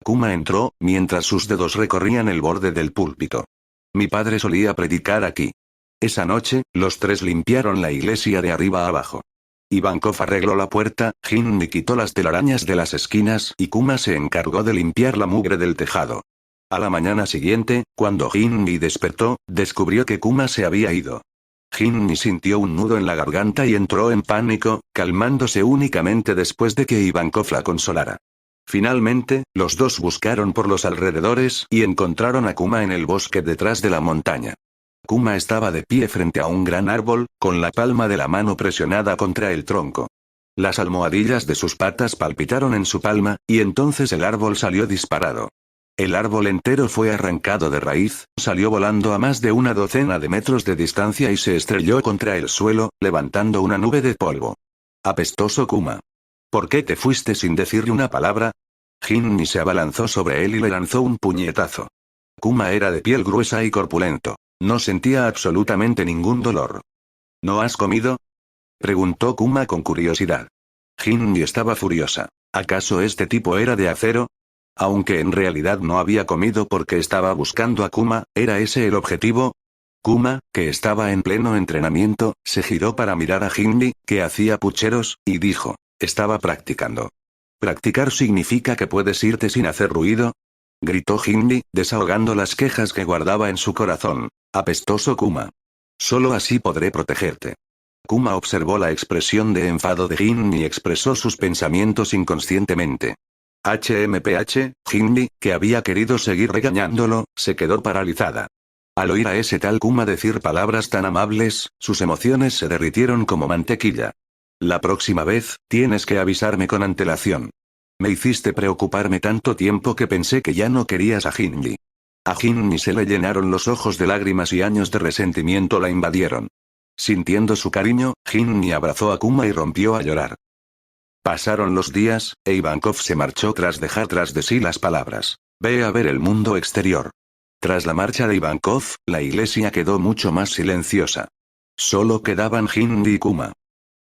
Kuma entró, mientras sus dedos recorrían el borde del púlpito. Mi padre solía predicar aquí. Esa noche, los tres limpiaron la iglesia de arriba a abajo. Ivankov arregló la puerta, Shinji quitó las telarañas de las esquinas y Kuma se encargó de limpiar la mugre del tejado. A la mañana siguiente, cuando Shinji despertó, descubrió que Kuma se había ido. Shinji sintió un nudo en la garganta y entró en pánico, calmándose únicamente después de que Ivankov la consolara. Finalmente, los dos buscaron por los alrededores y encontraron a Kuma en el bosque detrás de la montaña. Kuma estaba de pie frente a un gran árbol, con la palma de la mano presionada contra el tronco. Las almohadillas de sus patas palpitaron en su palma, y entonces el árbol salió disparado. El árbol entero fue arrancado de raíz, salió volando a más de una docena de metros de distancia y se estrelló contra el suelo, levantando una nube de polvo. Apestoso Kuma. ¿Por qué te fuiste sin decirle una palabra? Jinni se abalanzó sobre él y le lanzó un puñetazo. Kuma era de piel gruesa y corpulento. No sentía absolutamente ningún dolor. ¿No has comido? Preguntó Kuma con curiosidad. Jinni estaba furiosa. ¿Acaso este tipo era de acero? Aunque en realidad no había comido porque estaba buscando a Kuma, ¿era ese el objetivo? Kuma, que estaba en pleno entrenamiento, se giró para mirar a Jinni, que hacía pucheros, y dijo, estaba practicando. ¿Practicar significa que puedes irte sin hacer ruido? Gritó Jinni, desahogando las quejas que guardaba en su corazón. Apestoso Kuma. Solo así podré protegerte. Kuma observó la expresión de enfado de Jinni y expresó sus pensamientos inconscientemente. Jinni, que había querido seguir regañándolo, se quedó paralizada. Al oír a ese tal Kuma decir palabras tan amables, sus emociones se derritieron como mantequilla. La próxima vez, tienes que avisarme con antelación. Me hiciste preocuparme tanto tiempo que pensé que ya no querías a Jinni. A Jinni se le llenaron los ojos de lágrimas y años de resentimiento la invadieron. Sintiendo su cariño, Jinni abrazó a Kuma y rompió a llorar. Pasaron los días, e Ivankov se marchó tras dejar tras de sí las palabras. Ve a ver el mundo exterior. Tras la marcha de Ivankov, la iglesia quedó mucho más silenciosa. Solo quedaban Jinni y Kuma.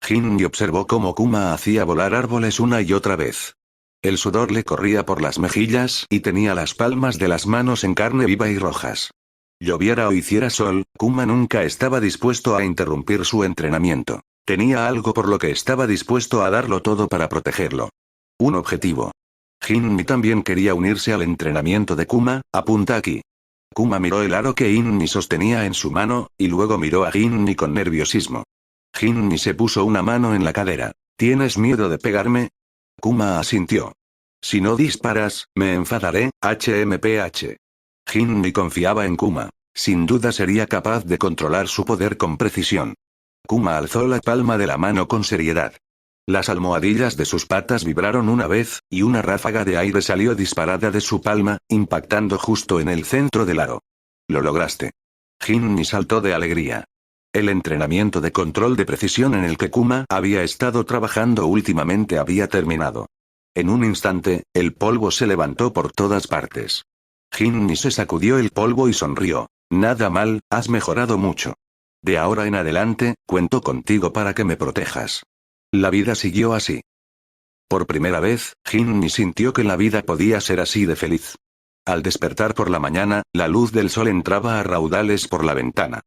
Jinni observó cómo Kuma hacía volar árboles una y otra vez. El sudor le corría por las mejillas y tenía las palmas de las manos en carne viva y rojas. Lloviera o hiciera sol, Kuma nunca estaba dispuesto a interrumpir su entrenamiento. Tenía algo por lo que estaba dispuesto a darlo todo para protegerlo. Un objetivo. Jinni también quería unirse al entrenamiento de Kuma, apunta aquí. Kuma miró el aro que Jinni sostenía en su mano, y luego miró a Jinni con nerviosismo. Jinni se puso una mano en la cadera. ¿Tienes miedo de pegarme? Kuma asintió. Si no disparas, me enfadaré, Jinni confiaba en Kuma. Sin duda sería capaz de controlar su poder con precisión. Kuma alzó la palma de la mano con seriedad. Las almohadillas de sus patas vibraron una vez, y una ráfaga de aire salió disparada de su palma, impactando justo en el centro del aro. Lo lograste. Jinni saltó de alegría. El entrenamiento de control de precisión en el que Kuma había estado trabajando últimamente había terminado. En un instante, el polvo se levantó por todas partes. Jinni se sacudió el polvo y sonrió. Nada mal, has mejorado mucho. De ahora en adelante, cuento contigo para que me protejas. La vida siguió así. Por primera vez, Jinni sintió que la vida podía ser así de feliz. Al despertar por la mañana, la luz del sol entraba a raudales por la ventana.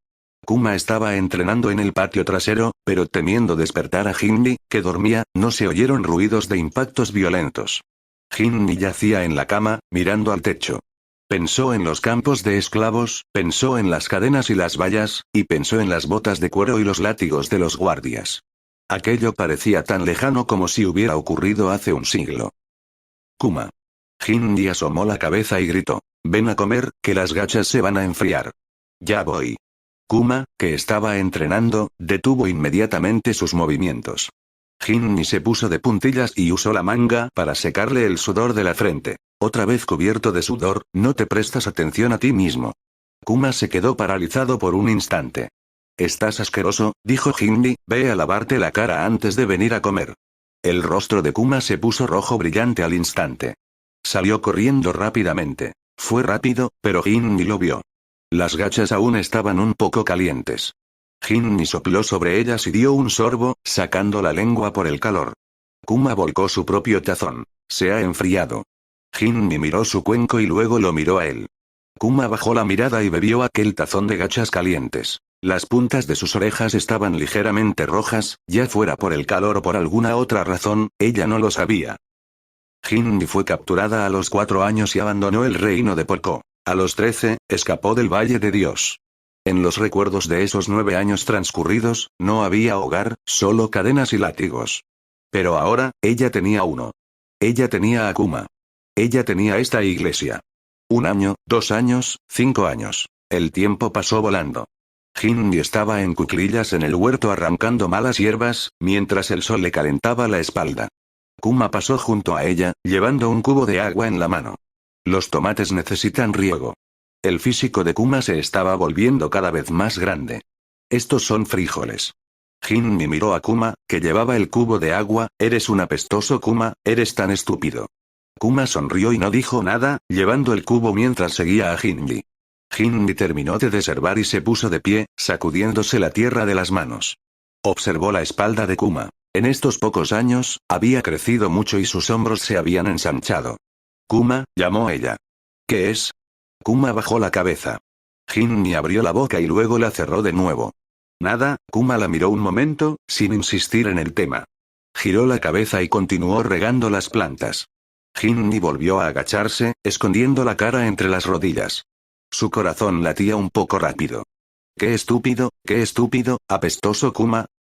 Kuma estaba entrenando en el patio trasero, pero temiendo despertar a Jinni, que dormía, no se oyeron ruidos de impactos violentos. Jinni yacía en la cama, mirando al techo. Pensó en los campos de esclavos, pensó en las cadenas y las vallas, y pensó en las botas de cuero y los látigos de los guardias. Aquello parecía tan lejano como si hubiera ocurrido hace un siglo. Kuma. Jinni asomó la cabeza y gritó. Ven a comer, que las gachas se van a enfriar. Ya voy. Kuma, que estaba entrenando, detuvo inmediatamente sus movimientos. Jinni se puso de puntillas y usó la manga para secarle el sudor de la frente. Otra vez cubierto de sudor, no te prestas atención a ti mismo. Kuma se quedó paralizado por un instante. Estás asqueroso, dijo Jinni, ve a lavarte la cara antes de venir a comer. El rostro de Kuma se puso rojo brillante al instante. Salió corriendo rápidamente. Fue rápido, pero Jinni lo vio. Las gachas aún estaban un poco calientes. Jinni sopló sobre ellas y dio un sorbo, sacando la lengua por el calor. Kuma volcó su propio tazón. Se ha enfriado. Jinni miró su cuenco y luego lo miró a él. Kuma bajó la mirada y bebió aquel tazón de gachas calientes. Las puntas de sus orejas estaban ligeramente rojas, ya fuera por el calor o por alguna otra razón, ella no lo sabía. Jinni fue capturada a los 4 años y abandonó el reino de Porco. A los 13, escapó del Valle de Dios. En los recuerdos de esos 9 años transcurridos, no había hogar, solo cadenas y látigos. Pero ahora, ella tenía uno. Ella tenía a Kuma. Ella tenía esta iglesia. 1 año, 2 años, 5 años. El tiempo pasó volando. Hinmi estaba en cuclillas en el huerto arrancando malas hierbas, mientras el sol le calentaba la espalda. Kuma pasó junto a ella, llevando un cubo de agua en la mano. Los tomates necesitan riego. El físico de Kuma se estaba volviendo cada vez más grande. Estos son frijoles. Hinmi miró a Kuma, que llevaba el cubo de agua. Eres un apestoso Kuma, eres tan estúpido. Kuma sonrió y no dijo nada, llevando el cubo mientras seguía a Hinmi. Hinmi terminó de deservar y se puso de pie, sacudiéndose la tierra de las manos. Observó la espalda de Kuma. En estos pocos años, había crecido mucho y sus hombros se habían ensanchado. Kuma, llamó ella. ¿Qué es? Kuma bajó la cabeza. Hinmi abrió la boca y luego la cerró de nuevo. Nada, Kuma la miró un momento, sin insistir en el tema. Giró la cabeza y continuó regando las plantas. Hinmi volvió a agacharse, escondiendo la cara entre las rodillas. Su corazón latía un poco rápido. ¡Qué estúpido, apestoso Kuma!